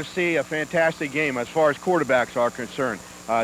See a fantastic game as far as quarterbacks are concerned.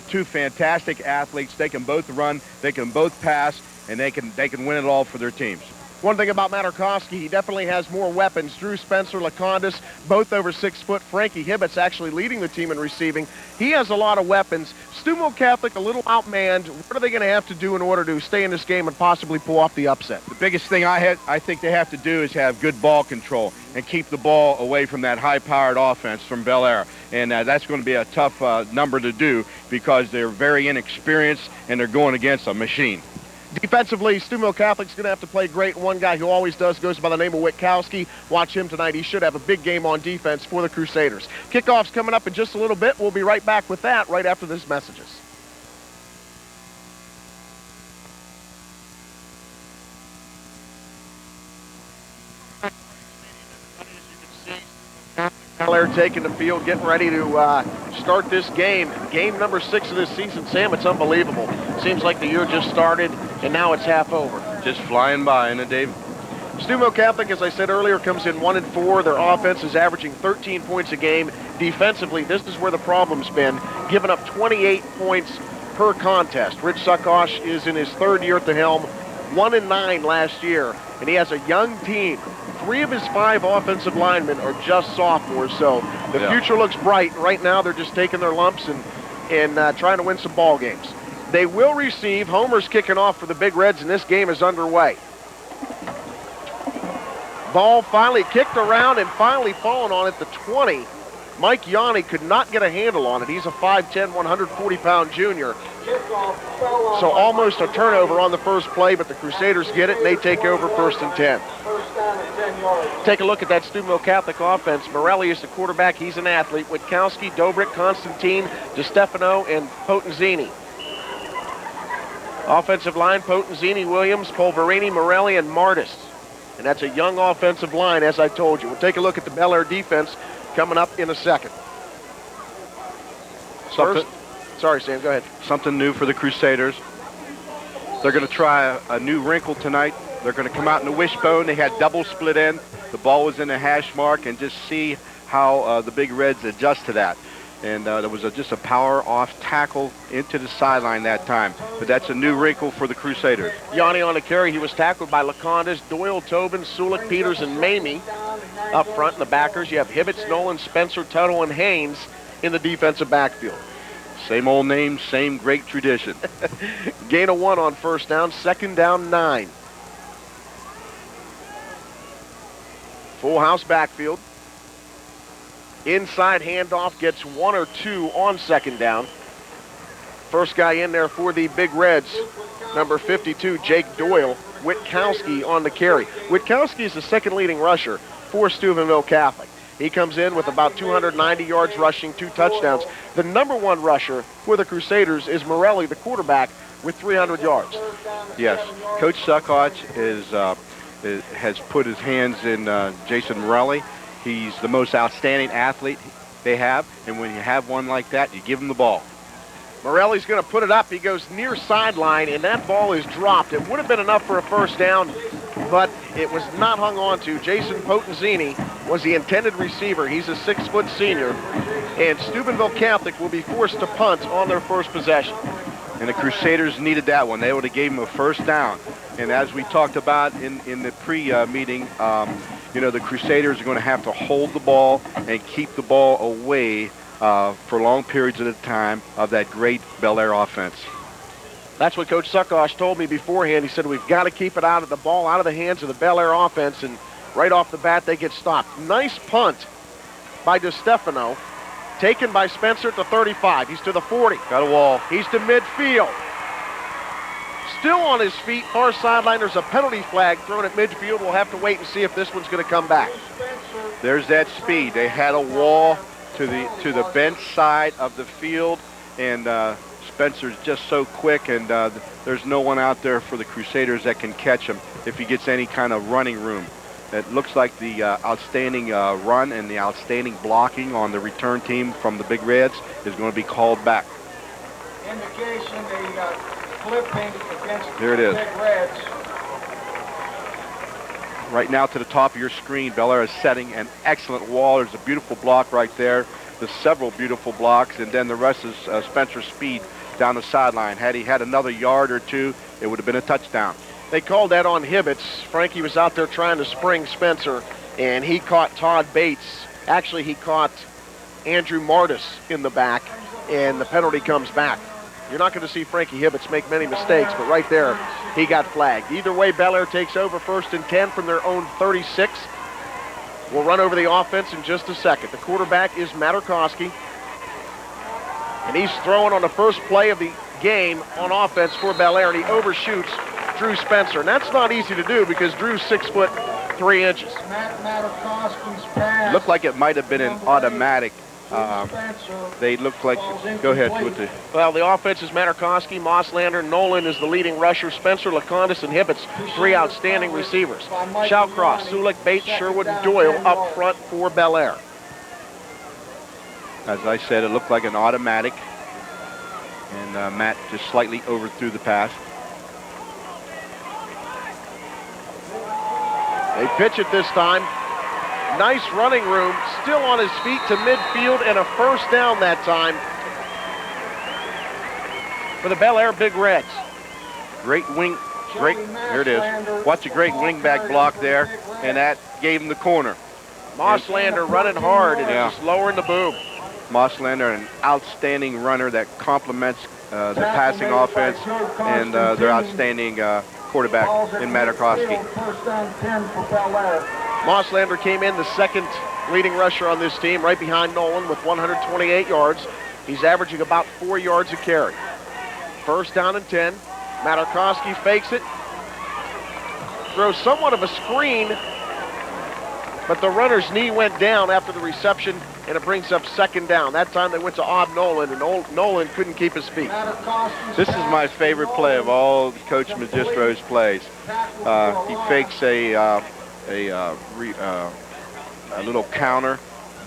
Two fantastic athletes. They can both run, they can both pass, and they can win it all for their teams. One thing about Materkoski, he definitely has more weapons. Drew Spencer, Lacondas, both over 6 foot. Frankie Hibbits actually leading the team in receiving. He has a lot of weapons. Steubenville Catholic a little outmanned. What are they going to have to do in order to stay in this game and possibly pull off the upset? The biggest thing I think they have to do is have good ball control and keep the ball away from that high-powered offense from Bellaire. And that's going to be a tough number to do because they're very inexperienced and they're going against a machine. Defensively, Steubenville Catholic's going to have to play great. One guy who always does goes by the name of Witkowski. Watch him tonight. He should have a big game on defense for the Crusaders. Kickoff's coming up in just a little bit. We'll be right back with that right after these messages. Bellaire taking the field, getting ready to start this game. Game number 6 of this season. Sam, it's unbelievable. Seems like the year just started, and now it's half over. Just flying by, isn't it, Dave? Steubenville Catholic, as I said earlier, comes in 1-4. Their offense is averaging 13 points a game. Defensively, this is where the problem's been, giving up 28 points per contest. Rich Suckosh is in his 3rd year at the helm, 1-9 last year, and he has a young team. 3 of his 5 offensive linemen are just sophomores, so the future looks bright. Right now, they're just taking their lumps and trying to win some ball games. They will receive. Homer's kicking off for the Big Reds, and this game is underway. Ball finally kicked around and finally fallen on at the 20. Mike Yanni could not get a handle on it. He's a 5'10", 140-pound junior. So almost a turnover on the first play, but the Crusaders get it, and they take over 1st and 10. Take a look at that Steubenville Catholic offense. Morelli is the quarterback. He's an athlete. Witkowski, Dobrik, Constantine, DiStefano, and Potenzini. Offensive line, Potenzini, Williams, Polverini, Morelli, and Martis. And that's a young offensive line, as I told you. We'll take a look at the Bellaire defense coming up in a second. Sorry, Sam, go ahead. Something new for the Crusaders. They're going to try a new wrinkle tonight. They're going to come out in the wishbone. They had double split end. The ball was in the hash mark, and just see how the Big Reds adjust to that. And there was just a power off tackle into the sideline that time. But that's a new wrinkle for the Crusaders. Yanni on the carry. He was tackled by Lacondas, Doyle, Tobin, Sulik, Peters, and Mamie. Up front in the backers, you have Hibbits, Nolan, Spencer, Tuttle, and Haynes in the defensive backfield. Same old name, same great tradition. Gain of 1 on 1st down, 2nd down 9. Full house backfield. Inside handoff gets 1 or 2 on 2nd down. First guy in there for the Big Reds, number 52, Jake Doyle. Witkowski on the carry. Witkowski is the 2nd leading rusher for Steubenville Catholic. He comes in with about 290 yards rushing, 2 touchdowns. The number 1 rusher for the Crusaders is Morelli, the quarterback, with 300 yards. Yes, Coach Suckosh has put his hands in Jason Morelli. He's the most outstanding athlete they have, and when you have one like that, you give him the ball. Morelli's going to put it up. He goes near sideline, and that ball is dropped. It would have been enough for a 1st down, but it was not hung on to. Jason Potenzini was the intended receiver. He's a 6-foot senior, and Steubenville Catholic will be forced to punt on their first possession. And the Crusaders needed that one. They would have gave him a 1st down. And as we talked about in the pre-meeting, the Crusaders are going to have to hold the ball and keep the ball away for long periods at a time of that great Bellaire offense. That's what Coach Suckosh told me beforehand. He said, we've got to keep it out of the hands of the Bellaire offense, and right off the bat, they get stopped. Nice punt by DiStefano, taken by Spencer at the 35. He's to the 40. Got a wall. He's to midfield. Still on his feet, far sideline. There's a penalty flag thrown at midfield. We'll have to wait and see if this one's going to come back. There's that speed. They had a wall to the bench side of the field, and Spencer's just so quick, and there's no one out there for the Crusaders that can catch him if he gets any kind of running room. It looks like the outstanding run and the outstanding blocking on the return team from the Big Reds is going to be called back. Indication the flipping against there it the is. Big Reds. Right now to the top of your screen, Bellaire is setting an excellent wall. There's a beautiful block right there. the several beautiful blocks, and then the rest is Spencer's speed down the sideline. Had he had another yard or two, it would have been a touchdown. They called that on Hibbits. Frankie was out there trying to spring Spencer, and he caught Todd Bates. Actually, he caught Andrew Martis in the back, and the penalty comes back. You're not going to see Frankie Hibbits make many mistakes, but right there, he got flagged. Either way, Bellaire takes over 1st and 10 from their own 36. We'll run over the offense in just a second. The quarterback is Materkoski, and he's throwing on the first play of the game on offense for Bellaire, and he overshoots Drew Spencer. And that's not easy to do because Drew's 6'3". Materkoski's pass. Looked like it might have been an automatic. They look like, go ahead with the. Well, the offense is Materkoski, Mosslander, Nolan is the leading rusher, Spencer, Lacondas, and Hibbits, 3 outstanding receivers. Shawcross, Sulik, Bates, Sherwood, and Doyle up front for Bellaire. As I said, it looked like an automatic, and Matt just slightly overthrew the pass. They pitch it this time. Nice running room, still on his feet to midfield, and a first down that time for the Bellaire Big Reds. Great wing, here it is. Watch a great wingback block there, and that gave him the corner. Mosslander running hard and just lowering the boom. Mosslander, an outstanding runner that complements the passing offense and their outstanding quarterback in Materkoski. Mosslander came in the second leading rusher on this team, right behind Nolan with 128 yards. He's averaging about 4 yards a carry. 1st down and 10. Materkoski fakes it. Throws somewhat of a screen, but the runner's knee went down after the reception, and it brings up 2nd down. That time they went to Ob Nolan, and Nolan couldn't keep his feet. This is my favorite play of all Coach Magistro's plays. He fakes a little counter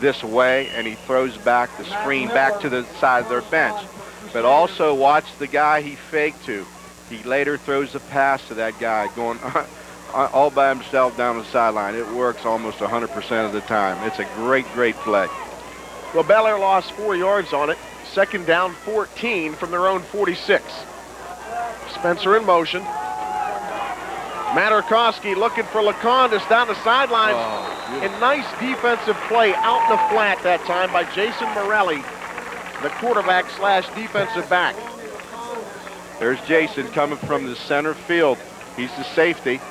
this way, and he throws back the screen back to the side of their bench. But also watch the guy he faked to. He later throws the pass to that guy going all by himself down the sideline. It works almost 100% of the time. It's a great, great play. Well, Bellaire lost 4 yards on it. 2nd down, 14 from their own 46. Spencer in motion. Materkoski looking for Lacondas down the sidelines. And nice defensive play out in the flat that time by Jason Morelli, the quarterback / defensive back. There's Jason coming from the center field. He's the safety.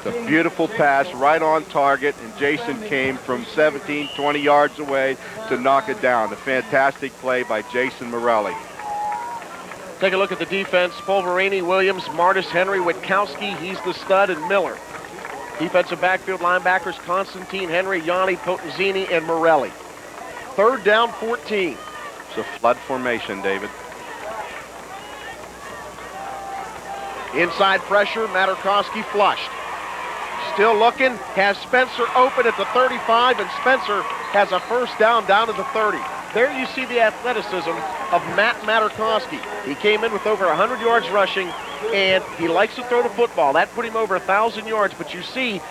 The beautiful pass right on target, and Jason came from 17, 20 yards away to knock it down. A fantastic play by Jason Morelli. Take a look at the defense. Polverini, Williams, Martis, Henry, Witkowski, he's the stud, and Miller. Defensive backfield linebackers, Constantine, Henry, Yanni, Potenzini, and Morelli. 3rd down, 14. It's a flood formation, David. Inside pressure, Materkoski flushed. Still looking, has Spencer open at the 35, and Spencer has a 1st down to the 30. There you see the athleticism of Matt Materkoski. He came in with over 100 yards rushing, and he likes to throw the football. That put him over 1,000 yards, but you see,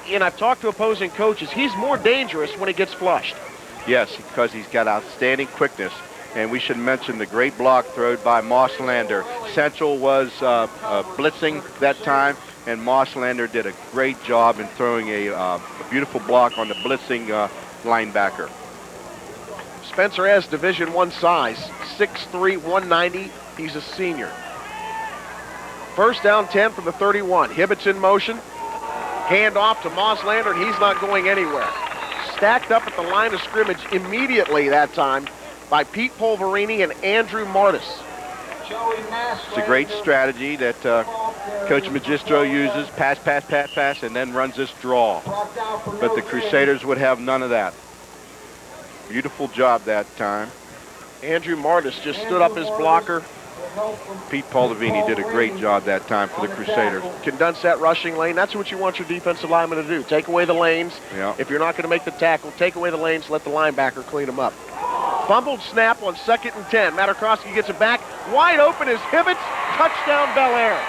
and I've talked to opposing coaches, he's more dangerous when he gets flushed. Yes, because he's got outstanding quickness. And we should mention the great block thrown by Mosslander. Central was blitzing that time, and Mosslander did a great job in throwing a beautiful block on the blitzing linebacker. Spencer has Division I size, 6'3", 190. He's a senior. 1st down, 10 from the 31. Hibbits in motion. Hand off to Mosslander, and he's not going anywhere. Stacked up at the line of scrimmage immediately that time by Pete Polverini and Andrew Martis. It's a great strategy that Coach Magistro uses, pass, pass, pass, pass, and then runs this draw. But the Crusaders would have none of that. Beautiful job that time. Andrew Martis just stood up his blocker. Pete Polverini did a great job that time for the Crusaders. Condense that rushing lane. That's what you want your defensive lineman to do. Take away the lanes. Yeah. If you're not going to make the tackle, take away the lanes, let the linebacker clean them up. Fumbled snap on 2nd and 10. Materkoski gets it back. Wide open is Hibbits. Touchdown, Bellaire.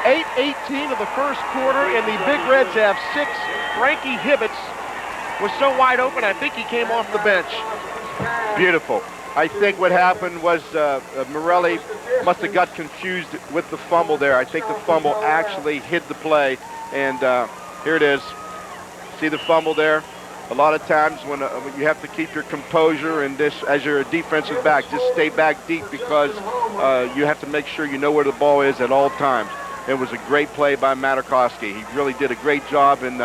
8:18 of the 1st quarter, and the Big Reds have 6. Frankie Hibbits was so wide open, I think he came off the bench. Beautiful. I think what happened was Morelli must have got confused with the fumble there. I think the fumble actually hid the play, and here it is. See the fumble there? A lot of times when you have to keep your composure, and this, as you're a defensive back, just stay back deep because you have to make sure you know where the ball is at all times. It was a great play by Materkoski. He really did a great job in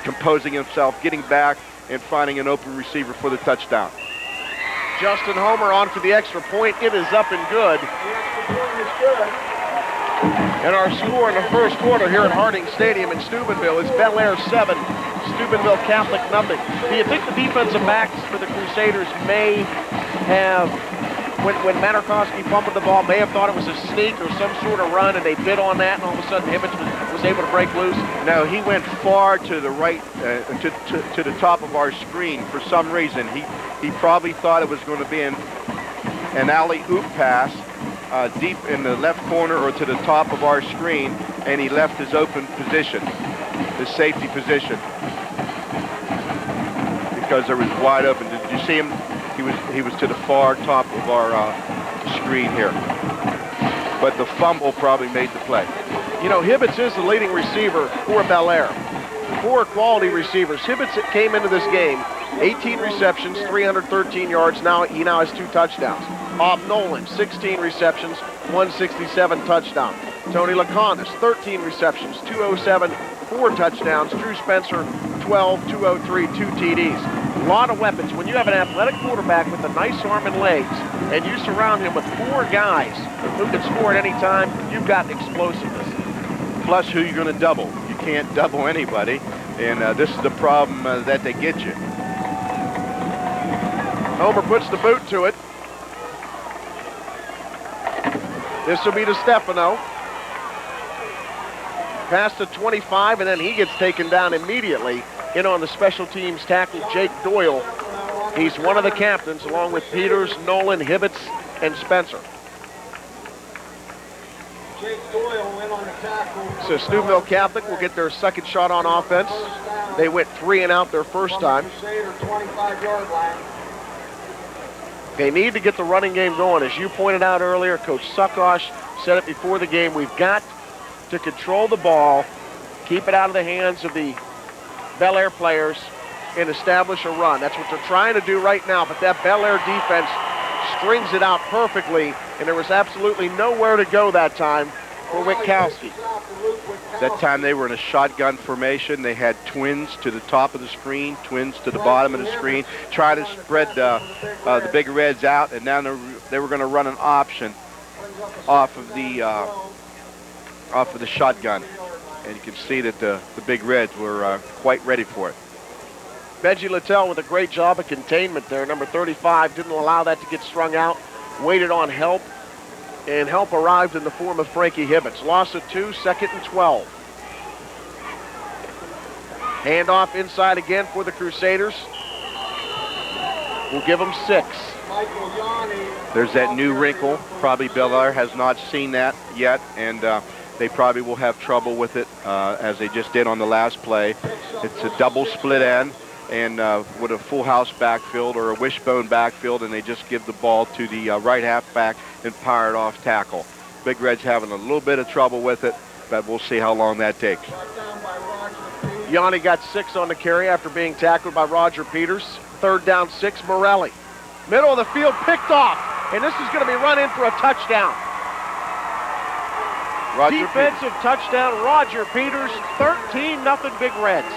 composing himself, getting back, and finding an open receiver for the touchdown. Justin Homer on for the extra point. It is up and good. And our score in the first quarter here at Harding Stadium in Steubenville is Bellaire 7, Steubenville Catholic nothing. Do you think the defensive backs for the Crusaders may have, when Materkoski fumbled the ball, may have thought it was a sneak or some sort of run, and they bid on that, and all of a sudden Hibbits was able to break loose? No, he went far to the right, to the top of our screen for some reason. He probably thought it was going to be an alley-oop pass deep in the left corner or to the top of our screen, and he left his open position, his safety position, because there was wide open. Did you see him? He was to the far top of our screen here. But the fumble probably made the play. You know, Hibbits is the leading receiver for Bellaire. 4 quality receivers. Hibbits came into this game 18 receptions, 313 yards. He now has 2 touchdowns. Nolan, 16 receptions, 167 touchdown. Tony Laconis, 13 receptions, 207, 4 touchdowns. Drew Spencer, 12, 203, 2 TDs. A lot of weapons. When you have an athletic quarterback with a nice arm and legs, and you surround him with 4 guys who can score at any time, you've got explosiveness. Plus, who you're going to double. You can't double anybody, and this is the problem that they get you. Homer puts the boot to it. This will be to Stefano. Pass to 25, and then he gets taken down immediately. In on the special teams tackle, Jake Doyle. He's one of the captains, along with Peters, Nolan, Hibbits, and Spencer. Jake Doyle went on the tackle. So Steubenville Catholic will get their second shot on offense. They went 3 and out their first time. Crusader 25-yard line. They need to get the running game going. As you pointed out earlier, Coach Suckosh said it before the game, we've got to control the ball, keep it out of the hands of the Bellaire players, and establish a run. That's what they're trying to do right now, but that Bellaire defense strings it out perfectly, and there was absolutely nowhere to go that time for Witkowski. That time they were in a shotgun formation. They had twins to the top of the screen, twins to the bottom of the screen, try to spread the Big Reds out, and now they were going to run an option off of the shotgun. And you can see that the Big Reds were quite ready for it. Benji Littell with a great job of containment there. Number 35 didn't allow that to get strung out, waited on help, and help arrived in the form of Frankie Hibbits. Loss of 2, 2nd and 12. Handoff inside again for the Crusaders. We'll give them 6. There's that new wrinkle. Probably Bellaire has not seen that yet, and they probably will have trouble with it as they just did on the last play. It's a double split end, and with a full house backfield or a wishbone backfield, and they just give the ball to the right halfback and fire it off tackle. Big Red's having a little bit of trouble with it, but we'll see how long that takes. Yanni got 6 on the carry after being tackled by Roger Peters. 3rd down, 6, Morelli. Middle of the field, picked off, and this is going to be run in for a touchdown. Defensive touchdown, Roger Peters, 13-0 Big Reds.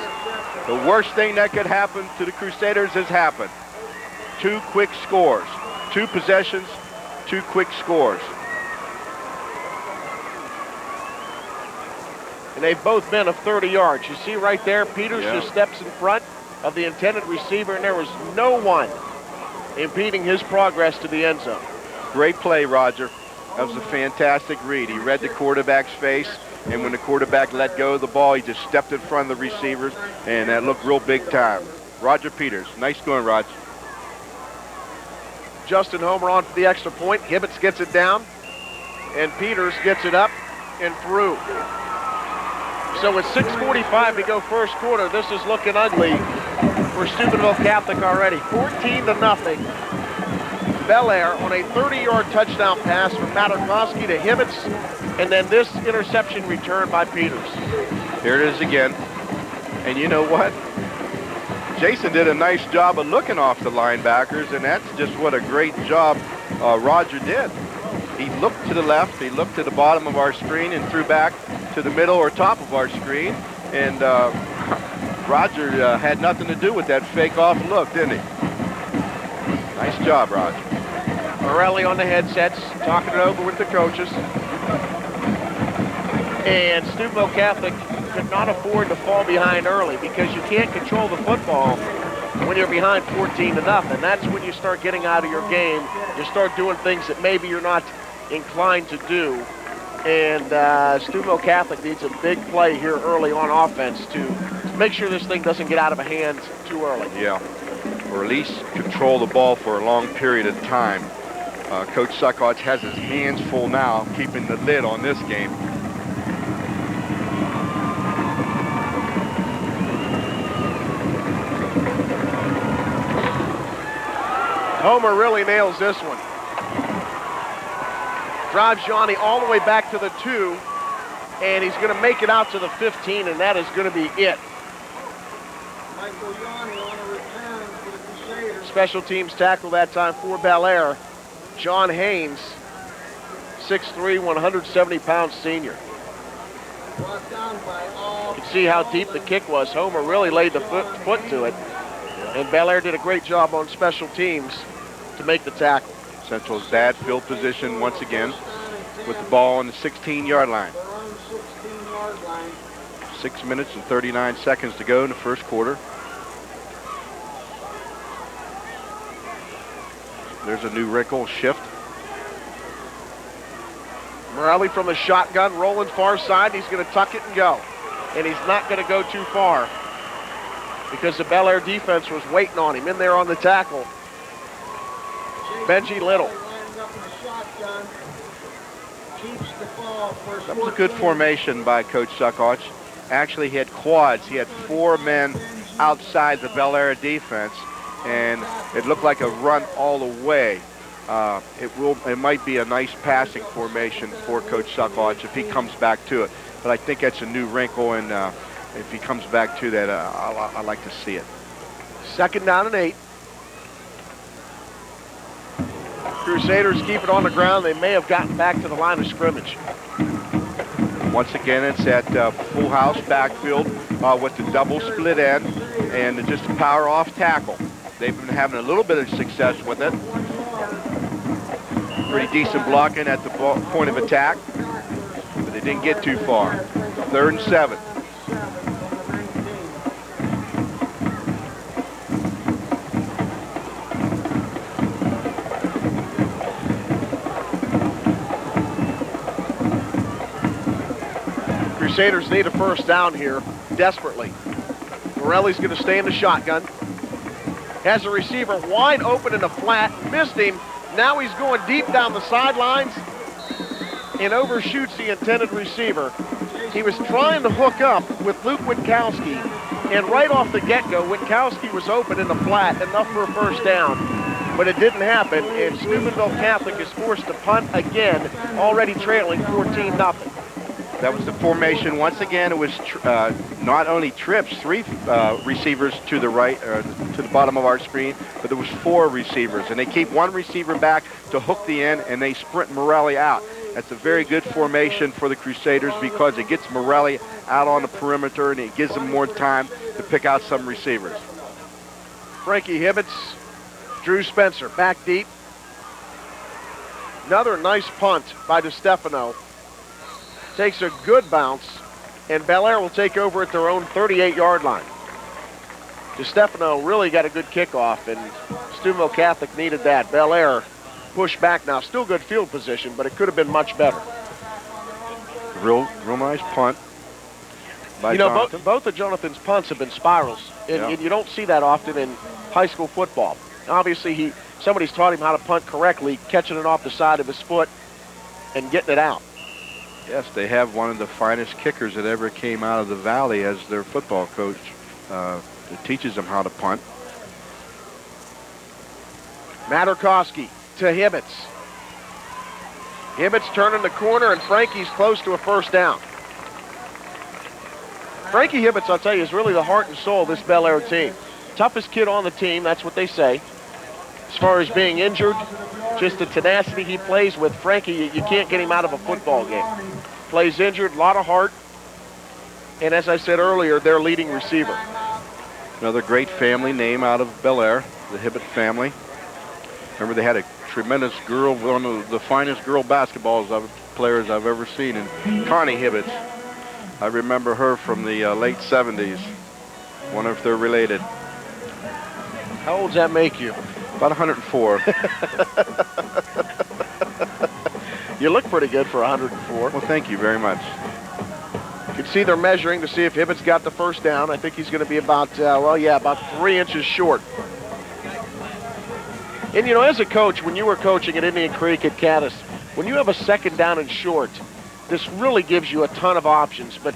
The worst thing that could happen to the Crusaders has happened. 2 quick scores. 2 possessions, 2 quick scores. And they've both been of 30 yards. You see right there, Peters just steps in front of the intended receiver, and there was no one impeding his progress to the end zone. Great play, Roger. That was a fantastic read. He read the quarterback's face, and when the quarterback let go of the ball, he just stepped in front of the receivers, and that looked real big time. Roger Peters. Nice going, Roger. Justin Homer on for the extra point. Hibbits gets it down, and Peters gets it up and through. So with 6:45 to go first quarter, this is looking ugly for Steubenville Catholic already. 14-0. Bellaire on a 30-yard touchdown pass from Materkoski to Hibbits, and then this interception return by Peters. Here it is again. And you know what? Jason did a nice job of looking off the linebackers, and that's just what a great job Roger did. He looked to the left, he looked to the bottom of our screen and threw back to the middle or top of our screen, and Roger had nothing to do with that fake off look, didn't he? Nice job, Roger. Morelli on the headsets, talking it over with the coaches. And Steubenville Catholic could not afford to fall behind early because you can't control the football when you're behind 14-0. That's when you start getting out of your game. You start doing things that maybe you're not inclined to do. And Steubenville Catholic needs a big play here early on offense to make sure this thing doesn't get out of hand too early. Yeah, or at least control the ball for a long period of time. Coach Suckots has his hands full now, keeping the lid on this game. Homer really nails this one. Drives Johnny all the way back to the 2, and he's going to make it out to the 15, and that is going to be it. Michael Yanni on a return for the Crusaders. Special teams tackle that time for Bellaire. John Haynes, 6'3", 170-pound senior. Brought down by all. You can see how deep the kick was. Homer really laid the foot to it, and Bellaire did a great job on special teams to make the tackle. Central's bad field position once again with the ball on the 16-yard line. Their own 16-yard line. 6 minutes and 39 seconds to go in the first quarter. There's a new wrinkle shift. Morelli from the shotgun, rolling far side. He's going to tuck it and go. And he's not going to go too far because the Bellaire defense was waiting on him in there on the tackle. Benji Little. That was a good formation by Coach Suckots. Actually, he had quads. He had 4 men outside the Bellaire defense, and it looked like a run all the way. It might be a nice passing formation for Coach Suckots if he comes back to it. But I think that's a new wrinkle, and if he comes back to that, I like to see it. 2nd down and 8. Crusaders keep it on the ground. They may have gotten back to the line of scrimmage. Once again, it's that full house backfield with the double split end and just a power off tackle. They've been having a little bit of success with it. Pretty decent blocking at the point of attack, but they didn't get too far. 3rd and 7. Crusaders need a first down here, desperately. Morelli's going to stay in the shotgun. Has a receiver wide open in the flat, missed him. Now he's going deep down the sidelines and overshoots the intended receiver. He was trying to hook up with Luke Witkowski, and right off the get-go, Witkowski was open in the flat, enough for a first down. But it didn't happen, and Steubenville Catholic is forced to punt again, already trailing 14-0. That was the formation. Once again, it was not only trips, 3 receivers to the right, to the bottom of our screen, but there was 4 receivers. And they keep 1 receiver back to hook the end, and they sprint Morelli out. That's a very good formation for the Crusaders because it gets Morelli out on the perimeter, and it gives them more time to pick out some receivers. Frankie Hibbits, Drew Spencer, back deep. Another nice punt by DeStefano. Takes a good bounce, and Bellaire will take over at their own 38-yard line. DeStefano really got a good kickoff, and Steubenville Catholic needed that. Bellaire pushed back now. Still good field position, but it could have been much better. Real nice punt by Jonathan. Both of Jonathan's punts have been spirals, and you don't see that often in high school football. Obviously, somebody's taught him how to punt correctly, catching it off the side of his foot and getting it out. Yes, they have one of the finest kickers that ever came out of the Valley as their football coach, It teaches them how to punt. Materkoski to Hibbits. Hibbits turning the corner, and Frankie's close to a first down. Frankie Hibbits, I'll tell you, is really the heart and soul of this Bellaire team. Toughest kid on the team, that's what they say. As far as being injured, just the tenacity he plays with. Frankie, you can't get him out of a football game. Plays injured, a lot of heart. And as I said earlier, their leading receiver. Another great family name out of Bellaire, the Hibbit family. Remember, they had a tremendous girl, one of the finest girl players I've ever seen, and Connie Hibbits. I remember her from the late 70s. Wonder if they're related. How old does that make you? About 104. You look pretty good for 104. Well, thank you very much. You can see they're measuring to see if Hibbits got the first down. I think he's going to be about, about 3 inches short. And, you know, as a coach, when you were coaching at Indian Creek at Caddis, when you have a second down and short, this really gives you a ton of options. But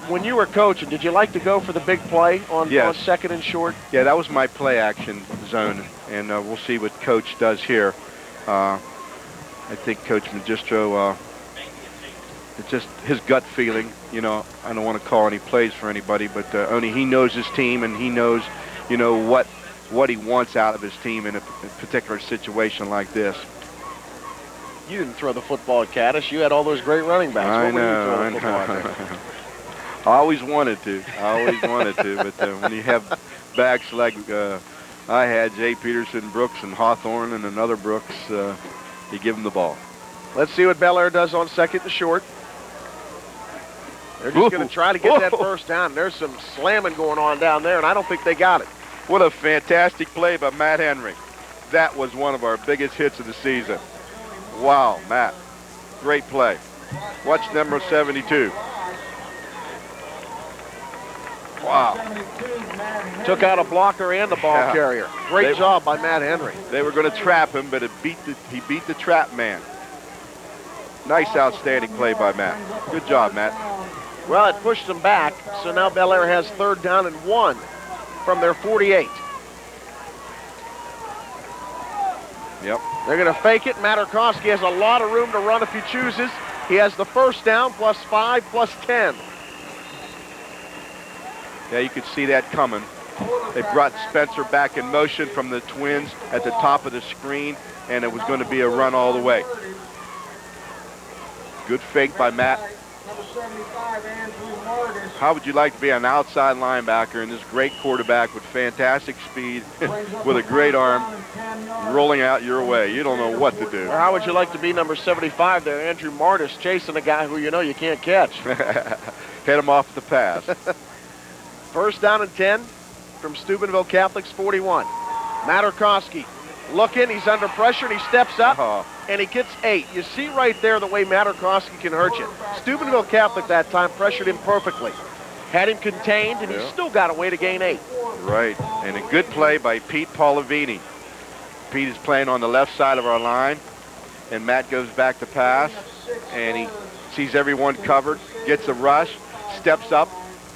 when you were coaching, did you like to go for the big play on second and short? Yeah, that was my play action zone, and we'll see what Coach does here. I think Coach Magistro, it's just his gut feeling. You know, I don't want to call any plays for anybody, but only he knows his team, and he knows, you know, what he wants out of his team in a particular situation like this. You didn't throw the football at Caddis. You had all those great running backs. I know. I always wanted to. But when you have backs like I had, Jay Peterson, Brooks, and Hawthorne, and another Brooks, you give them the ball. Let's see what Bellaire does on second and short. They're just going to try to get that first down. There's some slamming going on down there, and I don't think they got it. What a fantastic play by Matt Henry. That was one of our biggest hits of the season. Wow, Matt. Great play. Watch number 72. Wow. Took out a blocker and the ball carrier. Great job by Matt Henry. They were going to trap him, but he beat the trap man. Nice, outstanding play by Matt. Good job, Matt. Well, it pushed them back, so now Bellaire has third down and 1 from their 48. Yep. They're going to fake it. Materkoski has a lot of room to run if he chooses. He has the first down, +5, +10. Yeah, you could see that coming. They brought Spencer back in motion from the Twins at the top of the screen, and it was going to be a run all the way. Good fake by Matt. How would you like to be an outside linebacker and this great quarterback with fantastic speed, with a great arm, rolling out your way? You don't know what to do. Or how would you like to be number 75 there, Andrew Martis, chasing a guy who you know you can't catch? Hit him off the pass. First down and 10 from Steubenville Catholic's 41. Materkoski looking, he's under pressure, and he steps up, and he gets 8. You see right there the way Materkoski can hurt you. Steubenville Catholic that time pressured him perfectly. Had him contained, and he still got a way to gain 8. Right, and a good play by Pete Polavini. Pete is playing on the left side of our line, and Matt goes back to pass, and he sees everyone covered, gets a rush, steps up,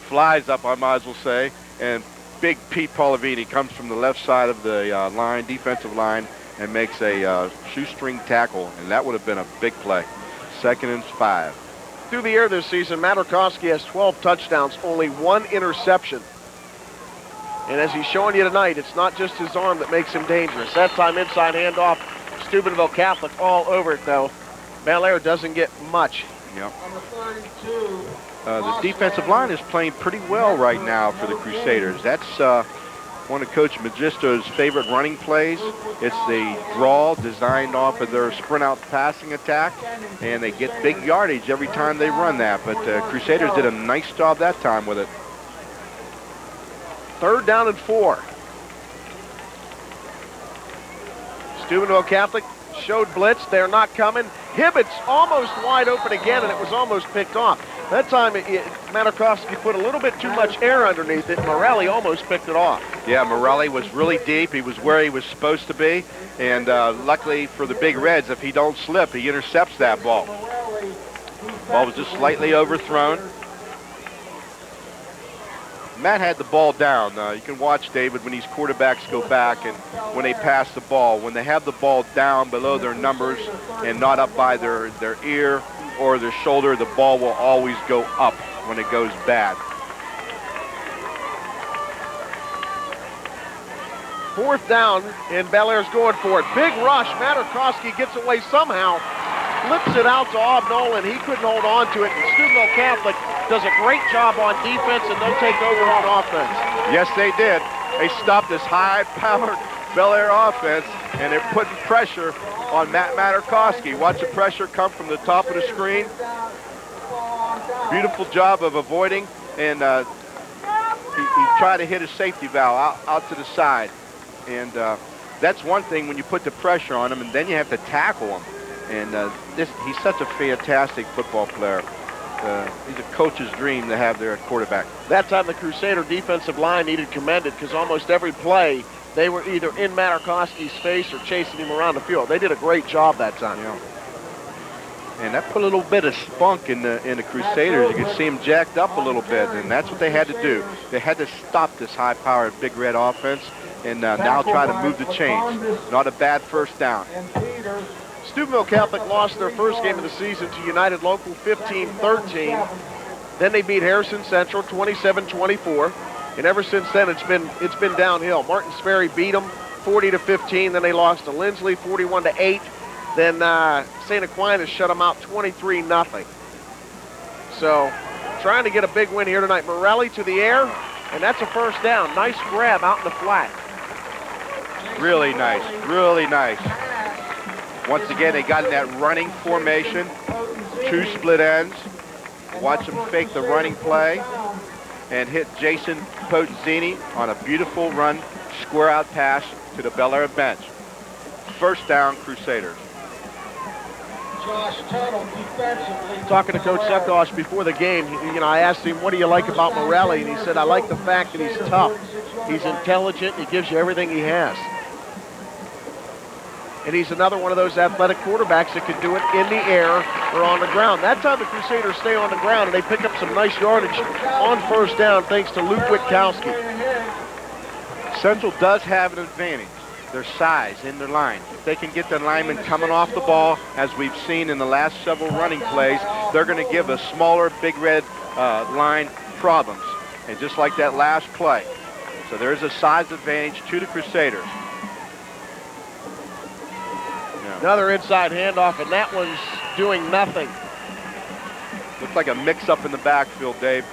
flies up, I might as well say, and big Pete Polavini comes from the left side of the line, defensive line, and makes a shoestring tackle, and that would have been a big play. 2nd and 5. Through the air this season, Materkoski has 12 touchdowns, only 1 interception. And as he's showing you tonight, it's not just his arm that makes him dangerous. That time inside handoff, Steubenville Catholic all over it, though. Bellaire doesn't get much. Yep. The defensive line is playing pretty well right now for the Crusaders. That's one of Coach Magistro's favorite running plays. It's the draw designed off of their sprint out passing attack, and they get big yardage every time they run that. But Crusaders did a nice job that time with it. Third down and 4. Steubenville Catholic showed blitz. They're not coming. Hibbits almost wide open again, and it was almost picked off. That time, Materkoski put a little bit too much air underneath it. Morelli almost picked it off. Yeah, Morelli was really deep. He was where he was supposed to be. And luckily for the Big Reds, if he don't slip, he intercepts that ball. Ball was just slightly overthrown. Matt had the ball down. You can watch, David, when these quarterbacks go back and when they pass the ball. When they have the ball down below their numbers and not up by their ear or their shoulder, the ball will always go up when it goes bad. 4th down, and Bellaire's going for it. Big rush. Materkoski gets away somehow. Flips it out to Nolan. He couldn't hold on to it. And Steubenville Catholic does a great job on defense, and they'll take over on offense. Yes, they did. They stopped this high-powered Bellaire offense, and they're putting pressure on Materkoski. Watch the pressure come from the top of the screen. Beautiful job of avoiding, and he tried to hit a safety valve out to the side. And that's one thing when you put the pressure on him, and then you have to tackle him. And he's such a fantastic football player. He's a coach's dream to have there at quarterback. That time the Crusader defensive line needed commended because almost every play they were either in Materkoski's face or chasing him around the field. They did a great job that time. Yeah. And that put a little bit of spunk in the Crusaders. You can see them jacked up a little bit, and that's what they had to do. They had to stop this high-powered Big Red offense and now try to move the chains. Not a bad 1st down. Steubenville Catholic lost their first game of the season to United Local 15-13. Then they beat Harrison Central 27-24. And ever since then, it's been downhill. Martins Ferry beat them 40-15. Then they lost to Lindsley 41-8. Then St. Aquinas shut them out 23-0. So trying to get a big win here tonight. Morelli to the air, and that's a 1st down. Nice grab out in the flat. Really nice, really nice. Once again, they got in that running formation, 2 split ends. Watch them fake the running play and hit Jason Pozzini on a beautiful run, square out pass to the Bellaire bench. 1st down, Crusaders. Talking to Coach Sekosh before the game, I asked him, what do you like about Morelli? And he said, I like the fact that he's tough. He's intelligent. He gives you everything he has. And he's another one of those athletic quarterbacks that can do it in the air or on the ground. That time the Crusaders stay on the ground, and they pick up some nice yardage on 1st down thanks to Luke Witkowski. Central does have an advantage, their size in their line. If they can get the linemen coming off the ball, as we've seen in the last several running plays, they're going to give a smaller Big Red line problems. And just like that last play. So there's a size advantage to the Crusaders. Another inside handoff, and that one's doing nothing. Looks like a mix-up in the backfield, Dave.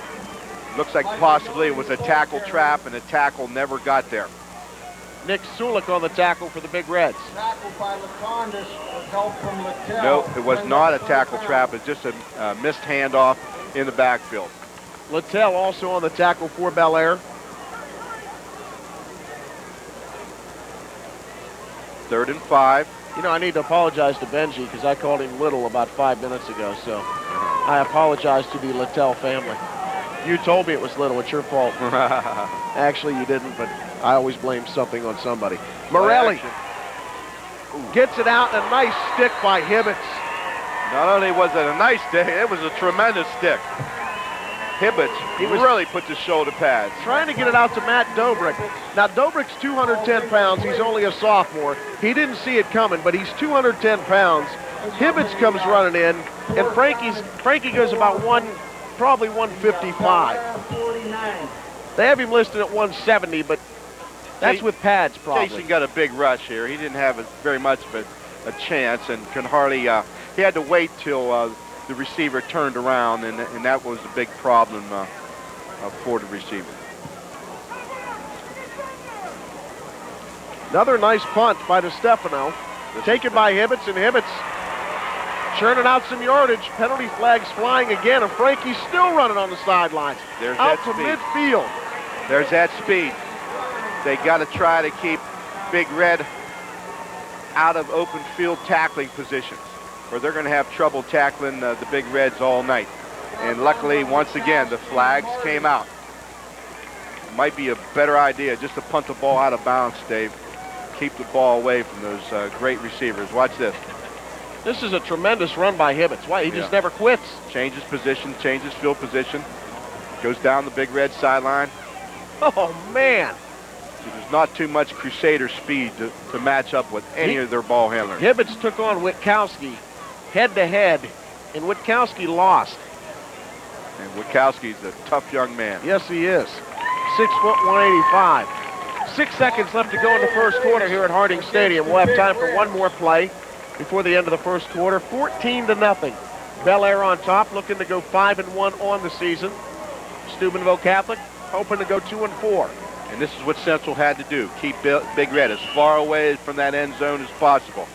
Looks like possibly it was a tackle trap, and the tackle never got there. Nick Sulik on the tackle for the Big Reds. Tackled by Lacondas with help from Littell. No, it was not a tackle trap. It's just a missed handoff in the backfield. Littell also on the tackle for Bellaire. 3rd and 5. I need to apologize to Benji because I called him Little about 5 minutes ago, so I apologize to the Littell family. You told me it was Little. It's your fault. Actually, you didn't, but I always blame something on somebody. Morelli gets it out, and a nice stick by Hibbits. Not only was it a nice stick, it was a tremendous stick. Hibbits, he really put the shoulder pads. Trying to get it out to Matt Dobrik. Now, Dobrik's 210 pounds. He's only a sophomore. He didn't see it coming, but he's 210 pounds. Hibbits comes running in, and Frankie goes about probably 155. They have him listed at 170, but that's with pads probably. Jason got a big rush here. He didn't have very much of a chance and can hardly, he had to wait till the receiver turned around, and that was a big problem for the receiver. Another nice punt by DeStefano. Taken by Hibbits, and Hibbits churning out some yardage. Penalty flags flying again, and Frankie's still running on the sidelines. There's out that to speed. midfield. There's that speed. They got to try to keep Big Red out of open field tackling positions, or they're going to have trouble tackling the Big Reds all night. And luckily, once again, the flags came out. Might be a better idea just to punt the ball out of bounds, Dave. Keep the ball away from those great receivers. Watch this. This is a tremendous run by Hibbits. Why? He just never quits. Changes position, changes field position. Goes down the Big Red sideline. Oh, man. So there's not too much Crusader speed to match up with any of their ball handlers. Hibbits took on Witkowski head-to-head, and Witkowski lost. And Witkowski's a tough young man. Yes, he is. 6 foot 185. 6 seconds left to go in the first quarter here at Harding Stadium. We'll have time for one more play before the end of the first quarter. 14-0. Bellaire on top, looking to go 5-1 on the season. Steubenville Catholic hoping to go 2-4. And this is what Central had to do. Keep Big Red as far away from that end zone as possible.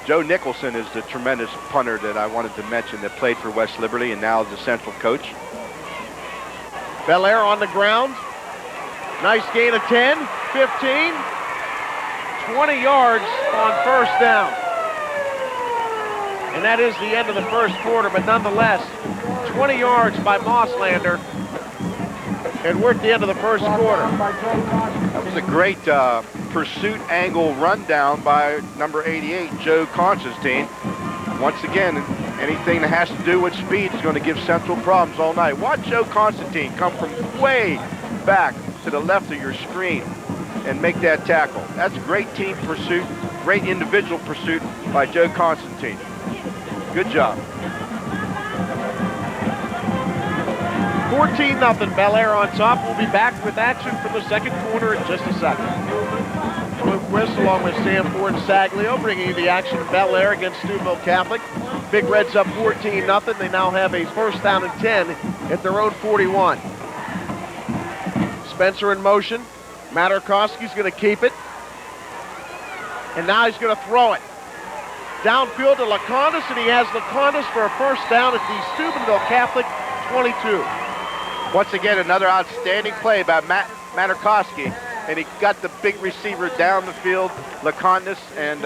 Joe Nicholson is the tremendous punter that I wanted to mention that played for West Liberty and now is the Central coach. Bellaire on the ground. Nice gain of 10, 15, 20 yards on first down. And that is the end of the first quarter, but nonetheless, 20 yards by Mosslander. And we're at the end of the first quarter. That was a great pursuit angle rundown by number 88, Joe Constantine. Once again, anything that has to do with speed is going to give Central problems all night. Watch Joe Constantine come from way back to the left of your screen and make that tackle. That's great team pursuit, great individual pursuit by Joe Constantine. Good job. 14-0, Bellaire on top. We'll be back with action from the second quarter in just a second. Quist along with Sam Ford and Saglio bringing you the action of Bellaire against Steubenville Catholic. Big Reds up 14-0. They now have a first down and 10 at their own 41. Spencer in motion. Materkoski's going to keep it. And now he's going to throw it. Downfield to Lacondas, and he has Lacondas for a first down at the Steubenville Catholic 22. Once again, another outstanding play by Materkoski, and he got the big receiver down the field, Lacondas, and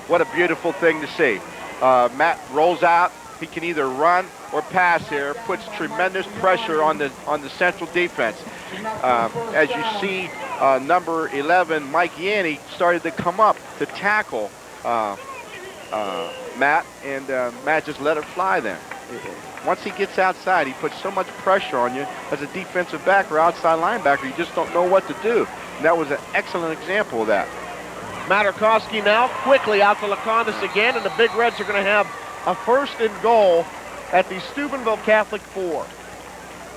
what a beautiful thing to see. Matt rolls out. He can either run or pass here, puts tremendous pressure on the Central defense. As you see, number 11, Mike Yanni, started to come up to tackle Matt, and Matt just let it fly then. Once he gets outside, he puts so much pressure on you as a defensive back or outside linebacker, you just don't know what to do. And that was an excellent example of that. Materkoski now quickly out to Lacondas again, and the Big Reds are going to have a first and goal at the Steubenville Catholic 4.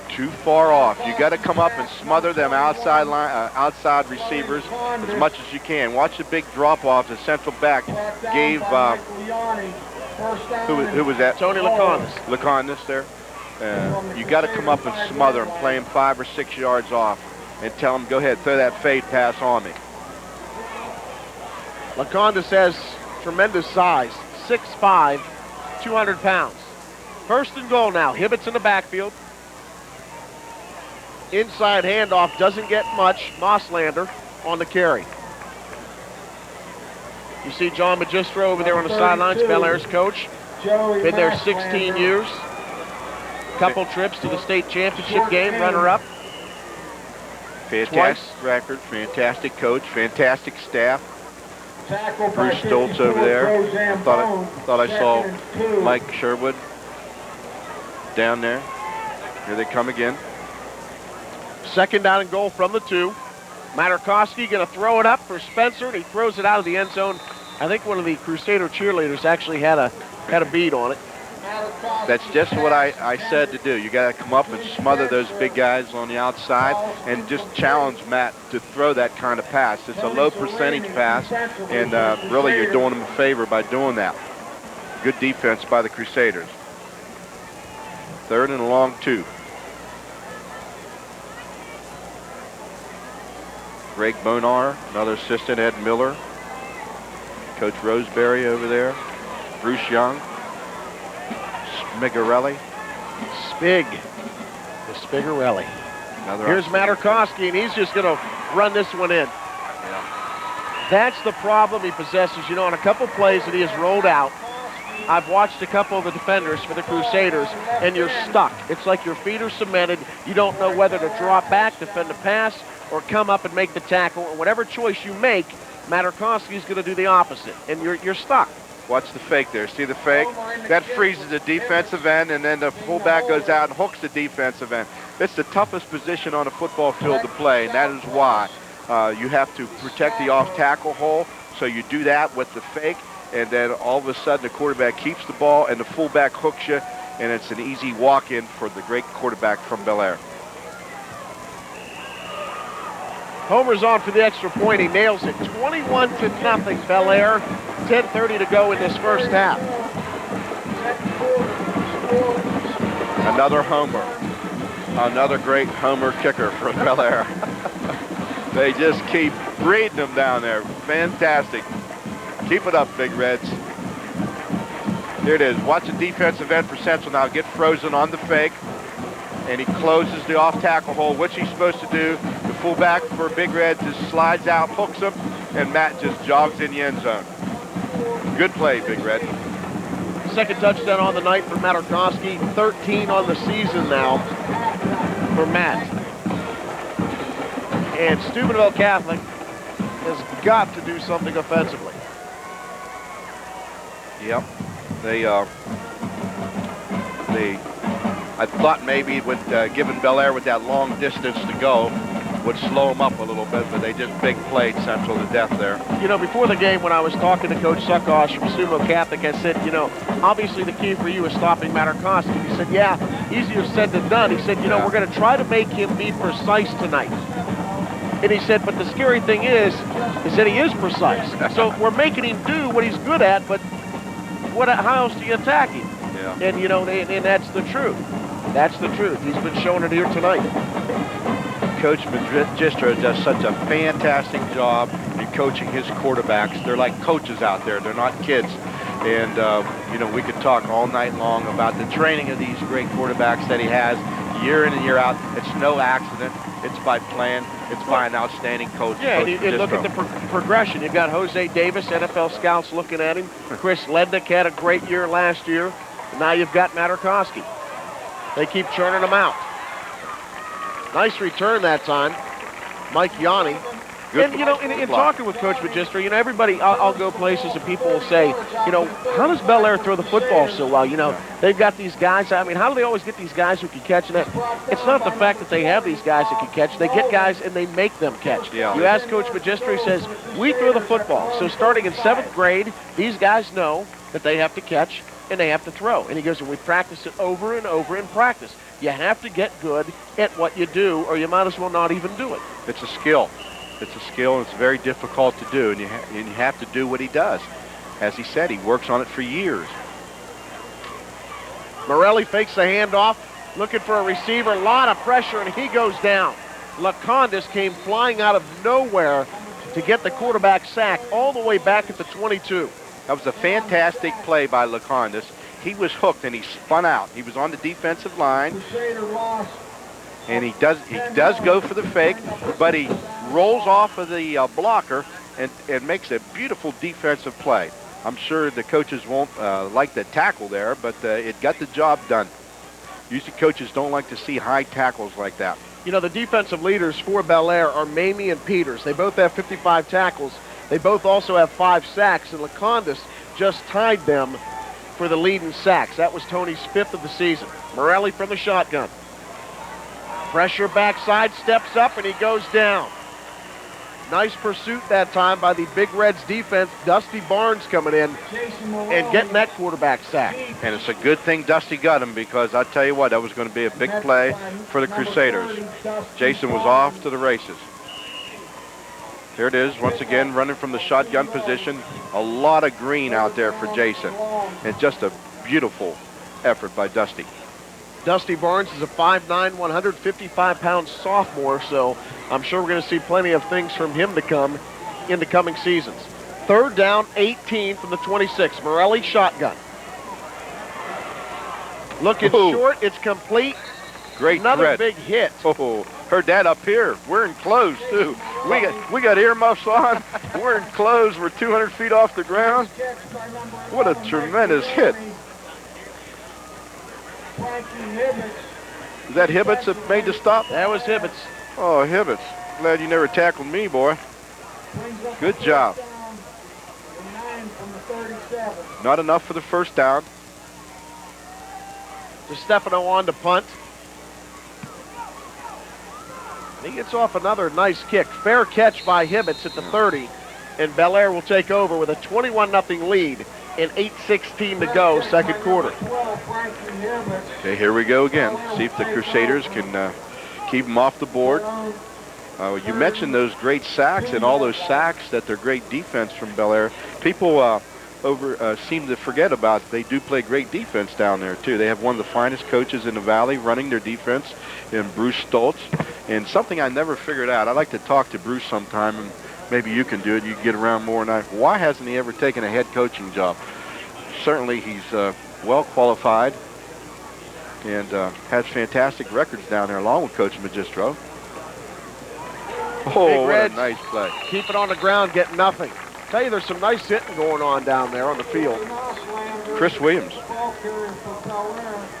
Too far off. You got to come up and smother them outside receivers as much as you can. Watch the big drop off. The central back gave who was that? Tony Lacondas. Lacondas there. You got to come up and smother them, play him 5 or 6 yards off, and tell him, go ahead, throw that fade pass on me. Lacondas has tremendous size, 6'5", 200 pounds. First and goal now. Hibbits in the backfield. Inside handoff doesn't get much. Mosslander on the carry. You see John Magistro over there on the sidelines, Bellaire's coach. Been there 16 years. Couple trips to the state championship game, runner-up. Fantastic record, fantastic coach, fantastic staff. Bruce Stoltz over there. Thought I saw Mike Sherwood down there. Here they come again. Second down and goal from the 2. Materkoski going to throw it up for Spencer, and he throws it out of the end zone. I think one of the Crusader cheerleaders actually had a bead on it. That's just what I said to do. You got to come up and smother those big guys on the outside and just challenge Matt to throw that kind of pass. It's a low percentage pass, and really you're doing him a favor by doing that. Good defense by the Crusaders. Third and a long 2. Greg Bonar, another assistant, Ed Miller. Coach Roseberry over there. Bruce Young. Spigarelli. The Spigarelli. Here's Materkoski, and he's just going to run this one in. Yeah. That's the problem he possesses. You know, on a couple plays that he has rolled out, I've watched a couple of the defenders for the Crusaders, and you're stuck. It's like your feet are cemented. You don't know whether to drop back, defend the pass, or come up and make the tackle. And whatever choice you make, Materkoski is going to do the opposite, and you're stuck. Watch the fake there. See the fake? That freezes the defensive end, and then the fullback goes out and hooks the defensive end. It's the toughest position on a football field to play, and that is why you have to protect the off-tackle hole. So you do that with the fake, and then all of a sudden the quarterback keeps the ball, and the fullback hooks you, and it's an easy walk-in for the great quarterback from Bellaire. Homer's on for the extra point. He nails it. 21-0, Bellaire. 10:30 to go in this first half. Another homer. Another great homer kicker for Bellaire. They just keep breeding them down there. Fantastic. Keep it up, Big Reds. Here it is. Watch the defensive end for Central now get frozen on the fake. And he closes the off-tackle hole. What's he supposed to do? The fullback for Big Reds just slides out, hooks him, and Matt just jogs in the end zone. Good play, Big Red. Second touchdown on the night for Materkoski. 13 on the season now for Matt. And Steubenville Catholic has got to do something offensively. Yep. I thought maybe with giving Bellaire with that long distance to go would slow them up a little bit, but they just big played Central to death there. You know, before the game when I was talking to Coach Suckosh from Steubenville Catholic, I said, you know, obviously the key for you is stopping Materkoski. He said, yeah, easier said than done. He said, you know, we're going to try to make him be precise tonight. And he said, but the scary thing is that he is precise. So we're making him do what he's good at, but how else do you attack him? Yeah. And, you know, and that's the truth. That's the truth. He's been showing it here tonight. Coach Magistro does such a fantastic job in coaching his quarterbacks. They're like coaches out there. They're not kids. And, you know, we could talk all night long about the training of these great quarterbacks that he has year in and year out. It's no accident. It's by plan. It's by an outstanding coach. Yeah, and look at the progression. You've got Jose Davis, NFL scouts looking at him. Chris Lednick had a great year last year. Now you've got Materkoski. They keep churning them out. Nice return that time. Mike Yanni. Good. And, you know, in talking with Coach Magistro, you know, everybody, I'll go places and people will say, you know, how does Bellaire throw the football so well? You know, they've got these guys. I mean, how do they always get these guys who can catch? And it's not the fact that they have these guys that can catch. They get guys and they make them catch. Yeah. You ask Coach Magistro, he says, we throw the football. So starting in 7th grade, these guys know that they have to catch and they have to throw. And he goes, and we practice it over and over in practice. You have to get good at what you do, or you might as well not even do it. It's a skill. It's a skill, and it's very difficult to do, and you have to do what he does. As he said, he works on it for years. Morelli fakes the handoff, looking for a receiver, a lot of pressure, and he goes down. LaCondis came flying out of nowhere to get the quarterback sack all the way back at the 22. That was a fantastic play by LaCondis. He was hooked, and he spun out. He was on the defensive line, and he does go for the fake, but he rolls off of the blocker and makes a beautiful defensive play. I'm sure the coaches won't like the tackle there, but it got the job done. Usually coaches don't like to see high tackles like that. You know, the defensive leaders for Bellaire are Mamie and Peters. They both have 55 tackles. They both also have 5 sacks, and LaCondis just tied them for the lead in sacks. That was Tony's 5th of the season. Morelli from the shotgun. Pressure backside, steps up, and he goes down. Nice pursuit that time by the Big Reds defense. Dusty Barnes coming in and getting that quarterback sack. And it's a good thing Dusty got him, because I tell you what, that was going to be a big play for the Crusaders. Jason was off to the races. Here it is, once again, running from the shotgun position. A lot of green out there for Jason. And just a beautiful effort by Dusty. Dusty Barnes is a 5'9", 155-pound sophomore, so I'm sure we're going to see plenty of things from him to come in the coming seasons. 3rd down, 18 from the 26. Morelli shotgun. Looking short, it's complete. Great Another threat. big hit. Oh, heard that up here. We're enclosed too. We got earmuffs on. We're enclosed. We're 200 feet off the ground. What a tremendous hit. Is that Hibbits that made the stop? That was Hibbits. Oh, Hibbits. Glad you never tackled me, boy. Good job. Not enough for the first down. DeStefano on to punt. He gets off another nice kick. Fair catch by Hibbits at the 30, and Bellaire will take over with a 21-0 lead in 8:16 to go, second quarter. Okay, here we go again. See if the Crusaders can keep them off the board. You mentioned those great sacks and all those sacks that they're great defense from Bellaire. People seem to forget about they do play great defense down there too. They have one of the finest coaches in the valley running their defense in Bruce Stoltz. And something I never figured out, I'd like to talk to Bruce sometime, and maybe you can do it. You can get around more than I. Why hasn't he ever taken a head coaching job? Certainly he's well qualified and has fantastic records down there along with Coach Magistro. Oh, what a nice play. Keep it on the ground, get nothing. Tell you, there's some nice hitting going on down there on the field. Chris Williams.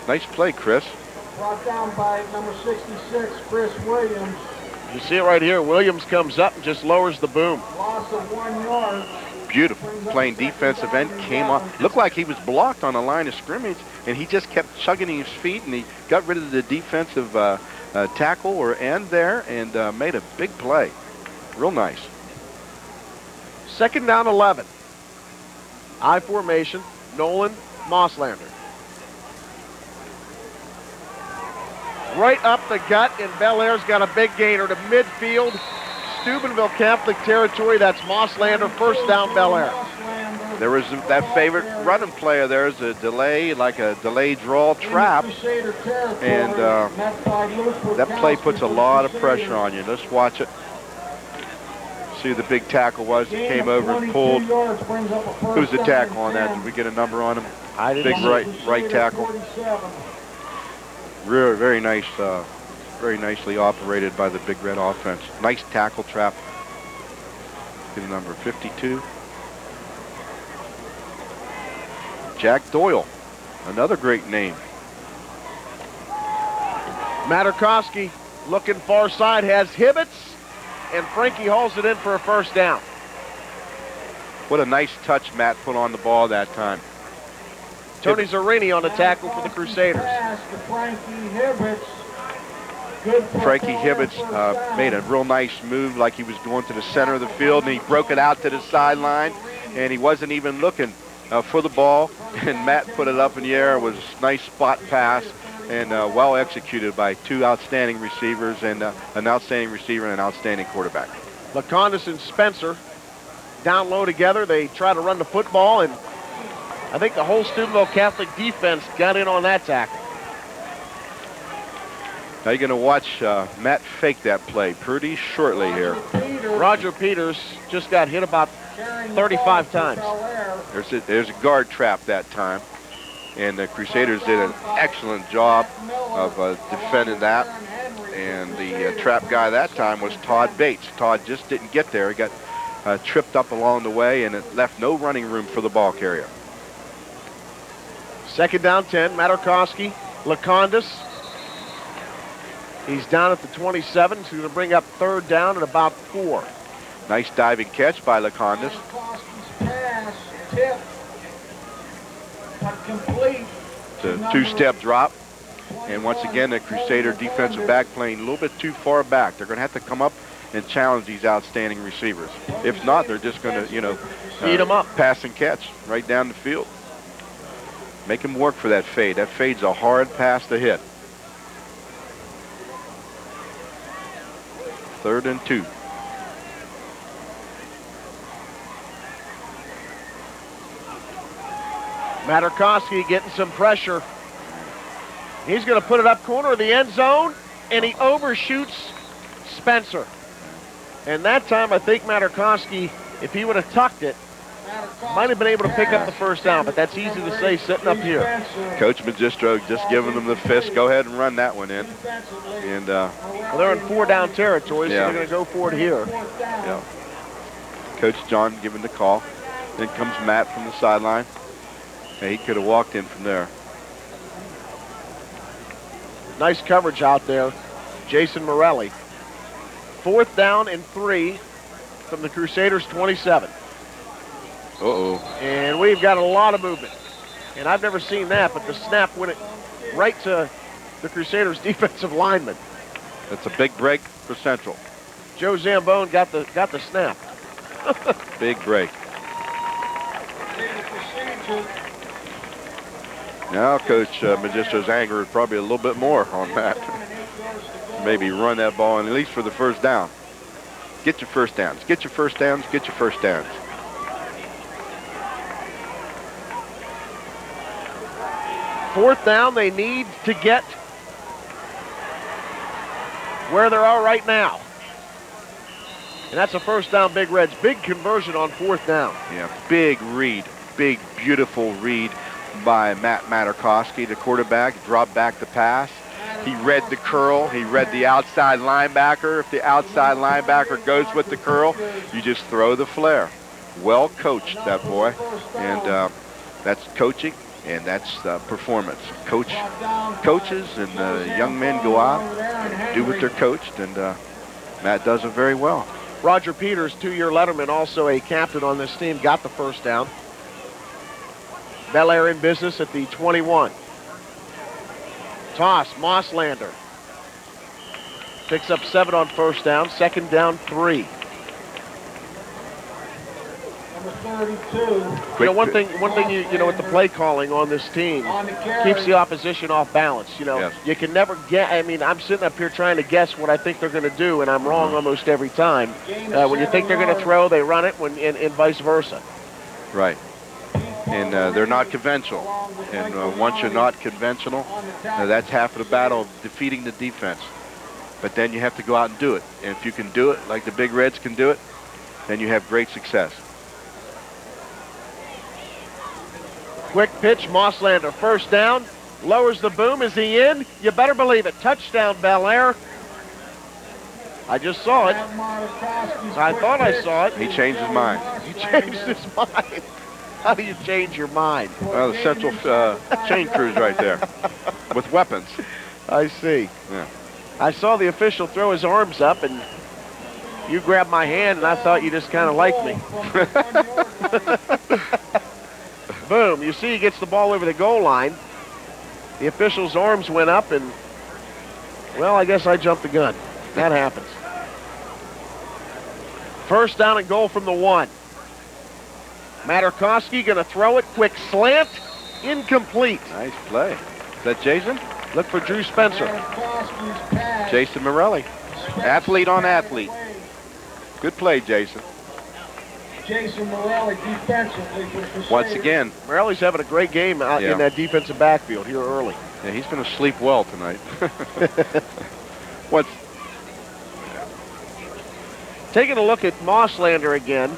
Nice play, Chris. Brought down by number 66, Chris Williams. You see it right here. Williams comes up and just lowers the boom. Loss of 1 yard. Beautiful. Playing defensive end, came off. Looked like he was blocked on the line of scrimmage, and he just kept chugging his feet, and he got rid of the defensive tackle or end there and made a big play. Real nice. Second down 11. I formation, Nolan, Mosslander. Right up the gut, and Bellaire's got a big gainer to midfield. Steubenville Catholic territory. That's Mosslander, first down Bellaire. There was that favorite running play of theirs, a delay, like a delayed draw trap. And that play puts a lot of pressure on you. Let's watch it. See who the big tackle was that came over and pulled. Who's the tackle on that? Did we get a number on him? Big right tackle. Really, very nice, very nicely operated by the Big Red offense. Nice tackle trap. Get a number 52. Jack Doyle, another great name. Materkoski looking far side, has Hibbits, and Frankie hauls it in for a first down. What a nice touch Matt put on the ball that time. Tony Zarini on the tackle for the Crusaders. Frankie Hibbits made a real nice move, like he was going to the center of the field, and he broke it out to the sideline, and he wasn't even looking for the ball, and Matt put it up in the air. It was a nice spot pass, and well executed by two outstanding receivers, and an outstanding receiver and an outstanding quarterback. Lacondas and Spencer down low together. They try to run the football, and I think the whole Steubenville Catholic defense got in on that tackle. Now you're going to watch Matt fake that play pretty shortly here. Roger Peters just got hit about 35 times. There's a guard trap that time, and the Crusaders did an excellent job of defending that. And the trap guy that time was Todd Bates. Todd just didn't get there. He got tripped up along the way, and it left no running room for the ball carrier. Second down 10, Materkoski, Lacondas. He's down at the 27, so he's going to bring up third down at about 4. Nice diving catch by Lacondas. It's a two-step drop. And once again, the Crusader defensive back playing a little bit too far back. They're going to have to come up and challenge these outstanding receivers. If not, they're just going to, beat them up. Pass and catch right down the field. Make him work for that fade. That fade's a hard pass to hit. 3rd and 2. Materkoski getting some pressure. He's going to put it up corner of the end zone, and he overshoots Spencer. And that time, I think Materkoski, if he would have tucked it, might have been able to pick up the first down, but that's easy to say sitting up here. Coach Magistro just giving them the fist. Go ahead and run that one in. And well, they're in 4-down territory, so they're going to go for it here. Yeah. Coach John giving the call. Then comes Matt from the sideline. And he could have walked in from there. Nice coverage out there. Jason Morelli. 4th down and 3 from the Crusaders 27. Uh-oh. And we've got a lot of movement. And I've never seen that, but the snap went it right to the Crusaders defensive lineman. That's a big break for Central. Joe Zambone got the snap. Big break. Now Coach Magistro's anger is probably a little bit more on that. Maybe run that ball, and at least for the first down. Get your first downs. Get your first downs. Get your first downs. Fourth down, they need to get where they are right now. And that's a first down, Big Reds. Big conversion on fourth down. Yeah, big read. Big, beautiful read by Materkoski, the quarterback. Dropped back the pass. He read the curl. He read the outside linebacker. If the outside linebacker goes with the curl, you just throw the flare. Well coached, that boy. And that's coaching, and that's performance. Coaches and young men go out, do what they're coached, and Matt does it very well. Roger Peters, two-year letterman, also a captain on this team, got the first down. Bellaire in business at the 21. Toss, Mosslander. Picks up 7 on first down, second down 3. Number 32. You know, one thing you know with the play calling on this team keeps the opposition off balance. You know, yes. You can never get. I mean, I'm sitting up here trying to guess what I think they're going to do, and I'm wrong almost every time. When you think they're going to throw, they run it. And vice versa. Right. And they're not conventional. And once you're not conventional, that's half of the battle of defeating the defense. But then you have to go out and do it. And if you can do it like the Big Reds can do it, then you have great success. Quick pitch, Mosslander, first down. Lowers the boom. Is he in? You better believe it. Touchdown, Bellaire. I just saw it. I thought I saw it. He changed his mind. He changed his mind. How do you change your mind? Well, the Central chain crew's right there with weapons. I see. Yeah. I saw the official throw his arms up, and you grabbed my hand, and I thought you just kind of liked me. Boom. You see he gets the ball over the goal line. The official's arms went up, and, well, I guess I jumped the gun. That happens. First down and goal from the 1. Materkoski going to throw it. Quick slant. Incomplete. Nice play. Is that Jason? Look for Drew Spencer. Jason Morelli. Athlete on athlete. Good play, Jason. Jason Morelli defensively for the Crusaders. Once again. Morelli's having a great game out in that defensive backfield here early. Yeah, he's going to sleep well tonight. Taking a look at Mosslander again.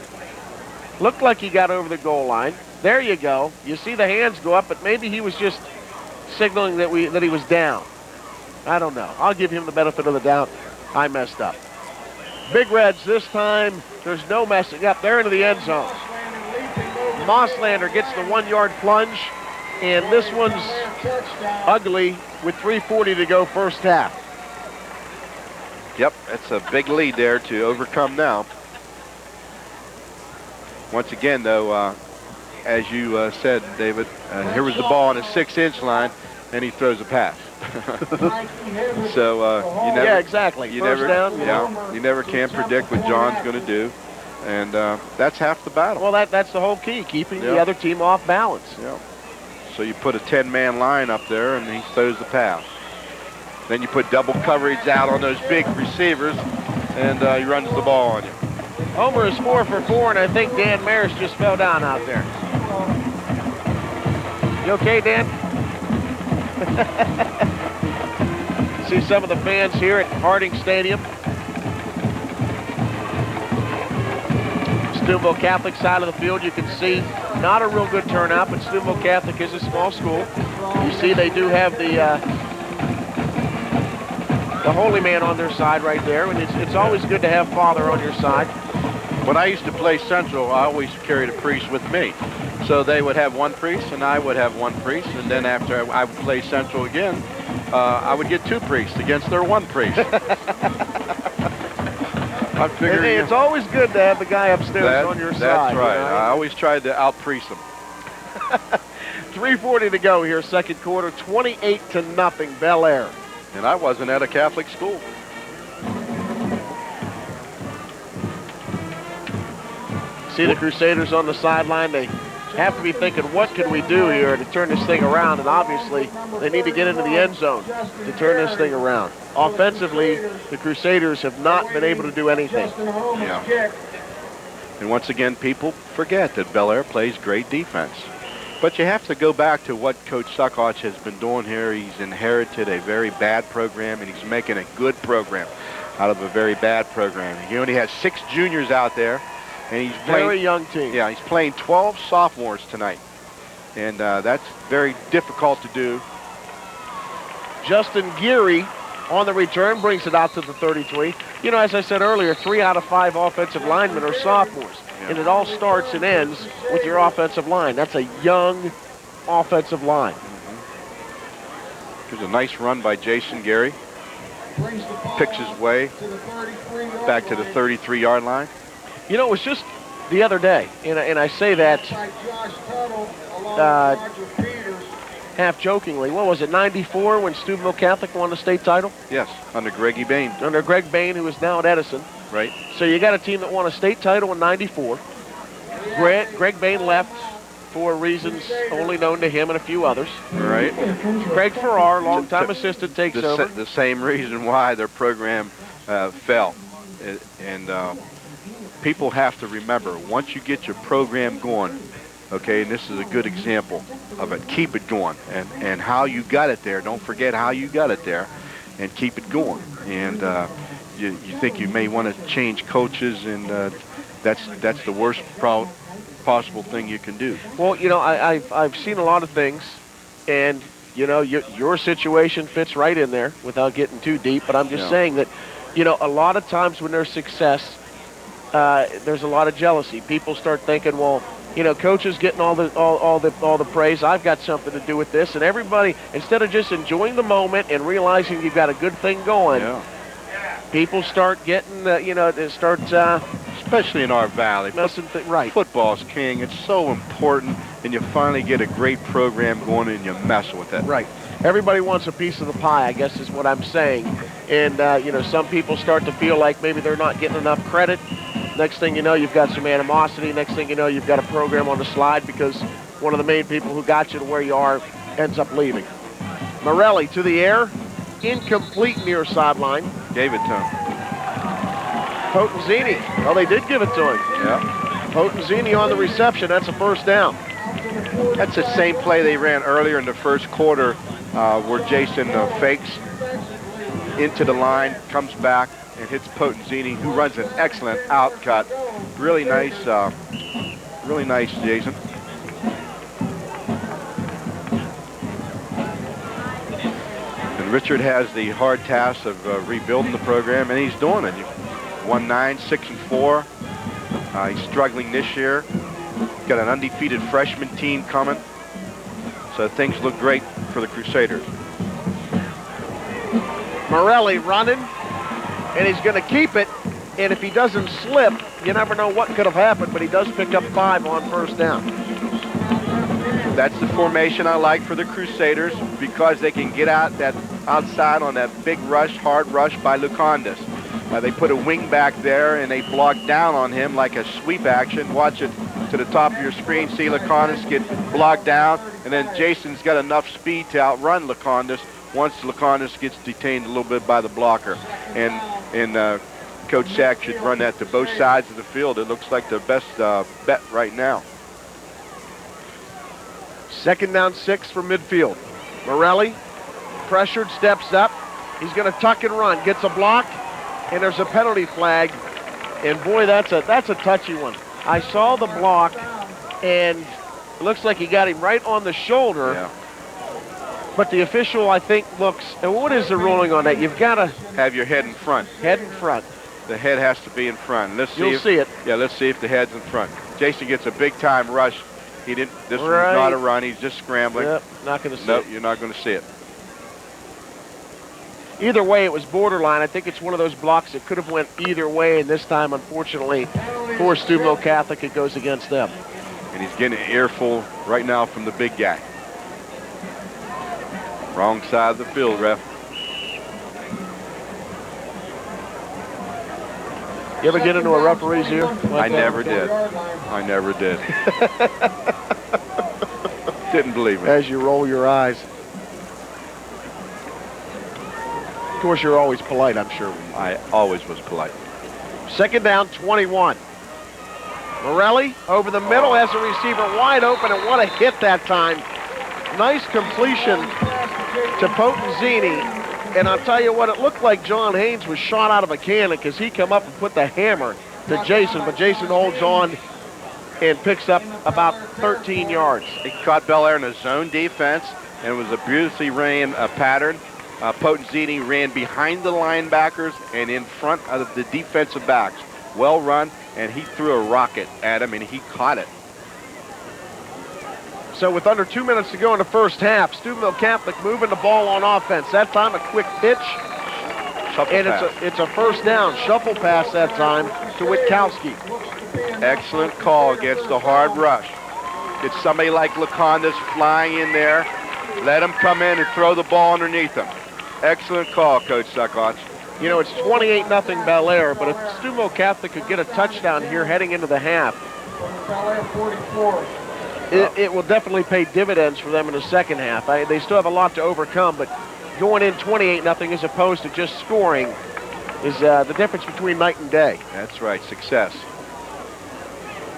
Looked like he got over the goal line. There you go. You see the hands go up, but maybe he was just signaling that he was down. I don't know. I'll give him the benefit of the doubt. I messed up. Big Reds this time. There's no messing up. They're into the end zone. Mosslander gets the 1-yard plunge, and this one's ugly with 3:40 to go first half. Yep, that's a big lead there to overcome now. Once again, though, as you said, David, here was the ball on a 6-inch line, and he throws a pass. So you never, exactly. You First never, down. you never can predict what John's going to do, and that's half the battle. Well, that's the whole key, keeping the other team off balance. Yeah. So you put a 10-man line up there, and he throws the pass. Then you put double coverage out on those big receivers, and he runs the ball on you. Homer is 4 for 4, and I think Dan Maris just fell down out there. You okay, Dan? See some of the fans here at Harding Stadium. Steubenville Catholic side of the field, you can see not a real good turnout, but Steubenville Catholic is a small school. You see they do have the holy man on their side right there, and it's always good to have Father on your side. When I used to play Central, I always carried a priest with me. So they would have one priest, and I would have one priest, and then after I would play Central again, I would get 2 priests against their 1 priest. I figured, it's always good to have the guy upstairs on your side. That's right. You know? I always tried to out-priest him. 3:40 to go here, second quarter, 28-0, Bellaire. And I wasn't at a Catholic school. see the Crusaders on the sideline. They have to be thinking, what can we do here to turn this thing around? And obviously, they need to get into the end zone to turn this thing around. Offensively, the Crusaders have not been able to do anything. Yeah. And once again, people forget that Bellaire plays great defense. But you have to go back to what Coach Suckoch has been doing here. He's inherited a very bad program, and he's making a good program out of a very bad program. He only has 6 juniors out there, and he's playing, very young team. Yeah, he's playing 12 sophomores tonight, and that's very difficult to do. Justin Geary on the return brings it out to the 33. You know, as I said earlier, 3 out of 5 offensive linemen are sophomores. And it all starts and ends with your offensive line. That's a young offensive line. Here's a nice run by Jason Gary. Picks his way back to the 33-yard line. You know, it was just the other day, and I say that half jokingly. What was it, 94 when Steubenville Catholic won the state title? Yes, under Greggy Bain. Under Greg Bain, who is now at Edison. Right. So you got a team that won a state title in 94. Greg Bain left for reasons only known to him and a few others. Right. Craig Farrar, longtime assistant, takes over. The same reason why their program fell. And people have to remember, once you get your program going, okay, and this is a good example of it, keep it going. And how you got it there, don't forget how you got it there, and keep it going. And you think you may want to change coaches, and that's the worst possible thing you can do. Well, you know, I've seen a lot of things, and you know, your situation fits right in there without getting too deep. But I'm just saying that, you know, a lot of times when there's success, there's a lot of jealousy. People start thinking, well, you know, coaches getting all the praise. I've got something to do with this, and everybody, instead of just enjoying the moment and realizing you've got a good thing going. Yeah. People start getting, you know, they start... especially in our valley. Right. Football's king. It's so important, and you finally get a great program going, and you mess with it. Right. Everybody wants a piece of the pie, I guess is what I'm saying. And, you know, some people start to feel like maybe they're not getting enough credit. Next thing you know, you've got some animosity. Next thing you know, you've got a program on the slide because one of the main people who got you to where you are ends up leaving. Morelli to the air. Incomplete near sideline. Gave it to him. Potenzini. Well, they did give it to him. Yeah. Potenzini on the reception. That's a first down. That's the same play they ran earlier in the first quarter where Jason fakes into the line, comes back, and hits Potenzini, who runs an excellent out cut. Really nice, Jason. Richard has the hard task of rebuilding the program, and he's doing it. 1-9, 6-4. He's struggling this year. Got an undefeated freshman team coming. So things look great for the Crusaders. Morelli running, and he's going to keep it. And if he doesn't slip, you never know what could have happened, but he does pick up 5 on first down. That's the formation I like for the Crusaders because they can get out that outside on that big rush, hard rush by Lucondas. They put a wing back there and they block down on him like a sweep action. Watch it to the top of your screen. See Lucondas get blocked down, and then Jason's got enough speed to outrun Lucondas once Lucondas gets detained a little bit by the blocker. And Coach Sack should run that to both sides of the field. It looks like the best bet right now. 2nd down 6 from midfield. Morelli, pressured, steps up. He's going to tuck and run, gets a block, and there's a penalty flag. And boy, that's a touchy one. I saw the block, and it looks like he got him right on the shoulder. Yeah. But the official, I think, looks, and what is the ruling on that? You've got to have your head in front. Head in front. The head has to be in front. Let's see. You'll see it. Yeah, let's see if the head's in front. Jason gets a big time rush. He didn't. This was not a run. He's just scrambling. Yep, not going to see it. Nope, you're not going to see it. Either way, it was borderline. I think it's one of those blocks that could have went either way, and this time, unfortunately, for Steubenville Catholic, it goes against them. And he's getting an earful right now from the big guy. Wrong side of the field, ref. You ever get into a referee's ear? I never did. I never did. Didn't believe me. As you roll your eyes. Of course, you're always polite, I'm sure. I always was polite. Second down, 21. Morelli over the middle has a receiver wide open, and what a hit that time. Nice completion to Potenzini. And I'll tell you what, it looked like John Haynes was shot out of a cannon because he come up and put the hammer to Jason, but Jason holds on and picks up about 13 yards. He caught Bellaire in a zone defense, and it was a beautifully ran pattern. Potenzini ran behind the linebackers and in front of the defensive backs. Well run, and he threw a rocket at him, and he caught it. So with under 2 minutes to go in the first half, Steubenville Catholic moving the ball on offense. That time a quick pitch, Shuffle and pass. it's a first down. Shuffle pass that time to Witkowski. Excellent call against the hard rush. Get somebody like Lacondas flying in there. Let him come in and throw the ball underneath him. Excellent call, Coach Suckotch. You know, it's 28-0 Bellaire, but if Steubenville Catholic could get a touchdown here heading into the half, Bellaire 44. it will definitely pay dividends for them in the second half. They still have a lot to overcome, but going in 28-0 as opposed to just scoring is the difference between night and day. That's right, success.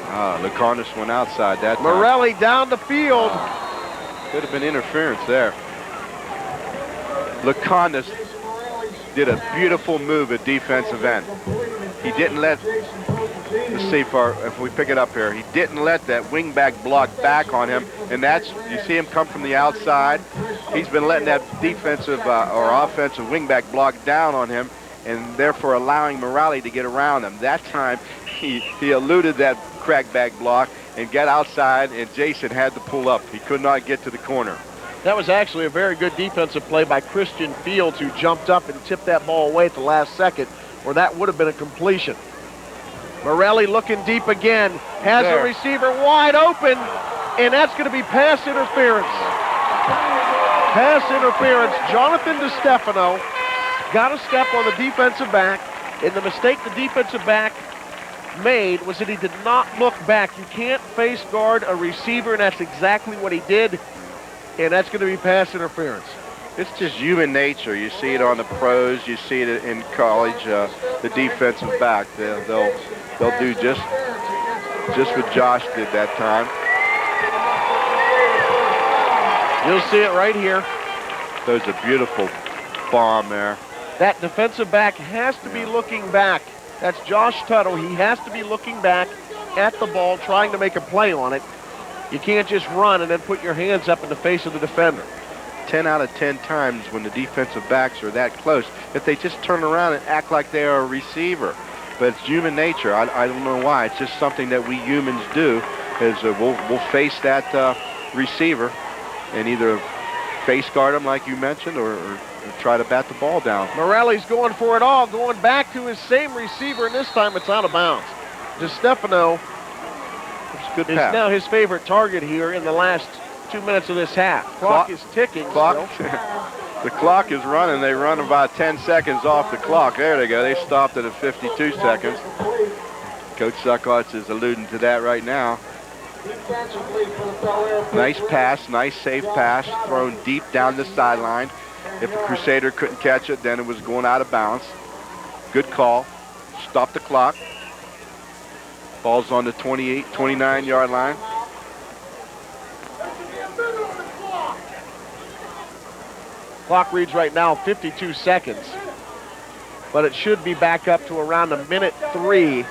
Lacondas went outside that time. Morelli down the field. Could have been interference there. Lacondas did a beautiful move at defensive end. He didn't let, let's see if we pick it up here, he didn't let that wingback block back on him, and that's, you see him come from the outside. He's been letting that defensive or offensive wingback block down on him, and therefore allowing Morelli to get around him. That time, he eluded that crackback block and got outside, and Jason had to pull up. He could not get to the corner. That was actually a very good defensive play by Christian Fields, who jumped up and tipped that ball away at the last second, or that would have been a completion. Morelli looking deep again, has a receiver wide open, and that's going to be pass interference. Pass interference. Jonathan DeStefano got a step on the defensive back, and the mistake the defensive back made was that he did not look back. You can't face guard a receiver, and that's exactly what he did. And that's going to be pass interference. It's just human nature. You see it on the pros. You see it in college. The defensive back, they'll do just what Josh did that time. You'll see it right here. There's a beautiful bomb there. That defensive back has to be looking back. That's Josh Tuttle. He has to be looking back at the ball, trying to make a play on it. You can't just run and then put your hands up in the face of the defender. 10 out of 10 times when the defensive backs are that close, if they just turn around and act like they are a receiver. But it's human nature. I don't know why. It's just something that we humans do, is we'll face that receiver and either face guard him like you mentioned or try to bat the ball down. Morelli's going for it all, going back to his same receiver, and this time it's out of bounds. DeStefano Good is pass. now his favorite target here in the last 2 minutes of this half. Clock is ticking still. The clock is running. They run about 10 seconds off the clock. There they go. They stopped it at 52 seconds. Coach Suckotch is alluding to that right now. Nice pass, nice safe pass, thrown deep down the sideline. If the Crusader couldn't catch it, then it was going out of bounds. Good call. Stop the clock. Ball's on the 28, 29-yard line. Clock reads right now 52 seconds, but it should be back up to around a minute 3.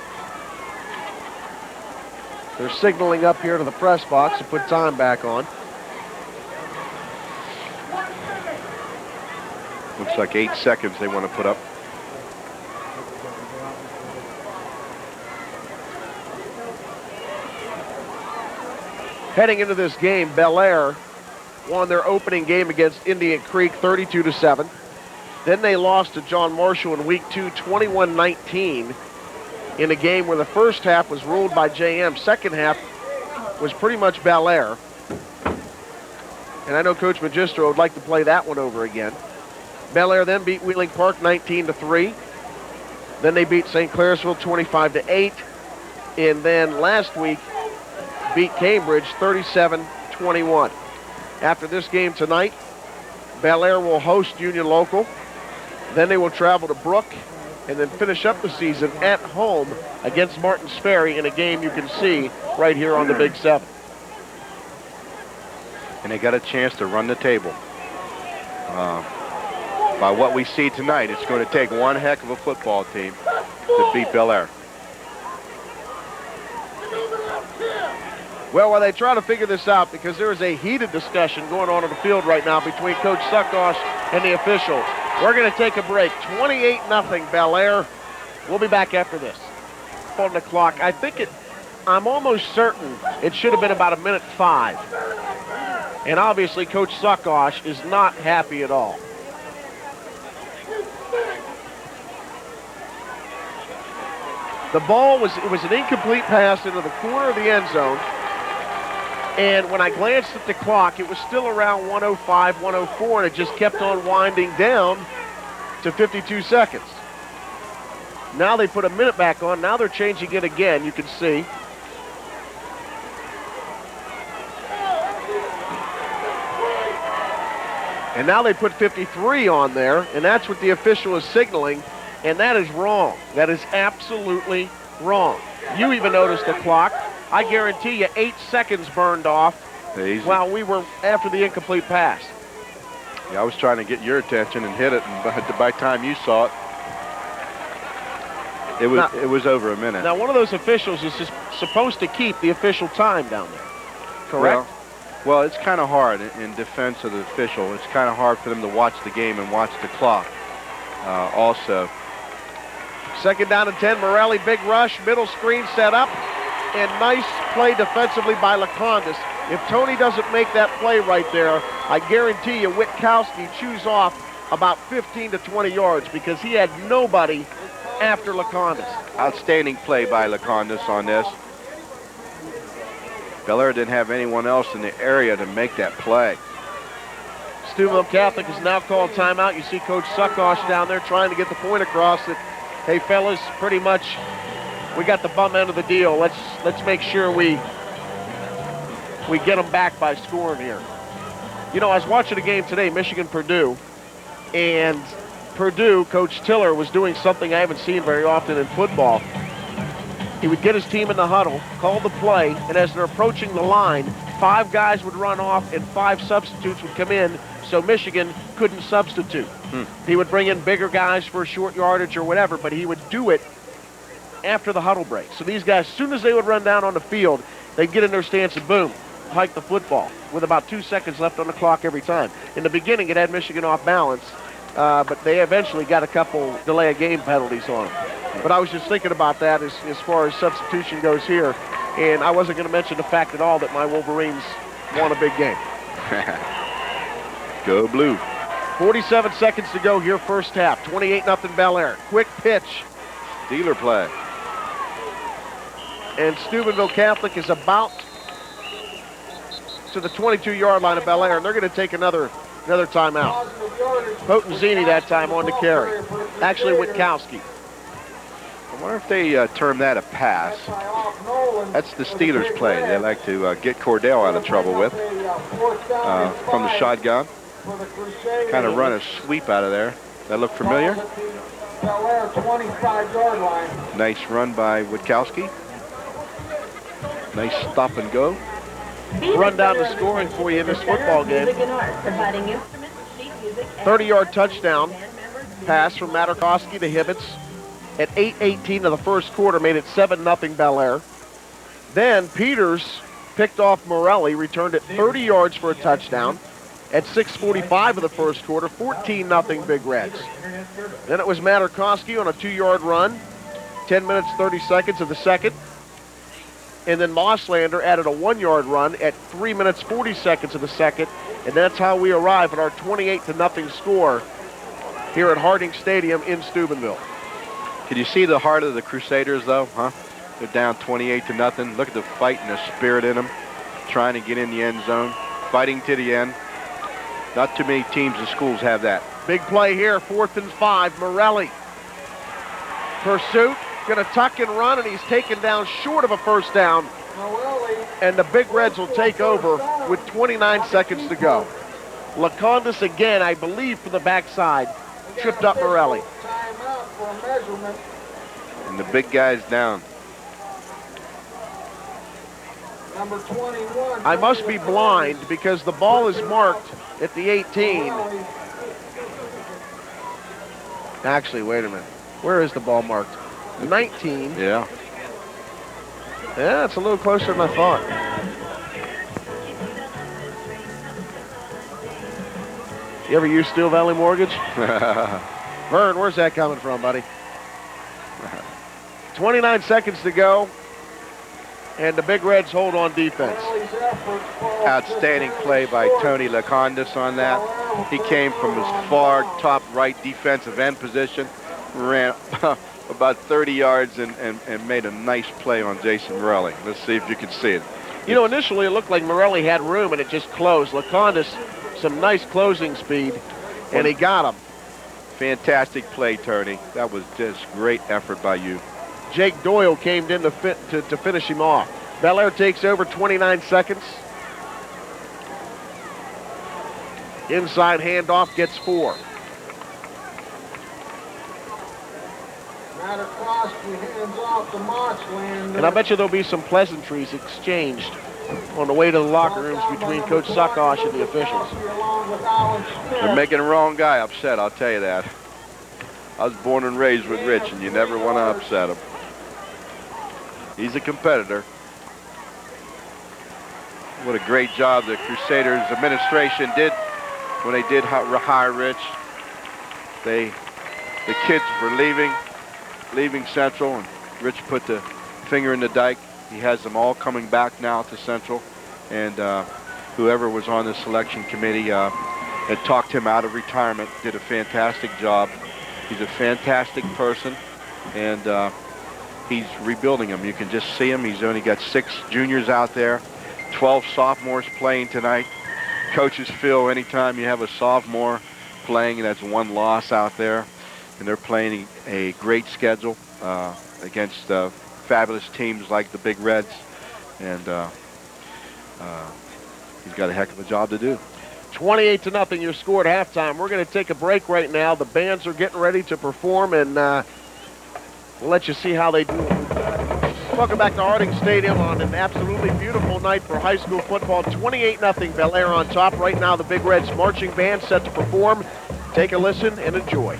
They're signaling up here to the press box to put time back on. Looks like 8 seconds they want to put up. Heading into this game, Bellaire won their opening game against Indian Creek 32-7. Then they lost to John Marshall in week 2, 21-19, in a game where the first half was ruled by JM. Second half was pretty much Bellaire. And I know Coach Magistro would like to play that one over again. Bellaire then beat Wheeling Park 19-3. Then they beat St. Clairsville 25-8. And then last week beat Cambridge 37-21. After this game tonight, Bellaire will host Union Local. Then they will travel to Brook and then finish up the season at home against Martins Ferry in a game you can see right here on the Big 7. And they got a chance to run the table. By what we see tonight, it's going to take one heck of a football team to beat Bellaire. Well, while they try to figure this out, because there is a heated discussion going on the field right now between Coach Suckosh and the officials, we're going to take a break. 28-0 Bellaire. We'll be back after this. On the clock, I'm almost certain it should have been about 1:05. And obviously, Coach Suckosh is not happy at all. The ball was an incomplete pass into the corner of the end zone. And when I glanced at the clock, it was still around 1:05, 1:04, and it just kept on winding down to 52 seconds. Now they put a minute back on. Now they're changing it again, you can see. And now they put 53 on there, and that's what the official is signaling, and that is wrong. That is absolutely wrong. You even noticed the clock. I guarantee you 8 seconds burned off while we were after the incomplete pass. Yeah, I was trying to get your attention and hit it, and by the time you saw it, it was over a minute. Now, one of those officials is just supposed to keep the official time down there, correct? Well, it's kind of hard in defense of the official. It's kind of hard for them to watch the game and watch the clock also. Second down and 10, Morelli, big rush, middle screen set up, and nice play defensively by Lacondas. If Tony doesn't make that play right there, I guarantee you Witkowski chews off about 15 to 20 yards because he had nobody after Lacondas. Outstanding play by Lacondas on this. Bellaire didn't have anyone else in the area to make that play. Steubenville Catholic has now called timeout. You see Coach Suckosh down there trying to get the point across that, hey fellas, pretty much we got the bum end of the deal. Let's make sure we get them back by scoring here. You know, I was watching a game today, Michigan-Purdue, and Purdue, Coach Tiller, was doing something I haven't seen very often in football. He would get his team in the huddle, call the play, and as they're approaching the line, 5 guys would run off and 5 substitutes would come in, so Michigan couldn't substitute. He would bring in bigger guys for a short yardage or whatever, but he would do it after the huddle break. So these guys, as soon as they would run down on the field, they'd get in their stance and boom, hike the football with about 2 seconds left on the clock every time. In the beginning, it had Michigan off balance, but they eventually got a couple delay of game penalties on them. But I was just thinking about that as far as substitution goes here, and I wasn't going to mention the fact at all that my Wolverines won a big game. Go Blue. 47 seconds to go here, first half. 28-0 Bellaire. Quick pitch. Dealer play. And Steubenville Catholic is about to the 22-yard line of Bellaire, and they're going to take another timeout. Potenzini that time on the carry. Actually, Witkowski. I wonder if they term that a pass. That's the Steelers' play. They like to get Cordell out of trouble with from the shotgun. Kind of run a sweep out of there. That look familiar? Nice run by Witkowski. Nice stop and go. Run down the scoring for you in this football game. 30-yard touchdown pass from Materkoski to Hibbits at 8:18 of the first quarter, made it 7-0 Bellaire. Then Peters picked off Morelli, returned it 30 yards for a touchdown at 6:45 of the first quarter, 14-0 Big Reds. Then it was Materkoski on a 2-yard run, 10 minutes, 30 seconds of the second. And then Mosslander added a 1-yard run at 3 minutes, 40 seconds of the second. And that's how we arrive at our 28-0 score here at Harding Stadium in Steubenville. Can you see the heart of the Crusaders, though, huh? They're down 28-0. Look at the fight and the spirit in them, trying to get in the end zone, fighting to the end. Not too many teams and schools have that. Big play here, 4th and 5, Morelli. Pursuit, gonna tuck and run, and he's taken down short of a first down. And the Big Reds will take over with 29 seconds to go. Lacondas again, I believe, from the backside, tripped up Morelli. Timeout for a measurement. And the big guy's down. Number 21. I must be blind because the ball is marked at the 18. Actually, wait a minute. Where is the ball marked? 19. Yeah. Yeah, it's a little closer than I thought. You ever use Steel Valley Mortgage? Vern, where's that coming from, buddy? 29 seconds to go, and the Big Reds hold on defense. Outstanding play by Tony Lacondas on that. He came from his far top right defensive end position, ran about 30 yards and made a nice play on Jason Morelli. Let's see if you can see it. You know, initially it looked like Morelli had room and it just closed. Lacondas, some nice closing speed, and he got him. Fantastic play, Tony. That was just great effort by you. Jake Doyle came in to finish him off. Bellaire takes over, 29 seconds. Inside handoff, gets 4. Materkoski hands off to Marchland. And I bet you there'll be some pleasantries exchanged on the way to the locker rooms between Coach Sakosh and the officials. They're making the wrong guy upset, I'll tell you that. I was born and raised with Rich, and you never want to upset him. He's a competitor. What a great job the Crusaders administration did when they did hire Rich. The kids were leaving Central, and Rich put the finger in the dike. He has them all coming back now to Central, and whoever was on the selection committee had talked him out of retirement, did a fantastic job. He's a fantastic person, and he's rebuilding them. You can just see him. He's only got 6 juniors out there, 12 sophomores playing tonight. Coaches feel anytime you have a sophomore playing, that's 1 loss out there, and they're playing a great schedule against fabulous teams like the Big Reds, and he's got a heck of a job to do. 28-0 your score at halftime. We're going to take a break right now. The bands are getting ready to perform, and we'll let you see how they do. Welcome back to Harding Stadium on an absolutely beautiful night for high school football. 28-0 Bellaire on top. Right now the Big Reds marching band set to perform. Take a listen and enjoy.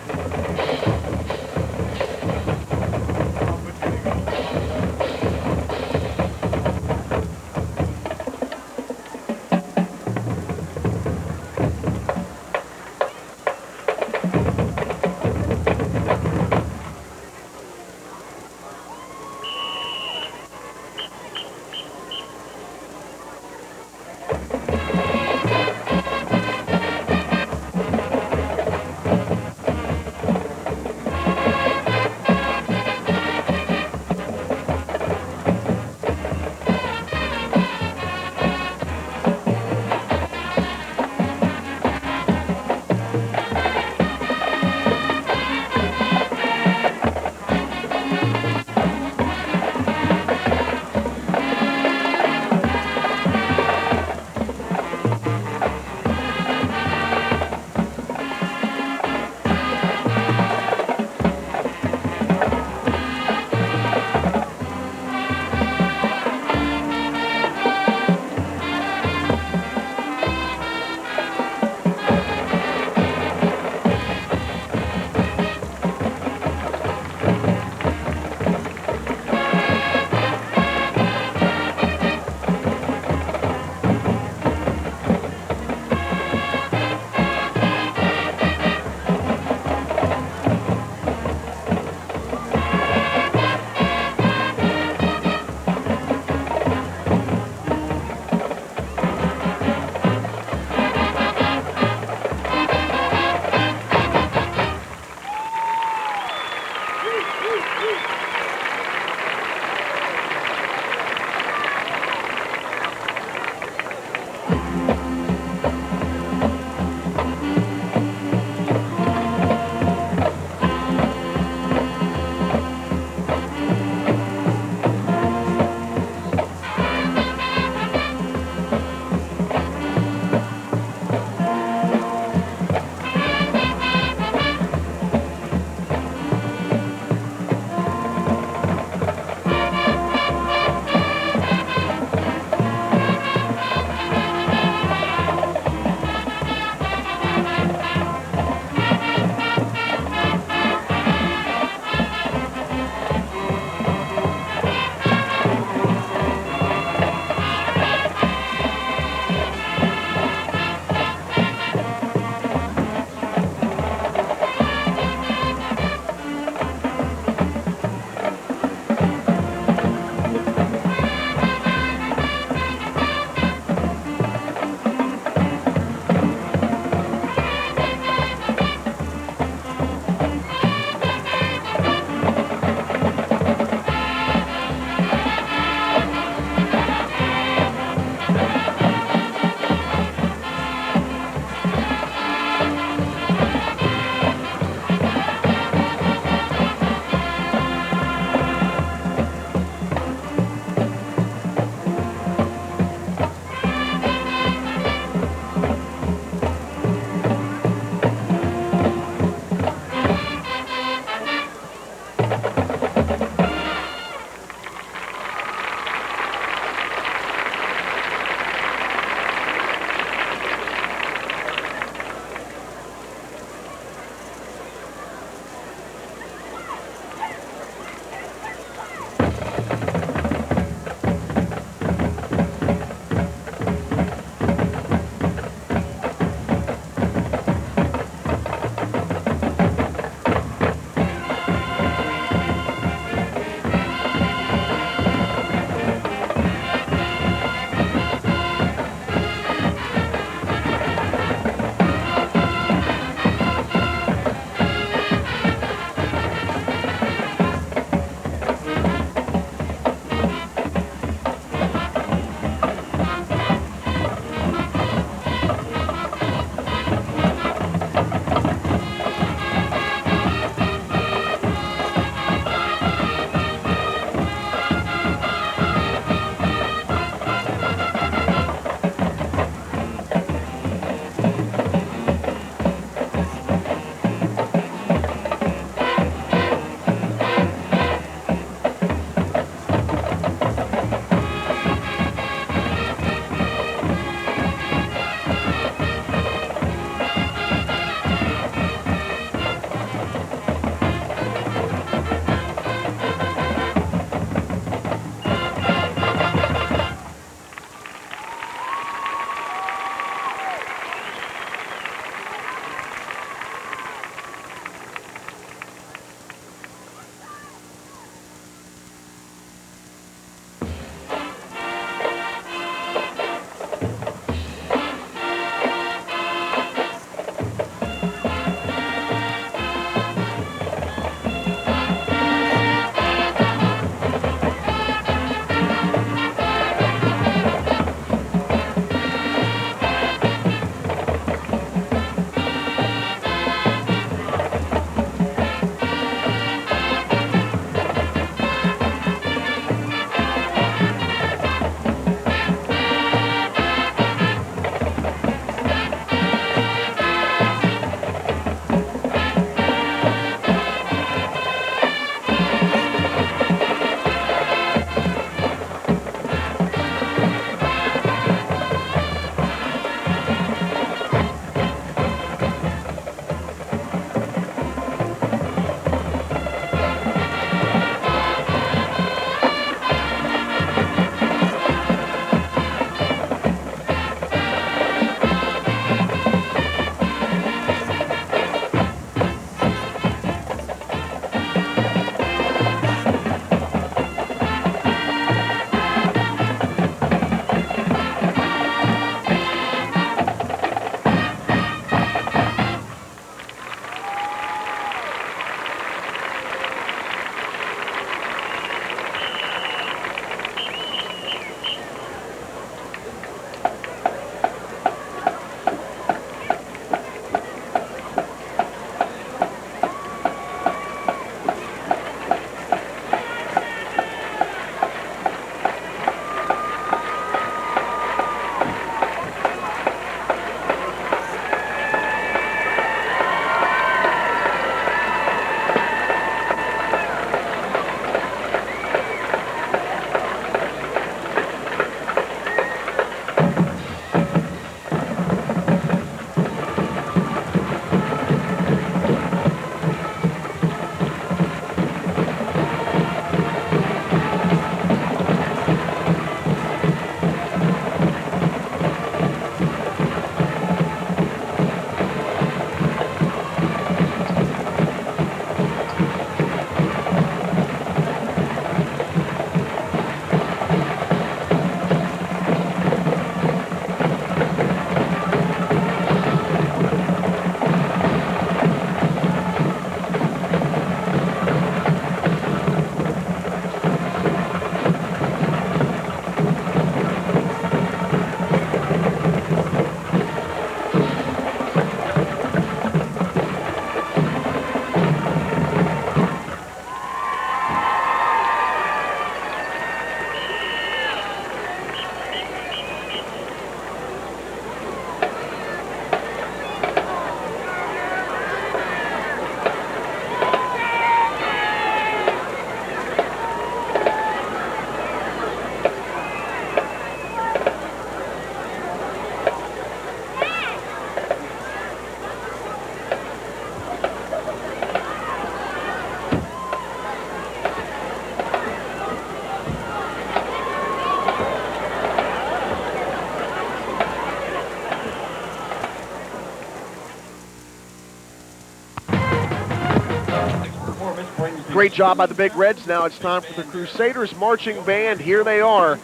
Great job by the Big Reds. Now it's time for the Crusaders marching band. Here they are.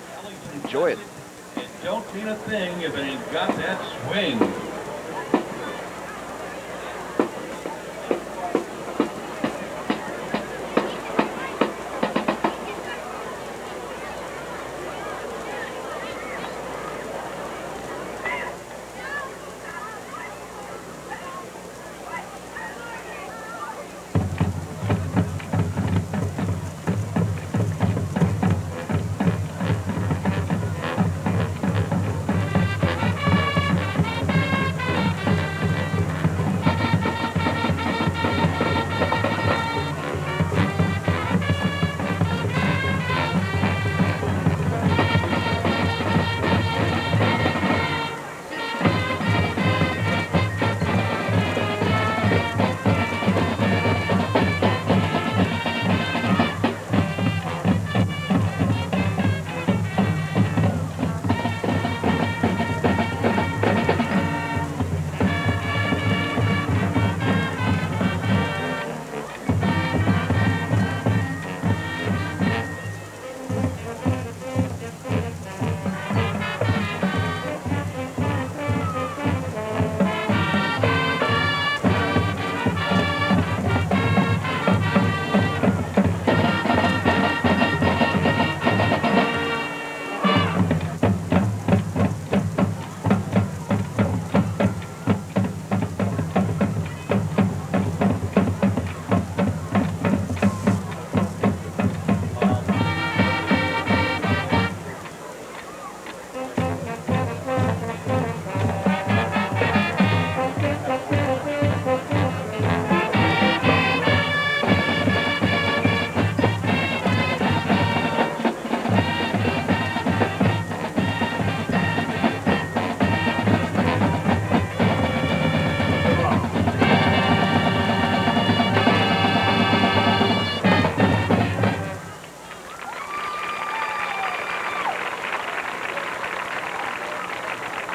Enjoy it. It don't mean a thing if it ain't got that swing.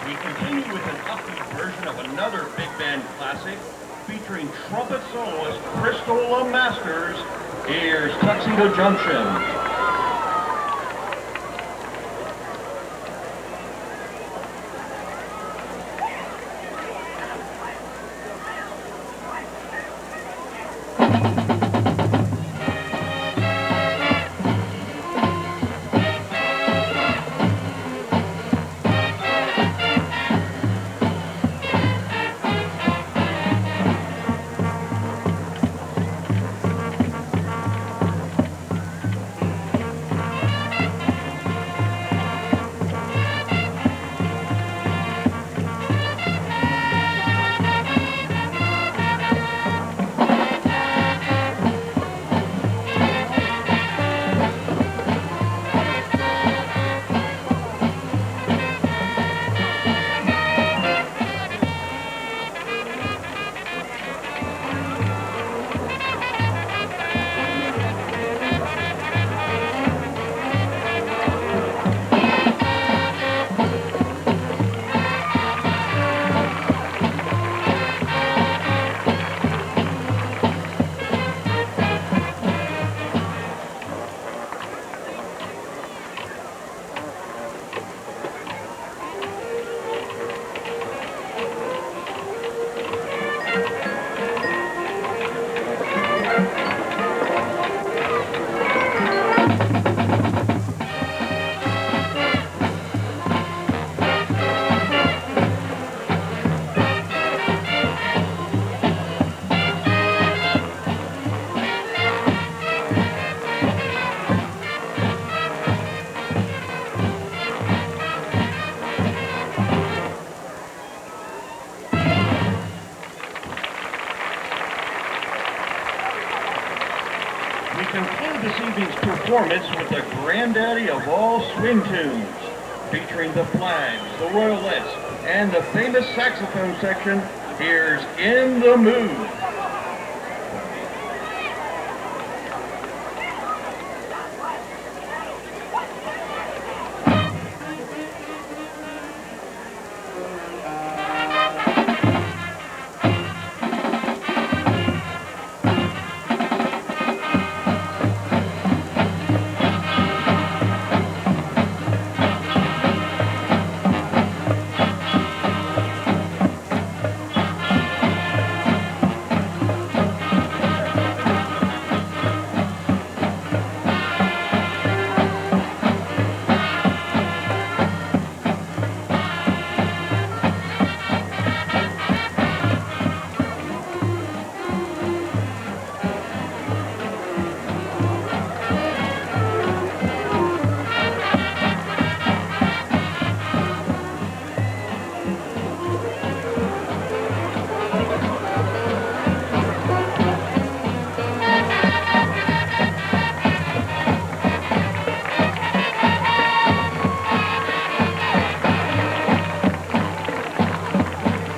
We continue with an upbeat version of another big band classic featuring trumpet soloist Christola Masters. Here's Tuxedo Junction. We conclude this evening's performance with the granddaddy of all swing tunes, featuring the Flags, the Royalettes, and the famous saxophone section. Here's In the Mood.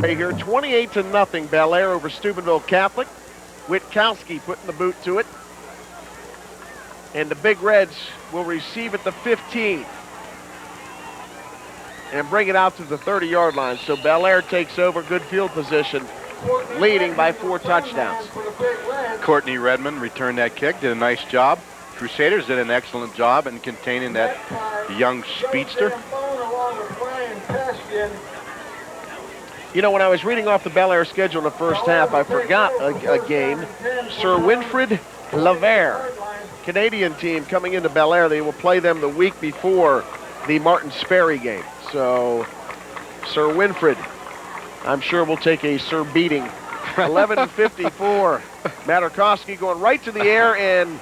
underway here. 28-0, Bellaire over Steubenville Catholic. Witkowski putting the boot to it. And the Big Reds will receive at the 15 and bring it out to the 30-yard line. So Bellaire takes over, good field position, leading by 4 touchdowns. Courtney Redmond returned that kick, did a nice job. Crusaders did an excellent job in containing that young speedster. You know, when I was reading off the Bellaire schedule in the first half, I forgot a game. Sir Winfred Lavere, Canadian team coming into Bellaire. They will play them the week before the Martin Sperry game. So Sir Winfred, I'm sure will take a Sir beating. 11:54. Materkoski going right to the air, and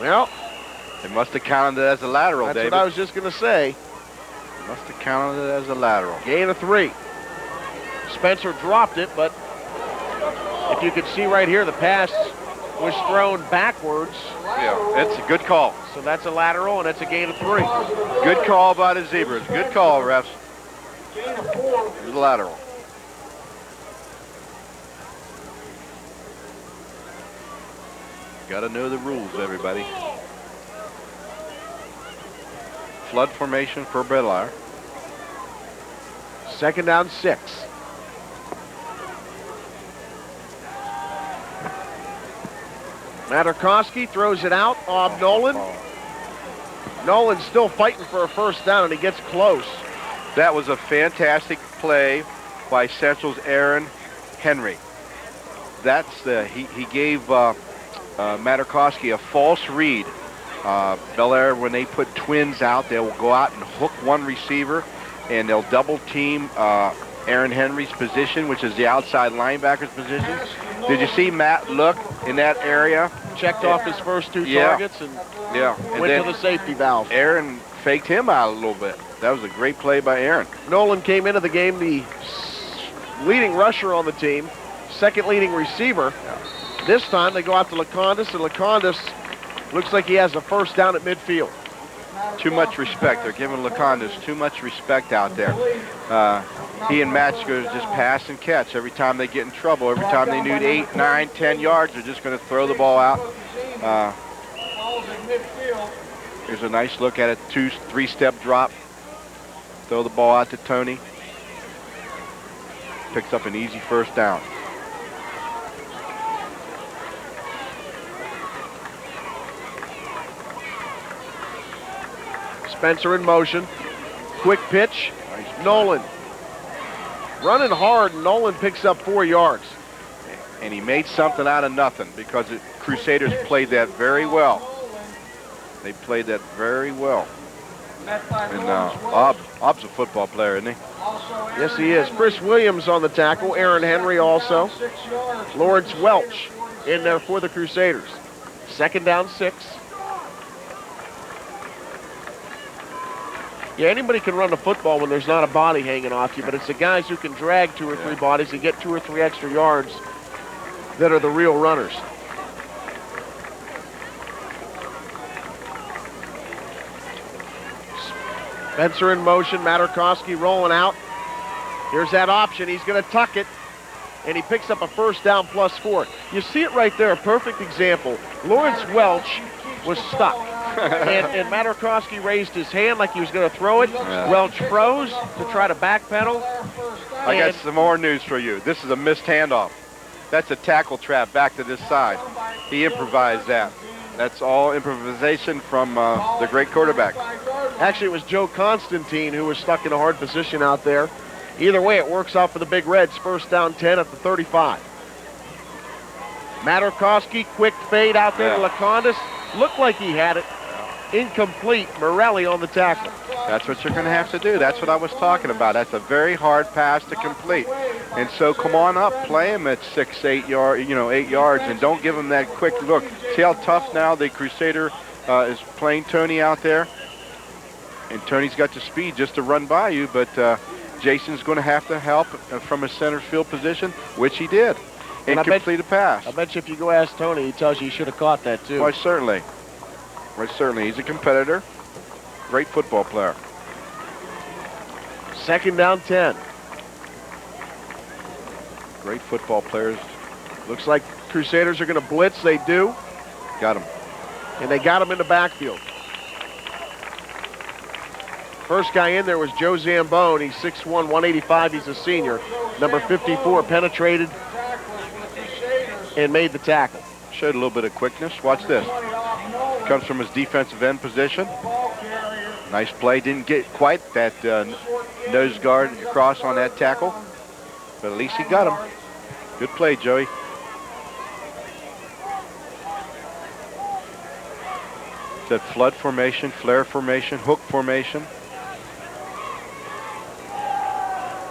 well, they must have counted it as a lateral, that's David. what I was just going to say. Must have counted it as a lateral. Gain of 3. Spencer dropped it, but if you could see right here, the pass was thrown backwards. Yeah, it's a good call. So that's a lateral, and it's a gain of 3. Good call by the Zebras. Good call, refs. Here's a lateral. Got to know the rules, everybody. Flood formation for Bellaire. 2nd down, 6. Materkoski throws it out on Nolan. Nolan's still fighting for a 1st down, and he gets close. That was a fantastic play by Central's Aaron Henry. That's he gave Materkoski a false read. Bellaire, when they put twins out, they will go out and hook one receiver, and they'll double team Aaron Henry's position, which is the outside linebacker's position. Did you see Matt look in that area? Checked off his first 2 targets and went to the safety valve. Aaron faked him out a little bit. That was a great play by Aaron. Nolan came into the game the leading rusher on the team, 2nd leading receiver. This time they go out to Lacondas, and Lacondas looks like he has a 1st down at midfield. Too much respect. They're giving Lacondas too much respect out there. He and Matchko just pass and catch every time they get in trouble. Every time they need 8, 9, 10 yards, they're just going to throw the ball out. Here's a nice look at it. 2, 3-step drop. Throw the ball out to Tony. Picks up an easy 1st down. Spencer in motion. Quick pitch. Nolan running hard, and Nolan picks up 4 yards. And he made something out of nothing because the Crusaders played that very well. They played that very well. And Ob's a football player, isn't he? Yes, he is. Chris Williams on the tackle. Aaron Henry also. Lawrence Welch in there for the Crusaders. 2nd down, 6. Yeah, anybody can run the football when there's not a body hanging off you, but it's the guys who can drag 2 or 3 bodies and get 2 or 3 extra yards that are the real runners. Spencer in motion, Materkoski rolling out. Here's that option. He's going to tuck it, and he picks up a 1st down +4. You see it right there, a perfect example. Lawrence Welch was stuck. and Materkoski raised his hand like he was going to throw it. Yeah. Welch froze to try to backpedal. I got some more news for you. This is a missed handoff. That's a tackle trap back to this side. He improvised that. That's all improvisation from the great quarterback. Actually, it was Joe Constantine who was stuck in a hard position out there. Either way, it works out for the Big Reds. 1st down, 10 at the 35. Materkoski, quick fade out there to Lacondas. Looked like he had it. Incomplete. Morelli on the tackle. That's what you're going to have to do. That's what I was talking about. That's a very hard pass to complete. And so come on up, play him at 6, 8 yards, and don't give him that quick look. See how tough now the Crusader is playing Tony out there? And Tony's got the speed just to run by you, but Jason's going to have to help from a center field position, which he did, and complete a pass. I bet you if you go ask Tony, he tells you he should have caught that too. Why, certainly. Why, certainly. He's a competitor. Great football player. 2nd down, 10. Great football players. Looks like Crusaders are going to blitz. They do. Got him. And they got him in the backfield. First guy in there was Joe Zambone. He's 6'1", 185. He's a senior. Number 54 penetrated and made the tackle. Showed a little bit of quickness. Watch this. Comes from his defensive end position. Nice play. Didn't get quite that nose guard across on that tackle, but at least he got him. Good play, Joey. Is that flood formation, flare formation, hook formation?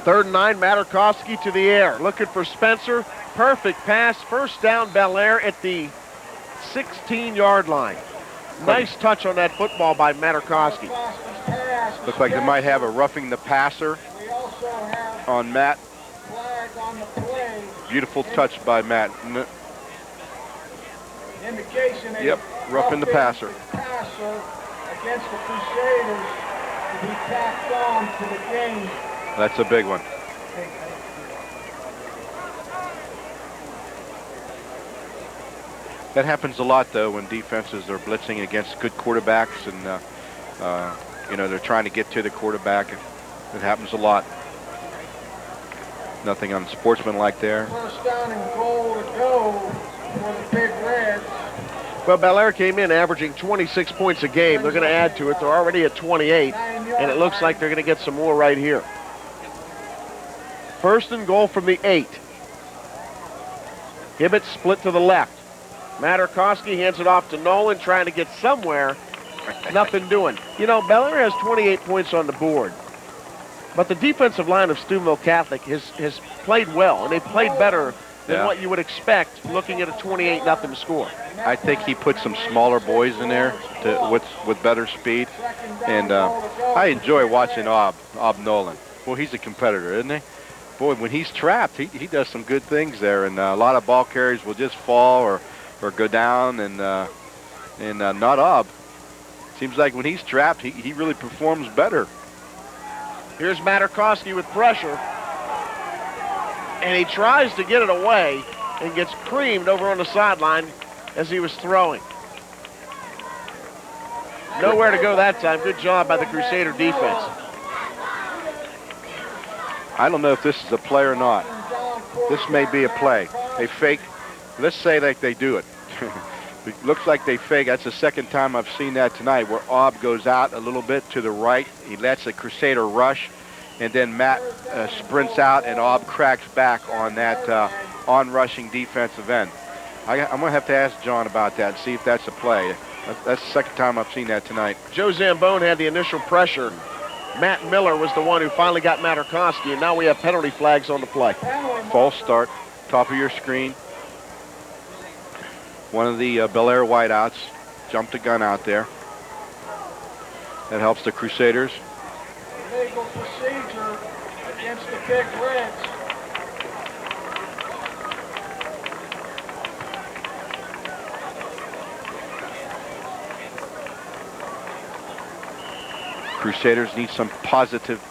3rd and 9, Materkoski to the air. Looking for Spencer. Perfect pass. First down, Bellaire at the 16-yard line. Nice touch on that football by Materkoski. Looks like they might have a roughing the passer on Matt. Beautiful touch by Matt. Yep, roughing the passer. Against the Crusaders to be tacked on to the game. That's a big one. That happens a lot, though, when defenses are blitzing against good quarterbacks and, you know, they're trying to get to the quarterback. It happens a lot. Nothing unsportsmanlike there. First down and goal to go for the Big Reds. Well, Bellaire came in averaging 26 points a game. They're going to add to it. They're already at 28, and it looks like they're going to get some more right here. First and goal from the 8. Hibbits split to the left. Materkoski hands it off to Nolan, trying to get somewhere. Nothing doing. You know, Bellaire has 28 points on the board, but the defensive line of Steubenville Catholic has played well, and they played better than what you would expect looking at a 28-0 score. I think he put some smaller boys in there with better speed, and I enjoy watching Ob Nolan. Well, he's a competitor, isn't he? Boy, when he's trapped, he does some good things there, and a lot of ball carries will just fall or go down, and not Ob. Seems like when he's trapped, he really performs better. Here's Materkoski with pressure, and he tries to get it away and gets creamed over on the sideline as he was throwing. Nowhere to go that time. Good job by the Crusader defense. I don't know if this is a play or not. This may be a play. They fake. Let's say like they do it. It looks like they fake. That's the second time I've seen that tonight, where Ob goes out a little bit to the right. He lets the Crusader rush, and then Matt sprints out, and Ob cracks back on that on-rushing defensive end. I'm going to have to ask John about that and see if that's a play. That's the second time I've seen that tonight. Joe Zambone had the initial pressure. Matt Miller was the one who finally got Materkoski, and now we have penalty flags on the play. False start, top of your screen. One of the Bellaire wideouts jumped the gun out there. That helps the Crusaders. Legal procedure against the Big Reds. Crusaders need some positive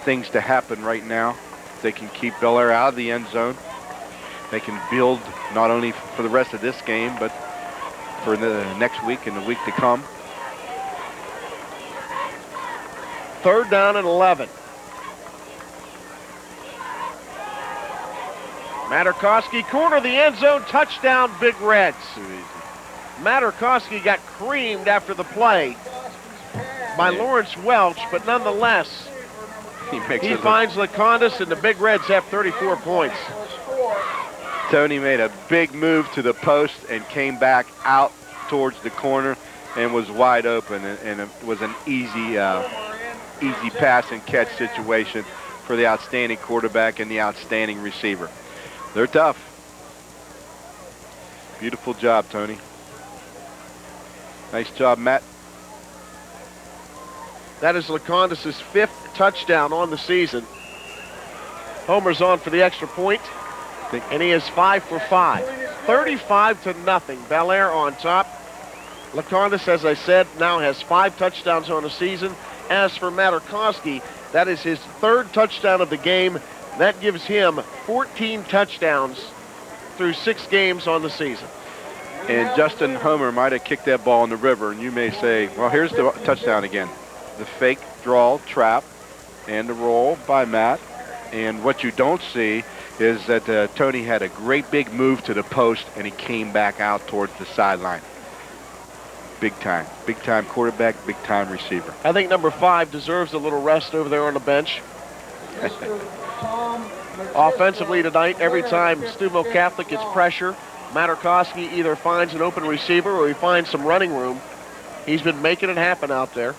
things to happen right now. They can keep Bellaire out of the end zone. They can build not only for the rest of this game, but for the next week and the week to come. 3rd down and 11. Materkoski, corner the end zone, touchdown, Big Reds. Materkoski got creamed after the play by Lawrence Welch, but nonetheless, he finds Lacondas, and the Big Reds have 34 points. Tony made a big move to the post and came back out towards the corner and was wide open, and it was an easy pass and catch situation for the outstanding quarterback and the outstanding receiver. They're tough. Beautiful job, Tony. Nice job, Matt. That is Lacondas' 5th touchdown on the season. Homer's on for the extra point, and he is 5 for 5. 35-0. Bellaire on top. Lacondas, as I said, now has 5 touchdowns on the season. As for Materkoski, that is his 3rd touchdown of the game. That gives him 14 touchdowns through 6 games on the season. And Justin Homer might have kicked that ball in the river, and you may say, well, here's the touchdown again. The fake draw trap and the roll by Matt. And what you don't see is that Tony had a great big move to the post, and he came back out towards the sideline. Big time quarterback, big time receiver. I think number 5 deserves a little rest over there on the bench. Offensively tonight, every time Steubenville Catholic gets pressure, Materkoski either finds an open receiver or he finds some running room. He's been making it happen out there.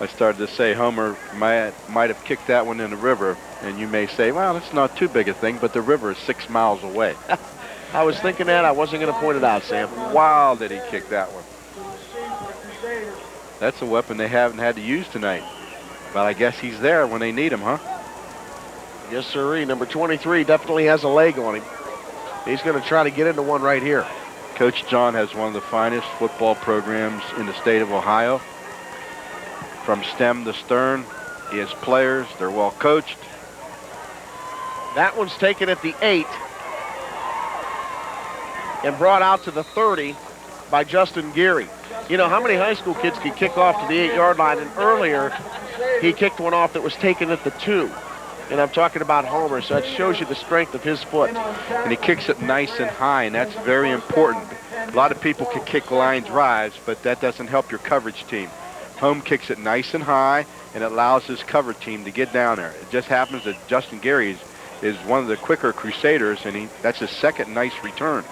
I started to say Homer might have kicked that one in the river, and you may say, well, it's not too big a thing, but the river is 6 miles away. I was thinking that. I wasn't going to point it out, Sam. Wow, did he kick that one. That's a weapon they haven't had to use tonight. But I guess he's there when they need him, huh? Yes, sirree. Number 23 definitely has a leg on him. He's going to try to get into one right here. Coach John has one of the finest football programs in the state of Ohio. From stem to stern, he has players. They're well coached. That one's taken at the 8 and brought out to the 30 by Justin Geary. You know, how many high school kids can kick off to the 8-yard line? And earlier, he kicked one off that was taken at the 2. And I'm talking about Homer, so that shows you the strength of his foot. And he kicks it nice and high, and that's very important. A lot of people can kick line drives, but that doesn't help your coverage team. Home kicks it nice and high, and it allows his cover team to get down there. It just happens that Justin Geary is one of the quicker Crusaders, and that's his second nice return.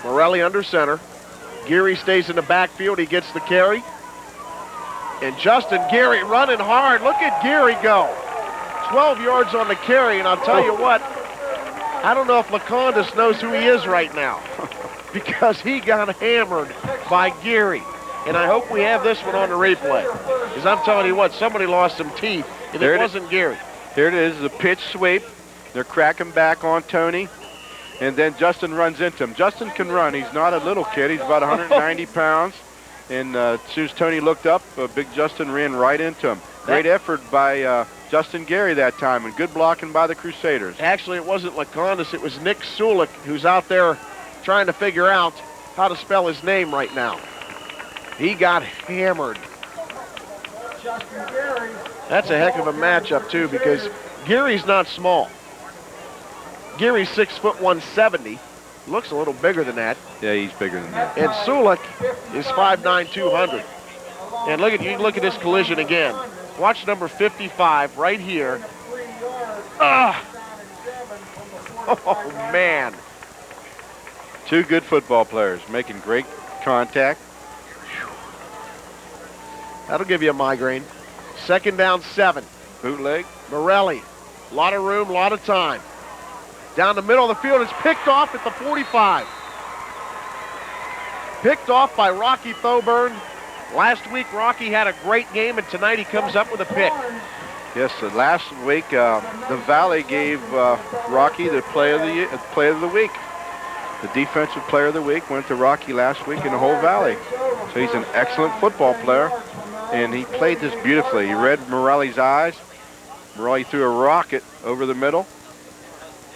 Morelli under center. Geary stays in the backfield. He gets the carry. And Justin Geary running hard. Look at Geary go. 12 yards on the carry, and I'll tell you what, I don't know if LaCondas knows who he is right now because he got hammered by Geary. And I hope we have this one on the replay, because I'm telling you what, somebody lost some teeth, and it wasn't Geary. Here it is, the pitch sweep. They're cracking back on Tony, and then Justin runs into him. Justin can run. He's not a little kid. He's about 190 pounds. And as soon as Tony looked up, big Justin ran right into him. Great effort by Justin Geary that time, and good blocking by the Crusaders. Actually, it wasn't LaCondas. It was Nick Sulik, who's out there trying to figure out how to spell his name right now. He got hammered. That's a heck of a matchup, too, because Geary's not small. Geary's 6 foot 170. Looks a little bigger than that. Yeah, he's bigger than that. And Sulik is 5'9", 200. And look at this collision again. Watch number 55 right here. Oh, man. Two good football players making great contact. That'll give you a migraine. 2nd down, 7. Bootleg. Morelli. A lot of room, a lot of time. Down the middle of the field, it's picked off at the 45. Picked off by Rocky Thoburn. Last week, Rocky had a great game, and tonight he comes up with a pick. Yes, last week the Valley gave Rocky the play of the week. The defensive player of the week went to Rocky last week in the whole Valley. So he's an excellent football player, and he played this beautifully. He read Morelli's eyes. Morelli threw a rocket over the middle,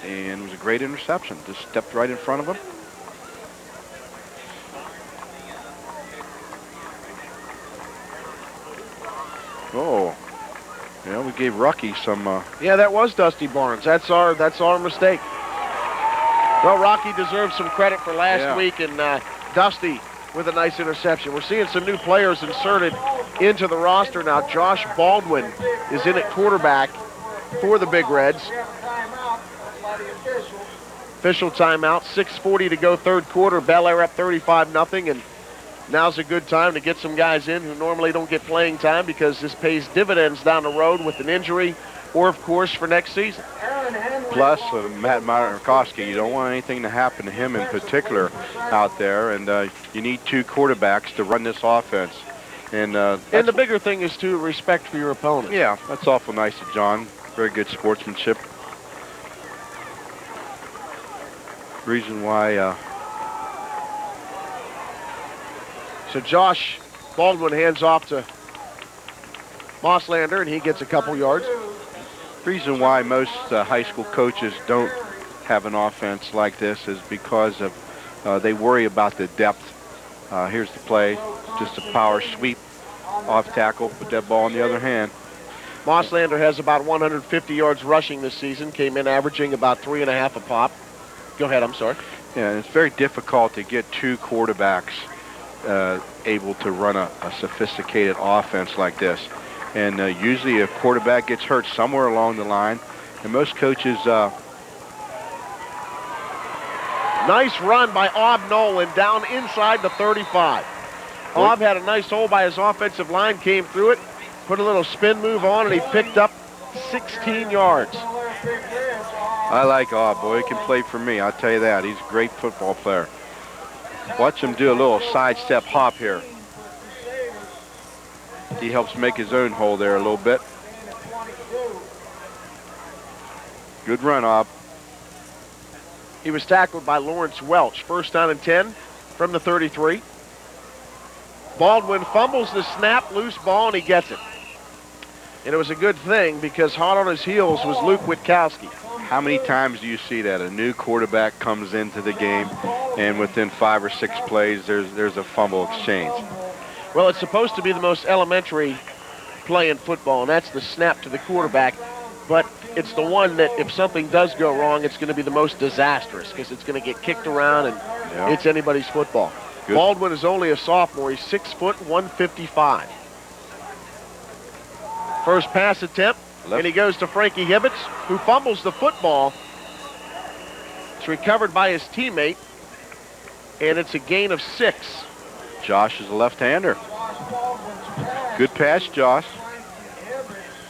and it was a great interception. Just stepped right in front of him. Oh, yeah, we gave Rocky some. Yeah, that was Dusty Barnes. That's our mistake. Well, Rocky deserves some credit for last week, and Dusty with a nice interception. We're seeing some new players inserted into the roster now. Josh Baldwin is in at quarterback for the Big Reds. Official timeout. 6:40 to go, 3rd quarter. Bellaire up 35-0, and now's a good time to get some guys in who normally don't get playing time, because this pays dividends down the road with an injury or, of course, for next season. Plus, Matt Materkoski, you don't want anything to happen to him in particular out there, and you need 2 quarterbacks to run this offense. And the bigger thing is, too, respect for your opponent. Yeah, that's awful nice of John. Very good sportsmanship. Reason why... So Josh Baldwin hands off to Mosslander, and he gets a couple yards. The reason why most high school coaches don't have an offense like this is because of they worry about the depth. Here's the play, just a power sweep off tackle, put that ball in the other hand. Mosslander has about 150 yards rushing this season, came in averaging about 3.5 a pop. Go ahead, I'm sorry. Yeah, it's very difficult to get two quarterbacks able to run a sophisticated offense like this. And usually a quarterback gets hurt somewhere along the line. And most coaches... Nice run by Nolan down inside the 35. Had a nice hole by his offensive line, came through it, put a little spin move on, and he picked up 16 yards. I like boy, he can play for me, I'll tell you that. He's a great football player. Watch him do a little sidestep hop here. He helps make his own hole there a little bit. Good run, He was tackled by Lawrence Welch. First down and 10 from the 33. Baldwin fumbles the snap, loose ball, and he gets it. And it was a good thing because hot on his heels was Luke Witkowski. How many times do you see that? A new quarterback comes into the game and within 5 or 6 plays there's a fumble exchange. Well, it's supposed to be the most elementary play in football, and that's the snap to the quarterback. But it's the one that if something does go wrong, it's going to be the most disastrous because it's going to get kicked around and it's anybody's football. Good. Baldwin is only a sophomore. He's 6 foot 155. First pass attempt, and he goes to Frankie Hibbits, who fumbles the football. It's recovered by his teammate, and it's a gain of 6. Josh is a left-hander. Good pass, Josh.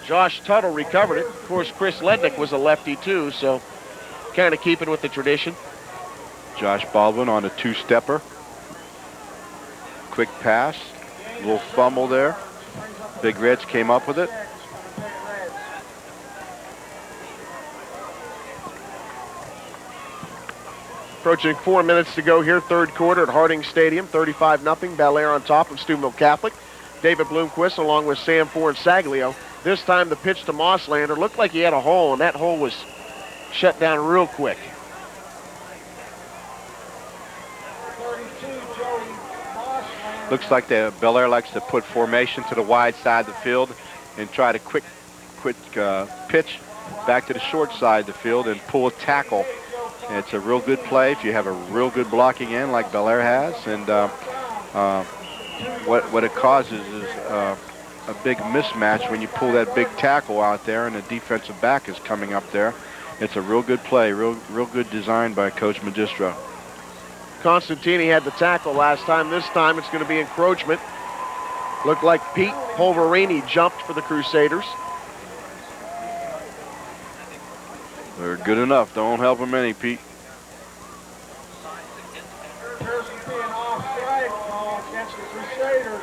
Josh Tuttle recovered it. Of course, Chris Lednick was a lefty too, so kind of keeping with the tradition. Josh Baldwin on a two-stepper. Quick pass, little fumble there. Big Reds came up with it. Approaching 4 minutes to go here, third quarter at Harding Stadium, 35-0. Bellaire on top of Steubenville Catholic. David Bloomquist along with Sam Ford Saglio. This time the pitch to Mosslander looked like he had a hole, and that hole was shut down real quick. 32, Joey Mosslander. Looks like Bellaire likes to put formation to the wide side of the field and try to quick pitch back to the short side of the field and pull a tackle. And it's a real good play if you have a real good blocking end like Bellaire has. And what it causes is a big mismatch when you pull that big tackle out there and the defensive back is coming up there. It's a real good play, real good design by Coach Magistro. Constantini had the tackle last time. This time it's going to be encroachment. Looked like Pete Polverini jumped for the Crusaders. They're good enough. Don't help them any, Pete. There's being off-strike against the Crusaders.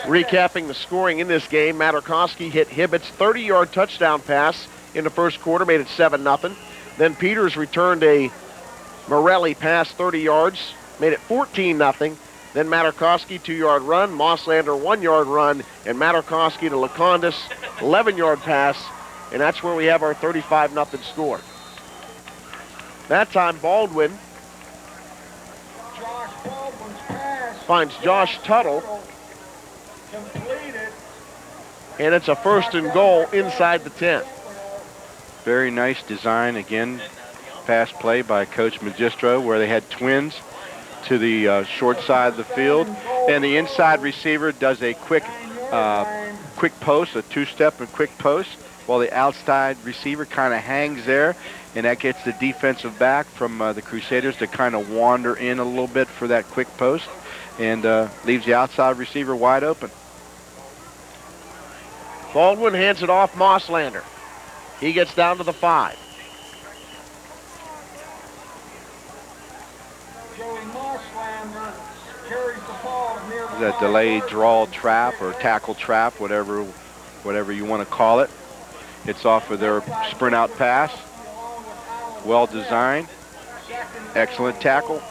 Recapping the scoring in this game, Materkoski hit Hibbits' 30-yard touchdown pass in the first quarter, made it 7-0. Then Peters returned a Morelli pass 30 yards, made it 14-0. Then Materkoski 2-yard run, Mosslander 1-yard run, and Materkoski to Lacondas 11-yard pass, and that's where we have our 35-0 score. That time Baldwin finds Josh Tuttle, completed, and it's a 1st and goal inside the 10. Very nice design again. Pass play by Coach Magistro where they had twins to the short side of the field, and the inside receiver does a quick post, a two-step and quick post, while the outside receiver kind of hangs there, and that gets the defensive back from the Crusaders to kind of wander in a little bit for that quick post, and leaves the outside receiver wide open. Baldwin hands it off Mosslander. He gets down to the 5. Joey Mosslander carries the ball near the That delayed draw trap or tackle trap, whatever you want to call it. It's off of their sprint out pass. Well designed. Excellent tackle.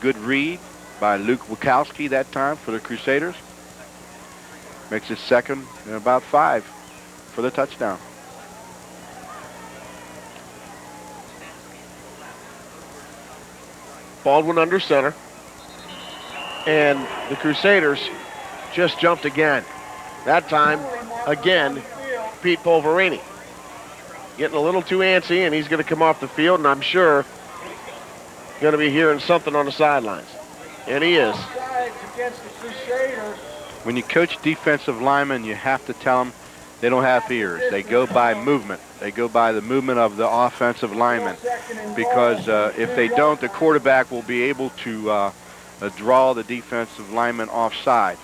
Good read by Luke Witkowski that time for the Crusaders. Makes it 2nd and about 5 for the touchdown. Baldwin under center. And the Crusaders just jumped again. That time, again, Pete Polverini. Getting a little too antsy, and he's going to come off the field, and I'm sure going to be hearing something on the sidelines. And he is. When you coach defensive linemen, you have to tell them they don't have ears. They go by movement. They go by the movement of the offensive lineman. Because if they don't, the quarterback will be able to draw the defensive lineman offside.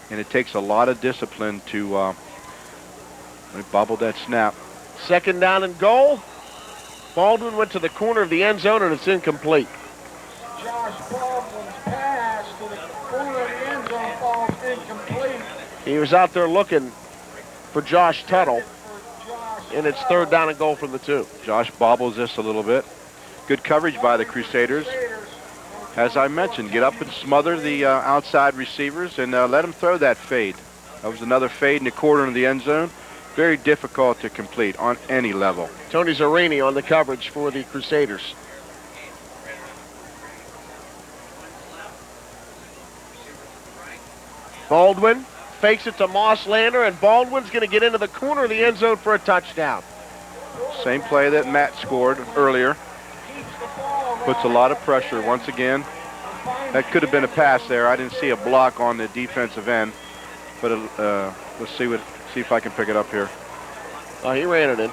And it takes a lot of discipline to bobble that snap. 2nd down and goal. Baldwin went to the corner of the end zone, and it's incomplete. Josh Baldwin's pass to the corner of the end zone falls incomplete. He was out there looking for Josh Tuttle, and it's 3rd down and goal from the 2. Josh bobbles this a little bit. Good coverage by the Crusaders. As I mentioned, get up and smother the outside receivers and let them throw that fade. That was another fade in the corner of the end zone. Very difficult to complete on any level. Tony Zarini on the coverage for the Crusaders. Baldwin fakes it to Mosslander, and Baldwin's going to get into the corner of the end zone for a touchdown. Same play that Matt scored earlier. Puts a lot of pressure once again. That could have been a pass there. I didn't see a block on the defensive end, but let's see if I can pick it up here. Oh, he ran it in.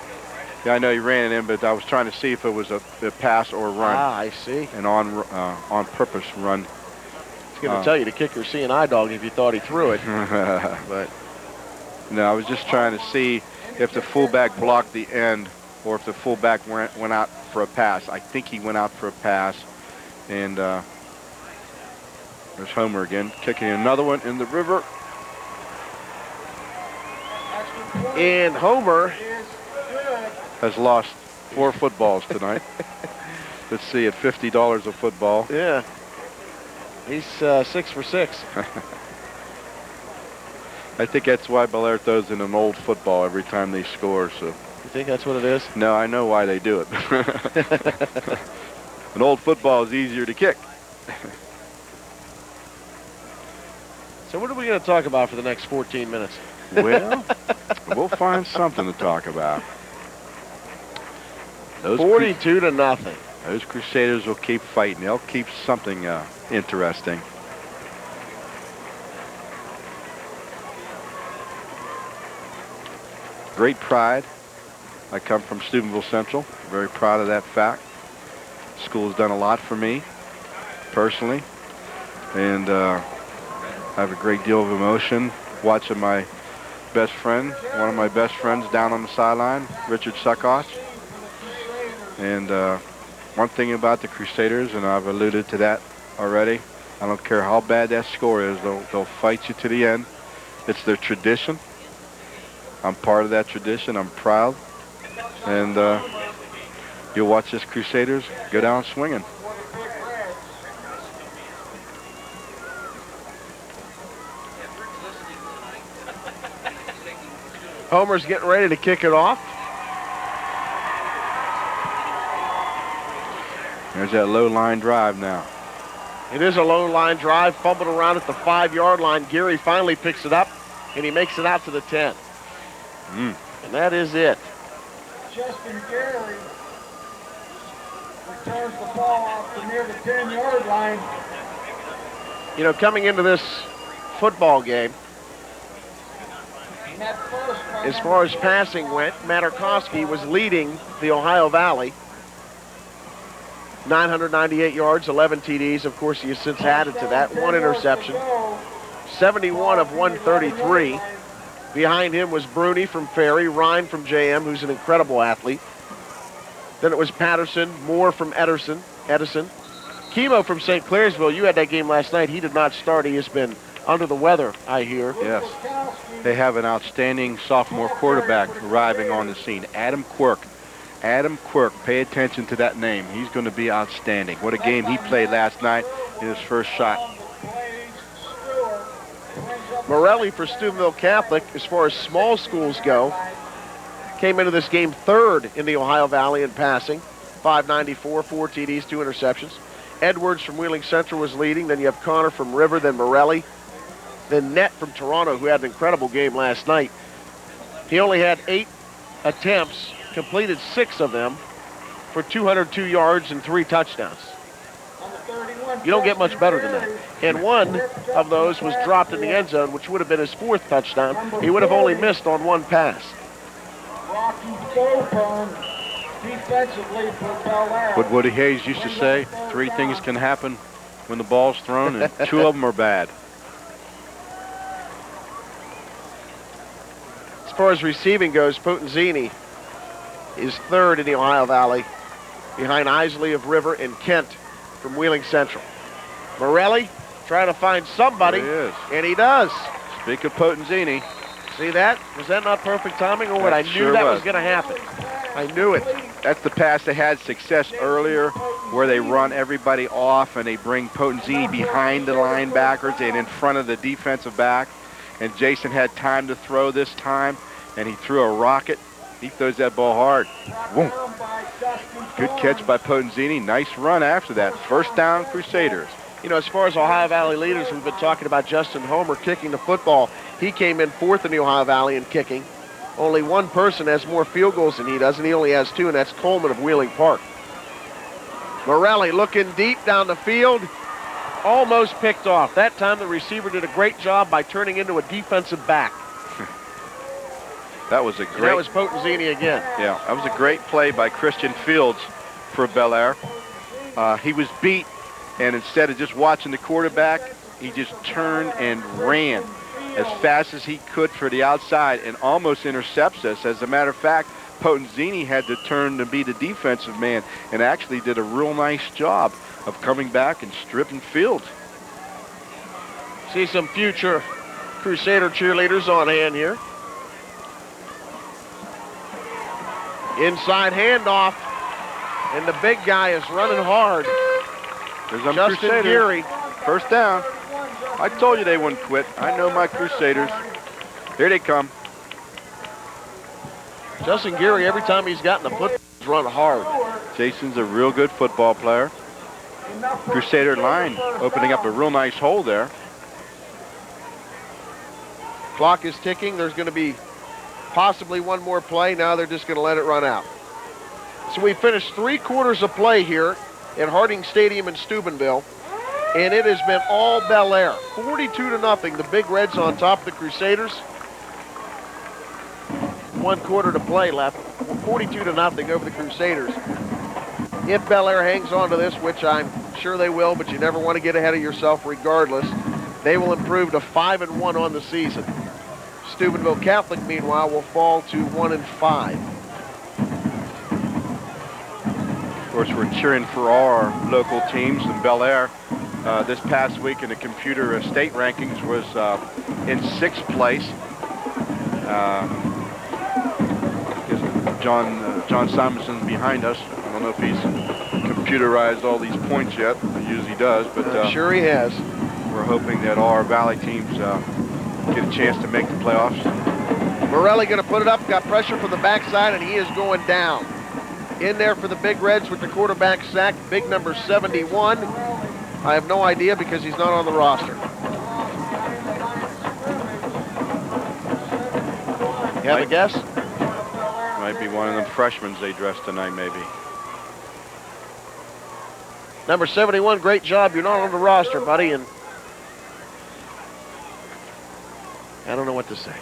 Yeah, I know he ran it in, but I was trying to see if it was a pass or a run. Ah, I see. An on purpose run. I was going to tell you to kick your seeing-eye dog if you thought he threw it. But no, I was just trying to see if the fullback blocked the end or if the fullback went out for a pass. I think he went out for a pass. And there's Homer again, kicking another one in the river. And Homer has lost 4 footballs tonight. Let's see, at $50 a football. Yeah. He's 6 for 6. I think that's why Bellaire throws in an old football every time they score. So. You think that's what it is? No, I know why they do it. An old football is easier to kick. So what are we going to talk about for the next 14 minutes? Well, we'll find something to talk about. 42 to nothing. Those Crusaders will keep fighting. They'll keep something interesting. Great pride. I come from Steubenville Central. Very proud of that fact. School has done a lot for me personally, and I have a great deal of emotion watching my best friend, one of my best friends down on the sideline, Richard Suckosh. And one thing about the Crusaders, and I've alluded to that already, I don't care how bad that score is, they'll fight you to the end. It's their tradition. I'm part of that tradition. I'm proud. And you'll watch this Crusaders go down swinging. Homer's getting ready to kick it off. There's that low line drive now. It is a low line drive, fumbled around at the 5-yard line. Gary finally picks it up, and he makes it out to the 10. And that is it. Justin Gary returns the ball off to near the 10-yard line. You know, coming into this football game, as far as passing went, Materkoski was leading the Ohio Valley. 998 yards, 11 TDs. Of course, he has since added to that. 1 interception. 71 of 133. Behind him was Bruni from Ferry, Ryan from JM, who's an incredible athlete. Then it was Patterson, Moore from Edison. Kimo from St. Clairsville. You had that game last night. He did not start. He has been under the weather, I hear. Yes. They have an outstanding sophomore quarterback arriving on the scene, Adam Quirk. Adam Quirk, pay attention to that name. He's going to be outstanding. What a game he played last night in his first shot. Morelli for Steubenville Catholic, as far as small schools go, came into this game third in the Ohio Valley in passing. 594, 4 TDs, 2 interceptions. Edwards from Wheeling Central was leading. Then you have Connor from River, then Morelli. Then Nett from Toronto, who had an incredible game last night. He only had 8 attempts, completed 6 of them for 202 yards and 3 touchdowns. You don't get much better than that. And one of those was dropped in the end zone, which would have been his 4th touchdown. He would have only missed on 1 pass. Defensively for Bellaire. What Woody Hayes used to say, 3 things can happen when the ball's thrown, and 2 of them are bad. As far as receiving goes, Potenzini is 3rd in the Ohio Valley, behind Isley of River and Kent from Wheeling Central. Morelli trying to find somebody, There he is. and he does. Speak of Potenzini. See that? Was that not perfect timing or what? I That knew sure that was was. going to happen. I knew it. That's the pass they had success earlier, where they run everybody off and they bring Potenzini behind the linebackers and in front of the defensive back. And Jason had time to throw this time, and he threw a rocket. He throws that ball hard. Boom. Good catch by Potenzini. Nice run after that. First down, Crusaders. You know, as far as Ohio Valley leaders, we've been talking about Justin Homer kicking the football. He came in 4th in the Ohio Valley in kicking. Only one person has more field goals than he does, and he only has 2, and that's Coleman of Wheeling Park. Morelli looking deep down the field, almost picked off. That time the receiver did a great job by turning into a defensive back. That was a And great. that was Potenzini again. Yeah, that was a great play by Christian Fields for Bellaire. He was beat, and instead of just watching the quarterback, he just turned and ran as fast as he could for the outside and almost intercepts us. As a matter of fact, Potenzini had to turn to be the defensive man and actually did a real nice job of coming back and stripping Fields. See some future Crusader cheerleaders on hand here. Inside handoff, and the big guy is running hard. There's them Justin Crusaders. Geary. First down. I told you they wouldn't quit. I know my Crusaders. Here they come. Justin Geary, every time he's gotten the football, he's run hard. Jason's a real good football player. Crusader line opening up a real nice hole there. Clock is ticking. There's going to be possibly one more play. Now they're just going to let it run out. So we finished 3 quarters of play here at Harding Stadium in Steubenville, and it has been all Bellaire. 42-0. The Big Reds on top of the Crusaders. 1 quarter to play left. 42-0 over the Crusaders. If Bellaire hangs on to this, which I'm sure they will, but you never want to get ahead of yourself regardless, they will improve to 5-1 on the season. Steubenville Catholic, meanwhile, will fall to 1-5. Of course, we're cheering for all our local teams. And Bellaire, this past week in the computer state rankings, was in 6th place. John Simonson's behind us. I don't know if he's computerized all these points yet. He usually does, but I'm sure he has. we're hoping that all our Valley teams get a chance to make the playoffs. Morelli going to put it up, got pressure from the backside, and he is going down. In there for the Big Reds with the quarterback sack, big number 71. I have no idea because he's not on the roster. You have a guess? Might be one of them freshmen they dressed tonight, maybe. Number 71, great job. You're not on the roster, buddy, and I don't know what to say.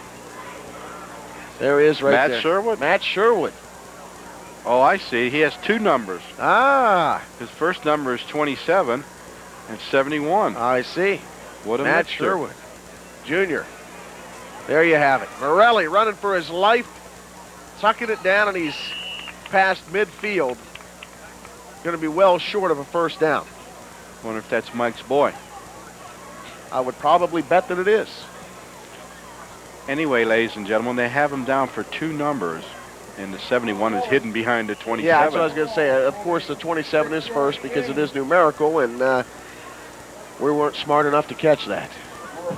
There he is right Matt there. Sherwood? Matt Sherwood. Oh, I see. He has 2 numbers. Ah, His first number is 27 and 71. I see. What a Matt mixture. Sherwood, Jr. There you have it. Morelli running for his life, tucking it down, and he's past midfield. Going to be well short of a first down. Wonder if that's Mike's boy. I would probably bet that it is. Anyway, ladies and gentlemen, they have him down for 2 numbers, and the 71 is hidden behind the 27. Yeah, that's what I was going to say. Of course, the 27 is first because it is numerical, and we weren't smart enough to catch that.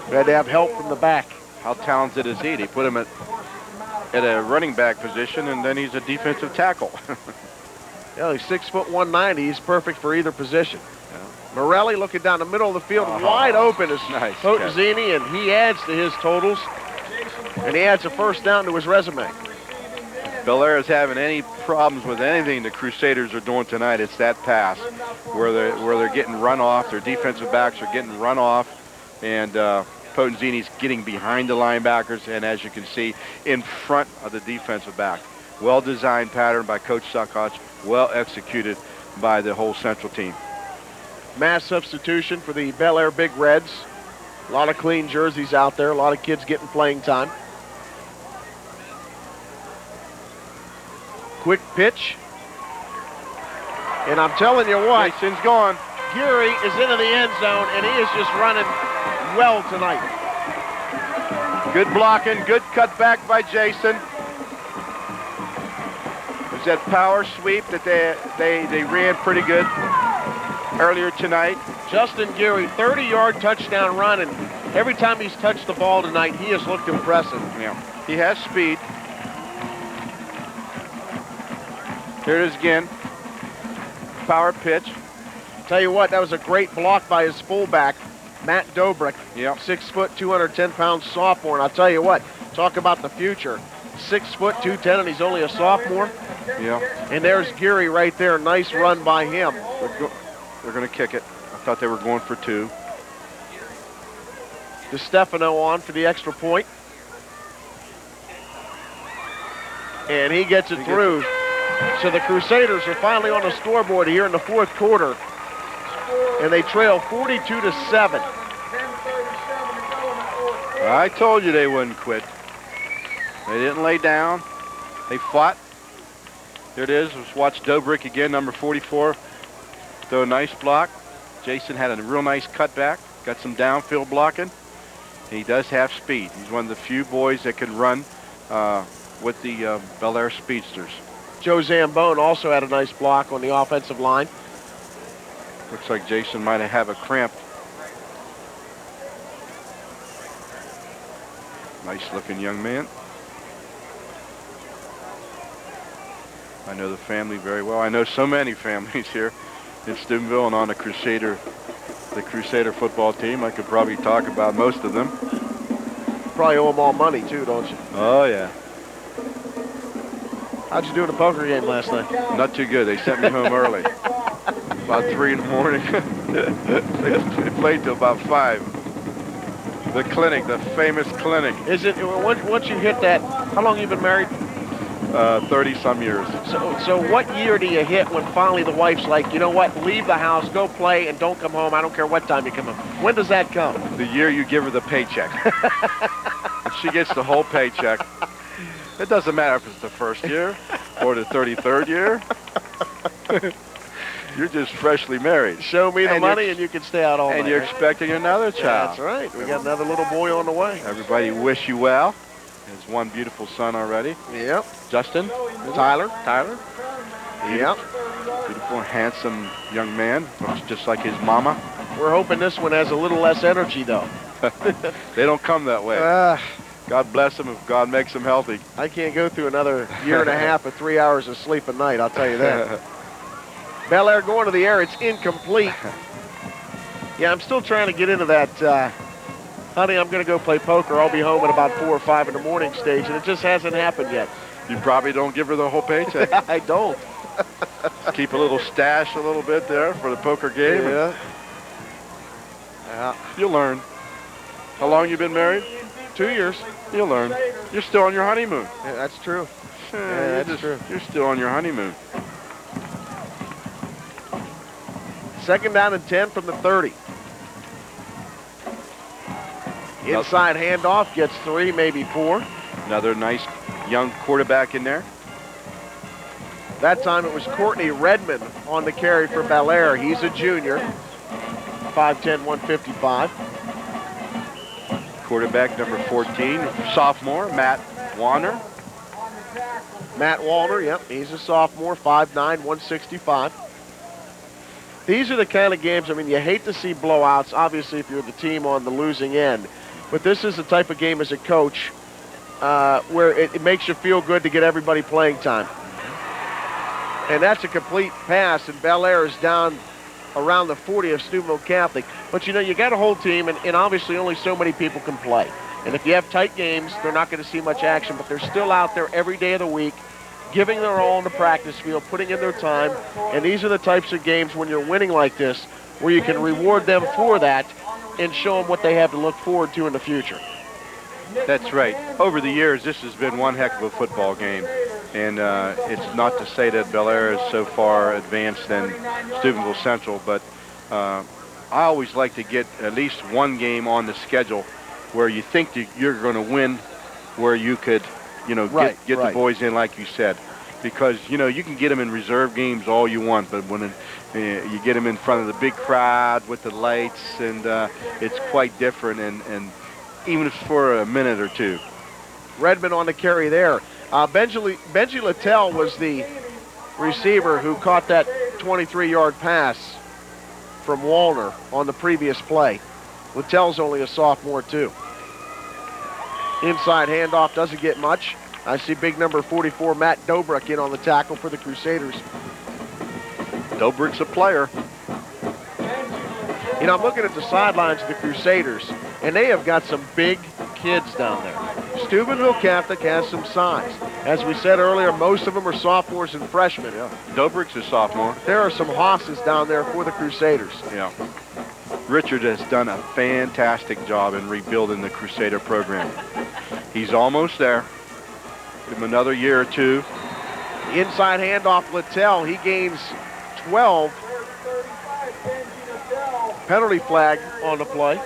We had to have help from the back. How talented is he? They put him at a running back position, and then he's a defensive tackle. Yeah, he's 6'1", 190. He's perfect for either position. Morelli looking down the middle of the field, wide open is Nice Potenzini, and he adds to his totals, and he adds a first down to his resume. Bellaire is having any problems with anything the Crusaders are doing tonight. It's that pass where they're getting run off. Their defensive backs are getting run off, and Potenzini's getting behind the linebackers, and as you can see, in front of the defensive back. Well-designed pattern by Coach Suckots, well executed by the whole Central team. Mass substitution for the Bellaire Big Reds. A lot of clean jerseys out there. A lot of kids getting playing time. Quick pitch. And I'm telling you what, Jason's gone. Geary is into the end zone, and he is just running well tonight. Good blocking, good cut back by Jason. There's that power sweep that they ran pretty good earlier tonight. Justin Geary, 30-yard touchdown run, and every time he's touched the ball tonight, he has looked impressive. Yeah, he has speed. Here it is again. Power pitch. Tell you what, that was a great block by his fullback, Matt Dobrik. Yep. 6 foot, 210-pound sophomore. And I'll tell you what, talk about the future. 6 foot, 210, and he's only a sophomore. Yeah. And there's Geary right there. Nice run by him. They're going to kick it. I thought they were going for 2. DeStefano on for the extra point. And he gets it through. So the Crusaders are finally on the scoreboard here in the fourth quarter. And they trail 42-7. I told you they wouldn't quit. They didn't lay down. They fought. Here it is. Let's watch Dobrik again, number 44. Throw a nice block. Jason had a real nice cutback. Got some downfield blocking. He does have speed. He's one of the few boys that can run with the Bellaire Speedsters. Joe Zambone also had a nice block on the offensive line. Looks like Jason might have a cramp. Nice looking young man. I know the family very well. I know so many families here in Steubenville and on the Crusader football team. I could probably talk about most of them. Probably owe them all money too, don't you? Oh yeah. How'd you do in the poker game last night? Not too good. They sent me home early. About 3 in the morning. They played till about 5. The clinic, the famous clinic. Is it, once you hit that, how long you been married? 30-some years. So what year do you hit when finally the wife's like, you know what, leave the house, go play, and don't come home. I don't care what time you come home. When does that come? The year you give her the paycheck. She gets the whole paycheck. It doesn't matter if it's the first year or the 33rd year. You're just freshly married. Show me the money and you can stay out all night. And you're expecting another child. That's right. We got another little boy on the way. Everybody wish you well. Has one beautiful son already. Yep. Justin. Tyler. Yep. Beautiful, handsome young man. Looks just like his mama. We're hoping this one has a little less energy, though. They don't come that way. God bless them if God makes them healthy. I can't go through another year and a half of 3 hours of sleep a night, I'll tell you that. Bellaire going to the air. It's incomplete. Yeah, I'm still trying to get into that, honey, I'm going to go play poker. I'll be home at about 4 or 5 in the morning stage, and it just hasn't happened yet. You probably don't give her the whole paycheck. I don't. Keep a little stash a little bit there for the poker game. Yeah. You'll learn. How long you been married? 2 years. You'll learn. You're still on your honeymoon. Yeah, that's true. Yeah, that's true. You're still on your honeymoon. 2nd down and 10 from the 30. Inside handoff gets 3, maybe 4. Another nice young quarterback in there. That time it was Courtney Redmond on the carry for Bellaire. He's a junior, 5'10", 155. Quarterback number 14, sophomore, Matt Warner. Matt Walner, yep, he's a sophomore, 5'9", 165. These are the kind of games, I mean, you hate to see blowouts, obviously, if you're the team on the losing end. But this is the type of game as a coach where it makes you feel good to get everybody playing time. And that's a complete pass, and Bellaire is down around the 40 of Steubenville Catholic. But, you know, you got a whole team, and obviously only so many people can play. And if you have tight games, they're not going to see much action, but they're still out there every day of the week, giving their all on the practice field, putting in their time. And these are the types of games when you're winning like this where you can reward them for that and show them what they have to look forward to in the future. That's right. Over the years, this has been one heck of a football game. And it's not to say that Bellaire is so far advanced than Steubenville Central, but I always like to get at least one game on the schedule where you think that you're going to win, where you could, you know, get the boys in like you said. Because, you know, you can get them in reserve games all you want, but when you get them in front of the big crowd with the lights, and it's quite different, and even if it's for a minute or two. Redmond on the carry there. Benji Littell was the receiver who caught that 23-yard pass from Wallner on the previous play. Littell's only a sophomore, too. Inside handoff doesn't get much. I see big number 44, Matt Dobrik, in on the tackle for the Crusaders. Dobrik's a player. You know, I'm looking at the sidelines of the Crusaders, and they have got some big kids down there. Steubenville Catholic has some size. As we said earlier, most of them are sophomores and freshmen. Yeah. Dobrik's a sophomore. There are some hosses down there for the Crusaders. Yeah. Richard has done a fantastic job in rebuilding the Crusader program. He's almost there. Give him another year or two. Inside handoff, Littell. He gains 12. Penalty flag on the play.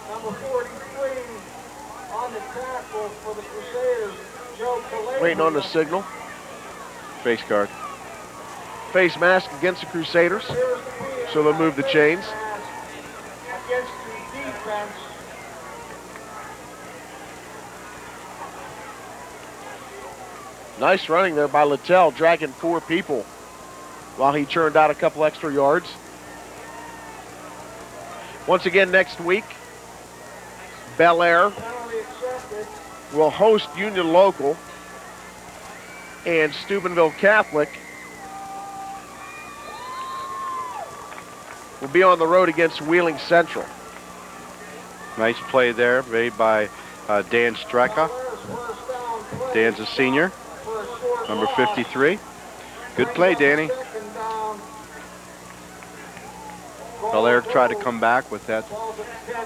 Number 43 on the tackle for the Crusaders, Joe Calais. Waiting on the signal. Face guard. Face mask against the Crusaders. So they'll move the chains. Against the defense. Nice running there by Littell, dragging 4 people while he churned out a couple extra yards. Once again, next week, Bellaire will host Union Local, and Steubenville Catholic will be on the road against Wheeling Central. Nice play there made by Dan Strecka. Dan's a senior, number 53. Good play, Danny. Bellaire tried to come back with that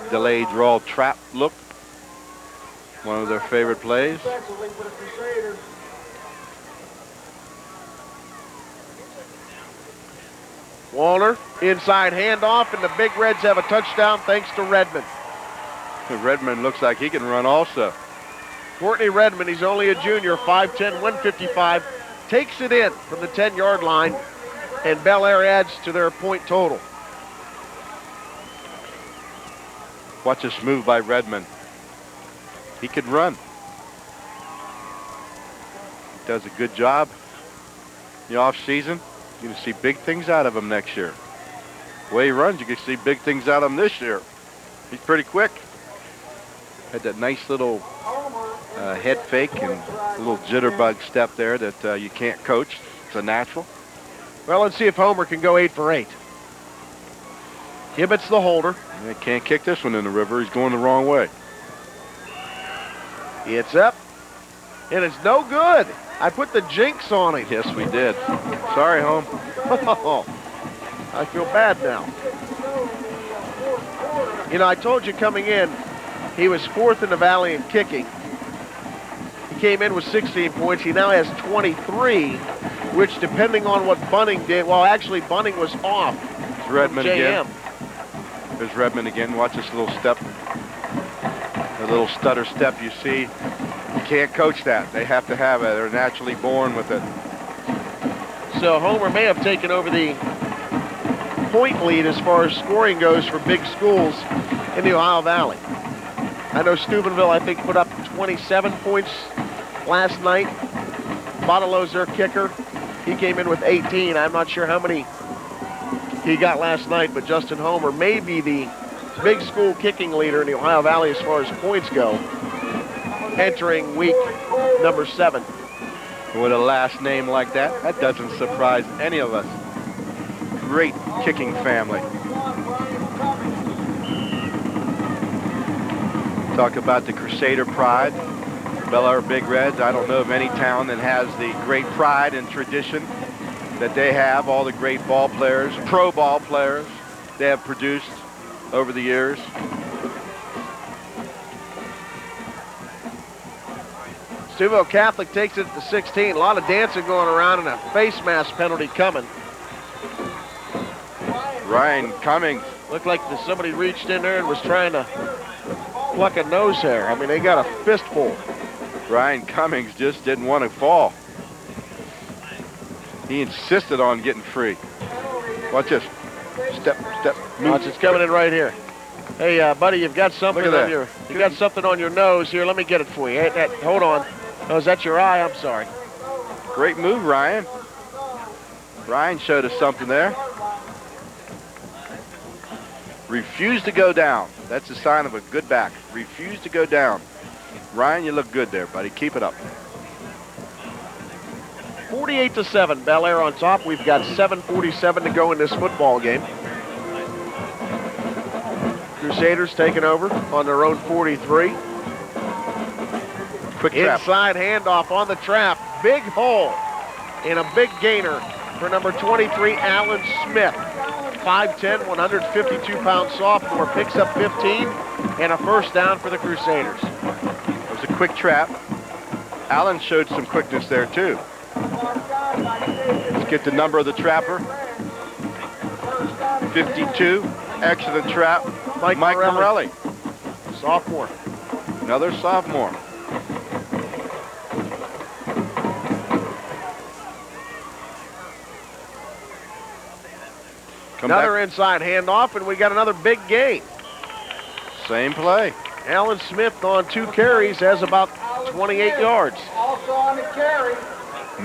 delayed draw trap look. One of their favorite plays. Wallner, inside handoff, and the Big Reds have a touchdown thanks to Redmond. Redmond looks like he can run also. Courtney Redmond, he's only a junior, 5'10", 155, takes it in from the 10-yard line, and Bellaire adds to their point total. Watch this move by Redmond. He could run. Does a good job in the off-season. You're going to see big things out of him next year. The way he runs, you can see big things out of him this year. He's pretty quick. Had that nice little head fake and a little jitterbug step there that you can't coach. It's a natural. Well, let's see if Homer can go 8 for 8. Hibbits the holder. They can't kick this one in the river. He's going the wrong way. It's up, and it's no good. I put the jinx on him. Yes, we did. Sorry, Home. I feel bad now. You know, I told you coming in, he was 4th in the Valley in kicking. He came in with 16 points. He now has 23, which depending on what Bunning did, well, actually Bunning was off. It's Redmond again. There's Redmond again. Watch this little step. The little stutter step you see. You can't coach that. They have to have it. They're naturally born with it. So Homer may have taken over the point lead as far as scoring goes for big schools in the Ohio Valley. I know Steubenville, I think, put up 27 points last night. Bottolo's their kicker. He came in with 18. I'm not sure how many he got last night, but Justin Homer may be the big school kicking leader in the Ohio Valley as far as points go, entering week number 7. With a last name like that, that doesn't surprise any of us. Great kicking family. Talk about the Crusader pride. Bellaire Big Reds. I don't know of any town that has the great pride and tradition that they have. All the great ball players, pro ball players they have produced over the years. Steubenville Catholic takes it to 16. A lot of dancing going around and a face mask penalty coming. Ryan Cummings. Looked like somebody reached in there and was trying to pluck a nose hair. I mean, they got a fistful. Ryan Cummings just didn't want to fall. He insisted on getting free. Watch this. Step, move. Watch, it's coming in right here. Hey, buddy, you've got something on your something on your nose here. Let me get it for you. Hey, hold on. Oh, is that your eye? I'm sorry. Great move, Ryan. Ryan showed us something there. Refuse to go down. That's a sign of a good back. Refuse to go down. Ryan, you look good there, buddy. Keep it up. 48-7, Bellaire on top. We've got 7:47 to go in this football game. Crusaders taking over on their own 43. Quick trap. Inside handoff on the trap. Big hole and a big gainer for number 23, Alan Smith. 5'10", 152-pound sophomore. Picks up 15 and a first down for the Crusaders. It was a quick trap. Allen showed some quickness there, too. Let's get the number of the trapper. 52. Excellent trap. Mike Morelli. Sophomore. Another sophomore. Another inside handoff, and we got another big gain. Same play. Alan Smith on 2 carries has about 28 yards. Also on the carry.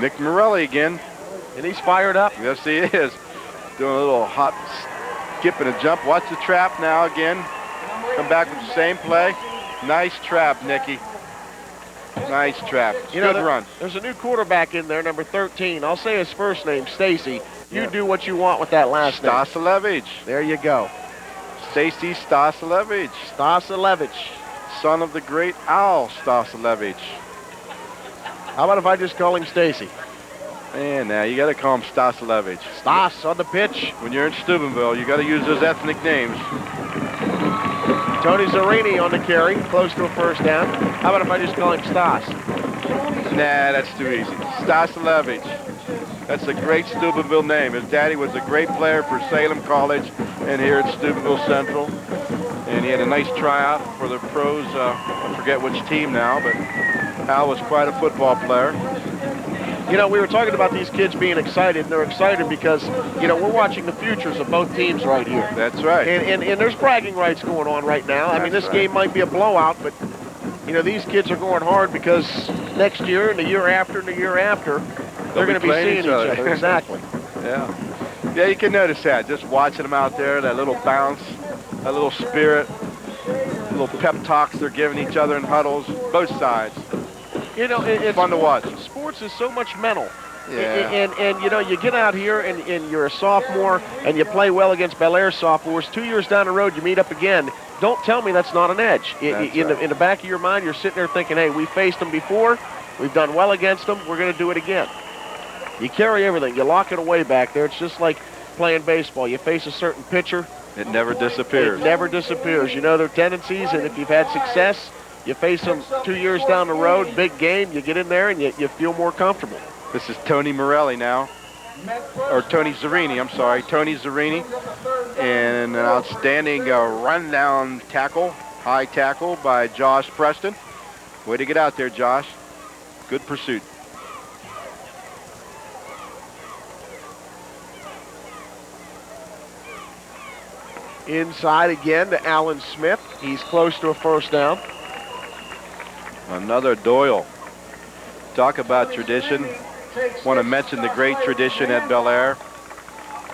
Nick Morelli again. And he's fired up. Yes, he is. Doing a little hop, skip and a jump. Watch the trap now again. Come back with the same play. Nice trap, Nicky. Nice trap. Good run. There's a new quarterback in there, number 13. I'll say his first name, Stacy. You do what you want with that last name. Stasilevich. There you go. Stacy Stasilevich. Stasilevich. Son of the great Al Stasilevich. How about if I just call him Stacy? And now you got to call him Stasilevich. Stas on the pitch. When you're in Steubenville, you got to use those ethnic names. Tony Zarini on the carry, close to a first down. How about if I just call him Stas? Nah, that's too easy. Stasilevich. That's a great Steubenville name. His daddy was a great player for Salem College and here at Steubenville Central. And he had a nice tryout for the pros. I forget which team now, but Al was quite a football player. You know, we were talking about these kids being excited. They're excited because, you know, we're watching the futures of both teams right here. That's right. And there's bragging rights going on right now. I mean, this game might be a blowout, but, you know, these kids are going hard because next year and the year after and the year after, they're going to be seeing each other. Exactly. Yeah. Yeah, you can notice that. Just watching them out there, that little bounce, that little spirit, little pep talks they're giving each other in huddles, both sides. You know, it's fun to watch. Sports is so much mental. Yeah. And you know, you get out here and you're a sophomore and you play well against Bellaire sophomores. 2 years down the road, you meet up again. Don't tell me that's not an edge. In the back of your mind, you're sitting there thinking, hey, we faced them before. We've done well against them. We're going to do it again. You carry everything. You lock it away back there. It's just like playing baseball. You face a certain pitcher. It never disappears. It never disappears. You know their tendencies, and if you've had success, you face them 2 years down the road, big game, you get in there and you feel more comfortable. This is Tony Morelli now, or Tony Zarini, I'm sorry, Tony Zarini. And an outstanding run-down tackle, high tackle by Josh Preston. Way to get out there, Josh. Good pursuit. Inside again to Alan Smith. He's close to a first down. Another Doyle. Talk about tradition. Want to mention the great tradition at Bellaire.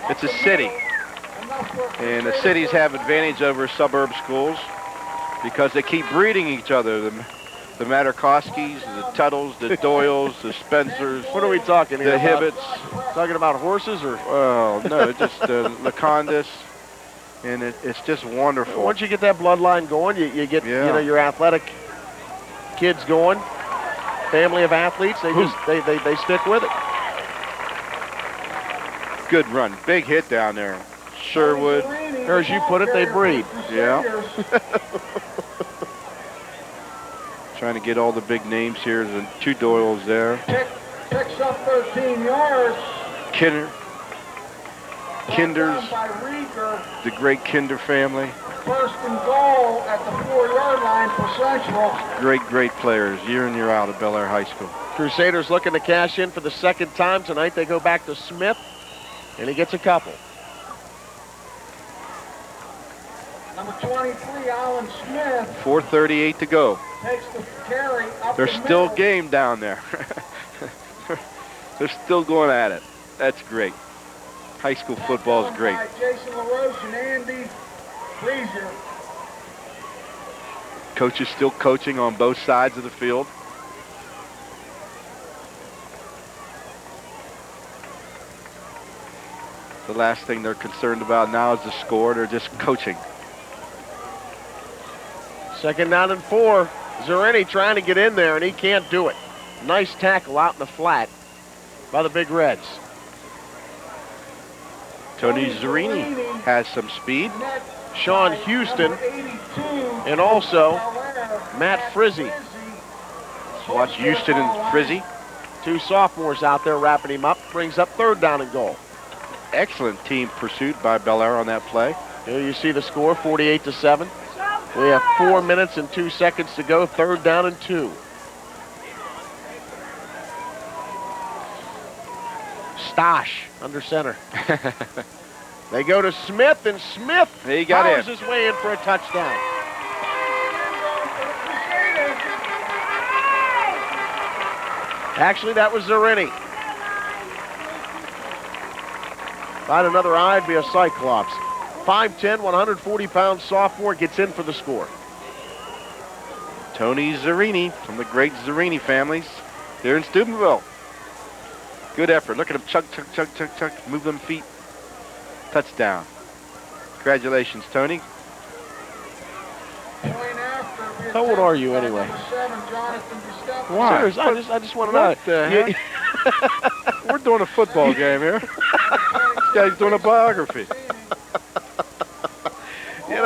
It's a city, and the cities have advantage over suburb schools because they keep breeding each other. The Materkoskis, the Tuttles, the Doyles, the Spencers. What are we talking here? The Hibbits. Talking about horses or? Oh, no, just Lacondas. And it's just wonderful. Once you get that bloodline going, you get your athletic kids going. Family of athletes, they stick with it. Good run. Big hit down there. Sherwood. Or as you put it, they breed. Yeah. Trying to get all the big names here. There's 2 Doyles there. Picks up 13 yards. Kinders. The great Kinder family. First and goal at the 4-yard line for Central. Great players, year in, year out at Bellaire High School. Crusaders looking to cash in for the second time tonight. They go back to Smith, and he gets a couple. Number 23, Alan Smith. 4:38 to go. Takes the carry up They're the still middle. game down there. They're still going at it. That's great. High school football is great. Jason LaRoche and Andy Freezer. Coach is still coaching on both sides of the field. The last thing they're concerned about now is the score. They're just coaching. Second down and 4. Zerini trying to get in there, and he can't do it. Nice tackle out in the flat by the Big Reds. Tony Zerini has some speed. Sean Houston and also Matt Frizzy. Watch Houston and Frizzy. 2 sophomores out there wrapping him up. Brings up 3rd down and goal. Excellent team pursuit by Bellaire on that play. Here you see the score, 48-7. We have 4 minutes and 2 seconds to go. 3rd down and 2. Stosh under center. They go to Smith, and Smith powers his way in for a touchdown. Actually, that was Zerini. If I had another eye, I'd be a Cyclops. 5'10", 140-pound sophomore gets in for the score. Tony Zerini from the great Zerini families here in Steubenville. Good effort. Look at him chuck, move them feet. Touchdown. Congratulations, Tony. How old are you anyway? Why? Serious, I just want to know. We're doing a football game here. This guy's doing a biography. Can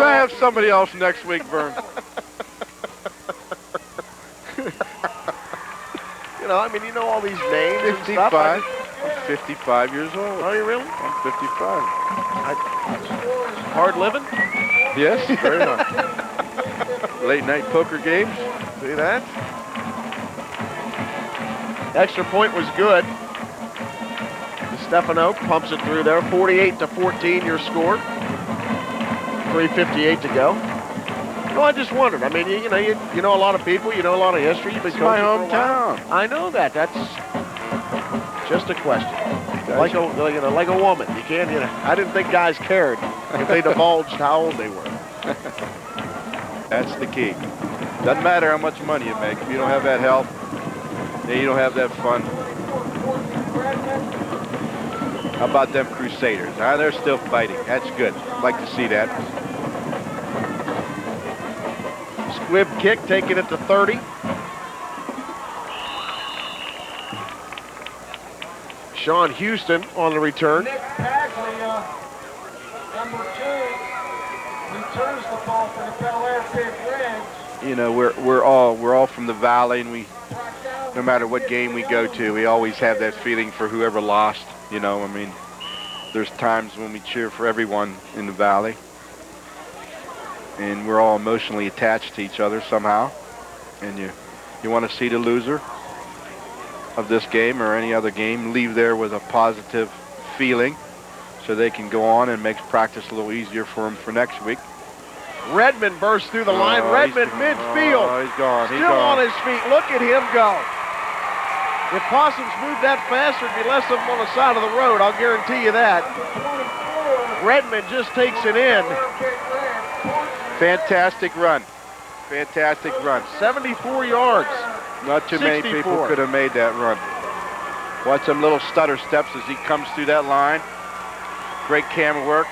I have somebody else next week, Vern? You know all these names. 55. I'm 55 years old. Are you really? I'm 55. Hard living? Yes, very much. Late night poker games. See that? Extra point was good. Stefano pumps it through there. 48-14 your score. 3:58 to go. No, I just wondered. You know a lot of people. You know a lot of history. You've been It's my coaching for a while. hometown. I know that. That's just a question. Like a woman. You can't. I didn't think guys cared if they divulged how old they were. That's the key. Doesn't matter how much money you make. If you don't have that help, you don't have that fun. How about them Crusaders? They're still fighting. That's good. Like to see that. Squib kick, taking it to 30. Sean Houston on the return. Nick Paglia, number 2, returns the ball for the Bellaire Big Reds. We're all from the valley, and no matter what game we go to, we always have that feeling for whoever lost. There's times when we cheer for everyone in the valley, and we're all emotionally attached to each other somehow. And you want to see the loser of this game or any other game leave there with a positive feeling, so they can go on and makes practice a little easier for them for next week. Redmond bursts through the line. Redmond midfield. Oh, he's gone. Still on his feet. Look at him go. If Possums moved that fast, there'd be less of them on the side of the road. I'll guarantee you that. Redmond just takes it in. Fantastic run. Fantastic run. 74 yards. Not too many 64. people could have made that run. Watch them little stutter steps as he comes through that line. Great camera work.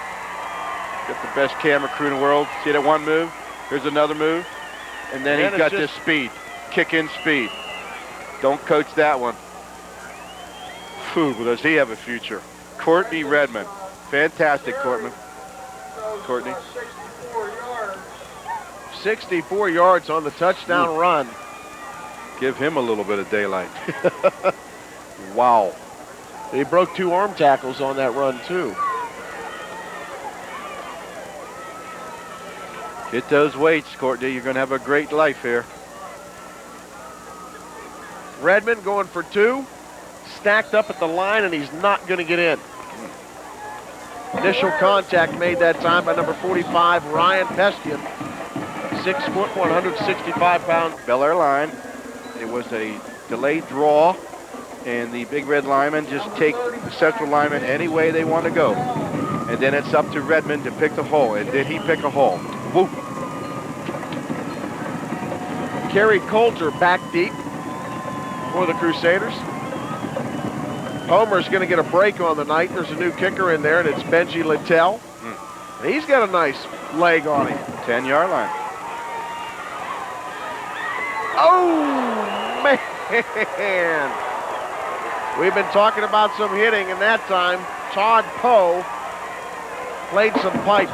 Got the best camera crew in the world. See that one move? Here's another move. And then he's got this speed. Kick-in speed. Don't coach that one. Phew, does he have a future? Courtney Redmond. Fantastic, Courtney. 64 yards on the touchdown run. Give him a little bit of daylight. Wow. He broke 2 arm tackles on that run, too. Get those weights, Courtney. You're going to have a great life here. Redmond going for 2. Stacked up at the line, and he's not going to get in. Initial contact made that time by number 45, Ryan Pestian. 6 foot, 165 pound. Bellaire line. It was a delayed draw, and the big red linemen just take the central lineman any way they want to go. And then it's up to Redmond to pick the hole. And did he pick a hole? Whoop. Kerry Coulter back deep for the Crusaders. Homer's going to get a break on the night. There's a new kicker in there, and it's Benji Littell. And he's got a nice leg on him. 10-yard line. Oh, man. We've been talking about some hitting, and that time, Todd Poe played some pipe.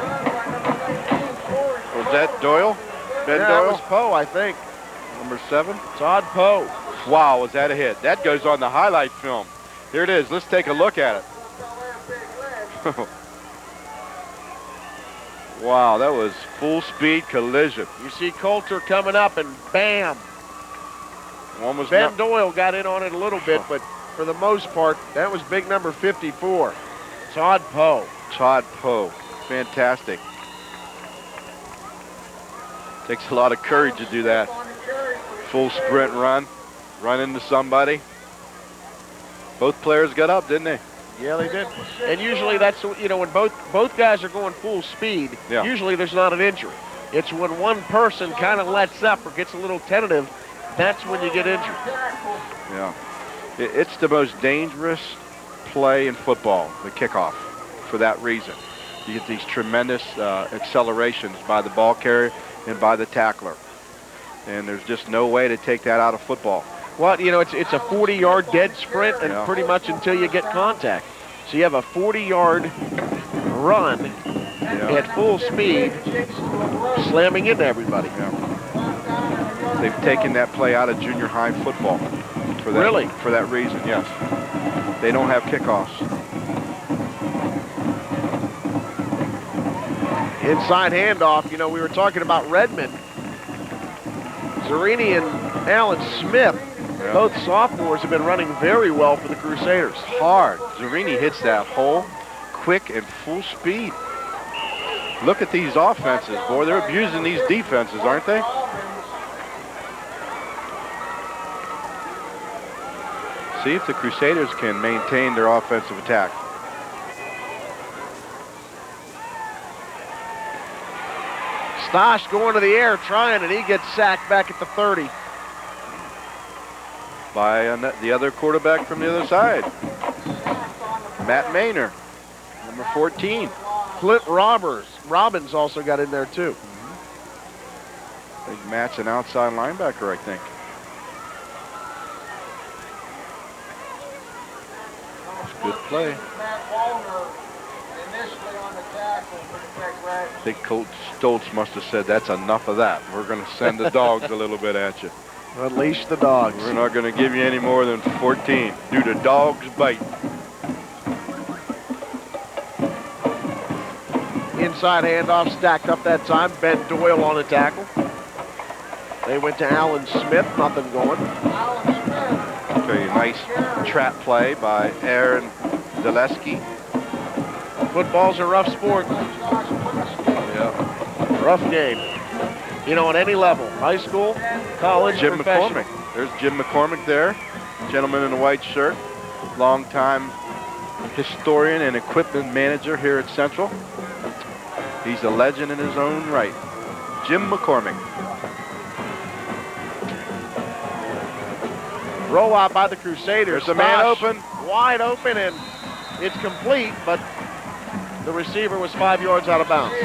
Was that Doyle? Ben Yeah, Doyle? that was Poe, I think. Number 7? Todd Poe. Wow, was that a hit? That goes on the highlight film. Here it is. Let's take a look at it. Wow, that was full speed collision. You see Coulter coming up, and bam. Almost Ben Doyle got in on it a little bit, but for the most part, that was big number 54, Todd Poe. Todd Poe. Fantastic. Takes a lot of courage to do that. Full sprint run into somebody. Both players got up, didn't they? Yeah, they did. And usually that's, you know, when both guys are going full speed, usually there's not an injury. It's when one person kind of lets up or gets a little tentative, that's when you get injured. Yeah. It's the most dangerous play in football, the kickoff, for that reason. You get these tremendous accelerations by the ball carrier and by the tackler. And there's just no way to take that out of football. Well, you know, it's a 40-yard dead sprint, and pretty much until you get contact. So you have a 40-yard run at full speed, slamming into everybody. Yeah. They've taken that play out of junior high football for that, really? For that reason, yes. They don't have kickoffs. Inside handoff, you know, we were talking about Redmond. Zerini and Alan Smith, both sophomores, have been running very well for the Crusaders. Hard. Zerini hits that hole quick and full speed. Look at these offenses, boy. They're abusing these defenses, aren't they? See if the Crusaders can maintain their offensive attack. Stosh going to the air, trying, and he gets sacked back at the 30. By the other quarterback from the other side. Matt Maynor, number 14. Clint Robbins also got in there too. Big Matt's an outside linebacker, I think. Good play. I think Coach Stoltz must have said, that's enough of that. We're going to send the dogs a little bit at you. Unleash the dogs. We're not going to give you any more than 14 due to dogs bite. Inside handoff stacked up that time. Ben Doyle on a tackle. They went to Alan Smith, nothing going. Okay, nice trap play by Aaron Zaleski. Football's a rough sport. Yeah. Rough game. You know, at any level, high school, college, Jim professional. McCormick. There's Jim McCormick there. gentleman in the white shirt, longtime historian and equipment manager here at Central. He's a legend in his own right. Jim McCormick. Roll out by the Crusaders. There's a man open. Wide open, and it's complete, but the receiver was 5 yards out of bounds.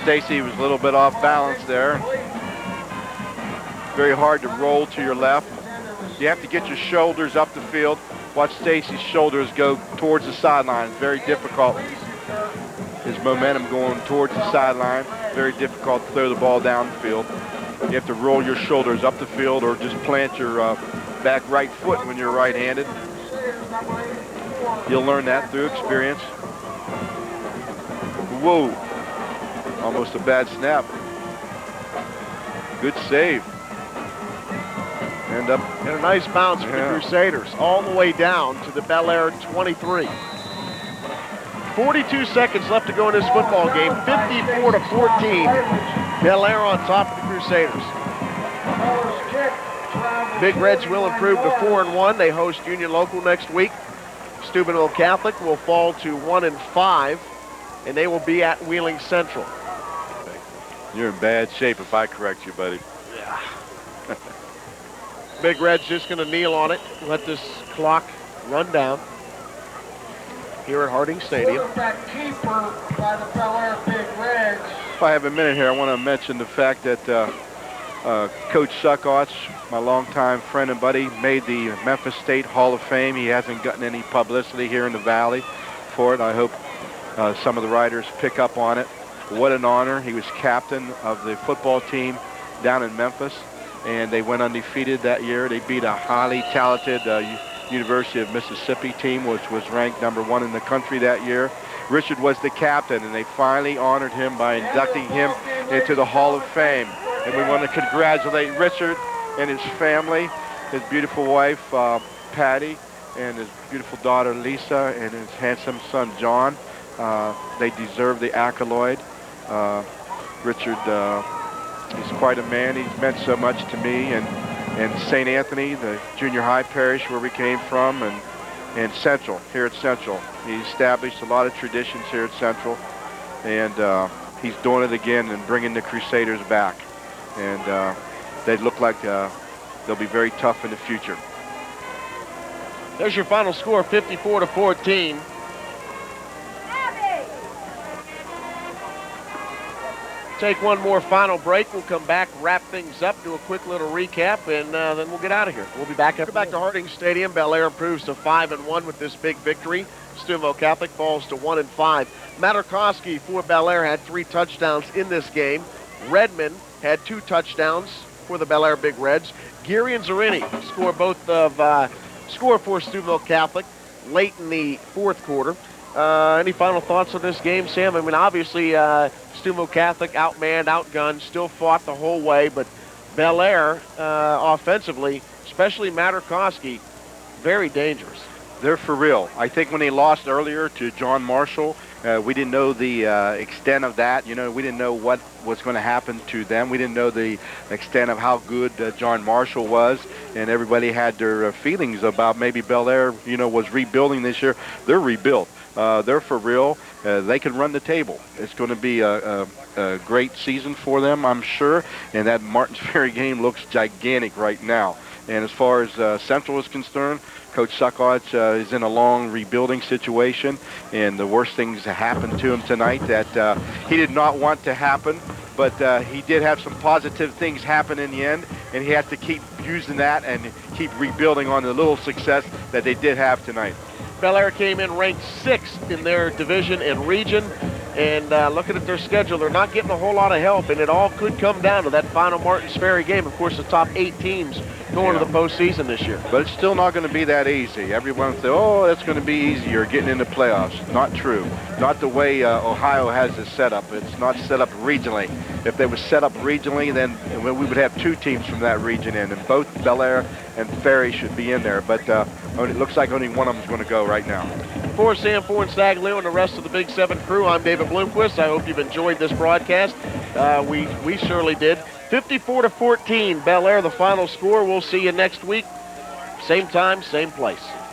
Stacy was a little bit off balance there. Very hard to roll to your left. You have to get your shoulders up the field. Watch Stacy's shoulders go towards the sideline. Very difficult. His momentum going towards the sideline. Very difficult to throw the ball downfield. You have to roll your shoulders up the field or just plant your back right foot when you're right-handed. You'll learn that through experience. Whoa. Almost a bad snap. Good save. And a nice bounce for the Crusaders, all the way down to the Bellaire 23. 42 seconds left to go in this football game. 54-14. Bellaire on top of the Crusaders. Big Reds will improve to 4-1. They host Union Local next week. Steubenville Catholic will fall to 1-5, and they will be at Wheeling Central. you're in bad shape if I correct you, buddy. Yeah. Big Red's just going to kneel on it, let this clock run down here at Harding Stadium. Keeper by the Bellaire Big Reds. If I have a minute here, I want to mention the fact that Coach Suckotch, my longtime friend and buddy, made the Memphis State Hall of Fame. He hasn't gotten any publicity here in the Valley for it. I hope some of the writers pick up on it. What an honor. He was captain of the football team down in Memphis, and they went undefeated that year. They beat a highly talented University of Mississippi team, which was ranked #1 in the country that year. Richard was the captain, and they finally honored him by inducting him into the Hall of Fame. And we want to congratulate Richard and his family, his beautiful wife, Patty, and his beautiful daughter, Lisa, and his handsome son, John. They deserve the accolade. Richard is quite a man. He's meant so much to me, and St. Anthony, the junior high parish where we came from, and Central, here at Central. He established a lot of traditions here at Central, and he's doing it again and bringing the Crusaders back. And they look like they'll be very tough in the future. There's your final score, 54-14. Take one more final break. We'll come back, wrap things up, do a quick little recap, and then we'll get out of here. We'll be back after. Back to Harding Stadium. Bellaire improves to 5-1 with this big victory. Steubenville Catholic falls to 1-5. Materkoski for Bellaire had 3 touchdowns in this game. Redmond had 2 touchdowns for the Bellaire Big Reds. Geary and Zerini score for Steubenville Catholic late in the fourth quarter. Any final thoughts on this game, Sam? I mean, obviously, Steubenville Catholic outmanned, outgunned, still fought the whole way, but Bellaire, offensively, especially Materkoski, very dangerous. They're for real. I think when they lost earlier to John Marshall, we didn't know the extent of that. You know, we didn't know what was going to happen to them. We didn't know the extent of how good John Marshall was, and everybody had their feelings about maybe Bellaire, you know, was rebuilding this year. They're rebuilt. They're for real. They can run the table. It's going to be a great season for them, I'm sure, and that Martins Ferry game looks gigantic right now. And as far as Central is concerned, Coach Suckotch is in a long rebuilding situation, and the worst things happened to him tonight that he did not want to happen, but he did have some positive things happen in the end, and he had to keep using that and keep rebuilding on the little success that they did have tonight. Bellaire came in ranked 6th in their division and region, and looking at their schedule, they're not getting a whole lot of help, and it all could come down to that final Martins Ferry game. Of course, the top 8 teams going to the postseason this year. But it's still not going to be that easy. Everyone says, oh, that's going to be easier getting into playoffs. Not true. Not the way Ohio has it set up. It's not set up regionally. If they were set up regionally, then we would have 2 teams from that region in, and both Bellaire and Ferry should be in there. But it looks like only one of them is going to go right now. For Sam Ford, Staglio, and the rest of the Big 7 crew, I'm David Bloomquist. I hope you've enjoyed this broadcast. We surely did. 54-14, Bellaire, the final score. We'll see you next week, Same time, same place.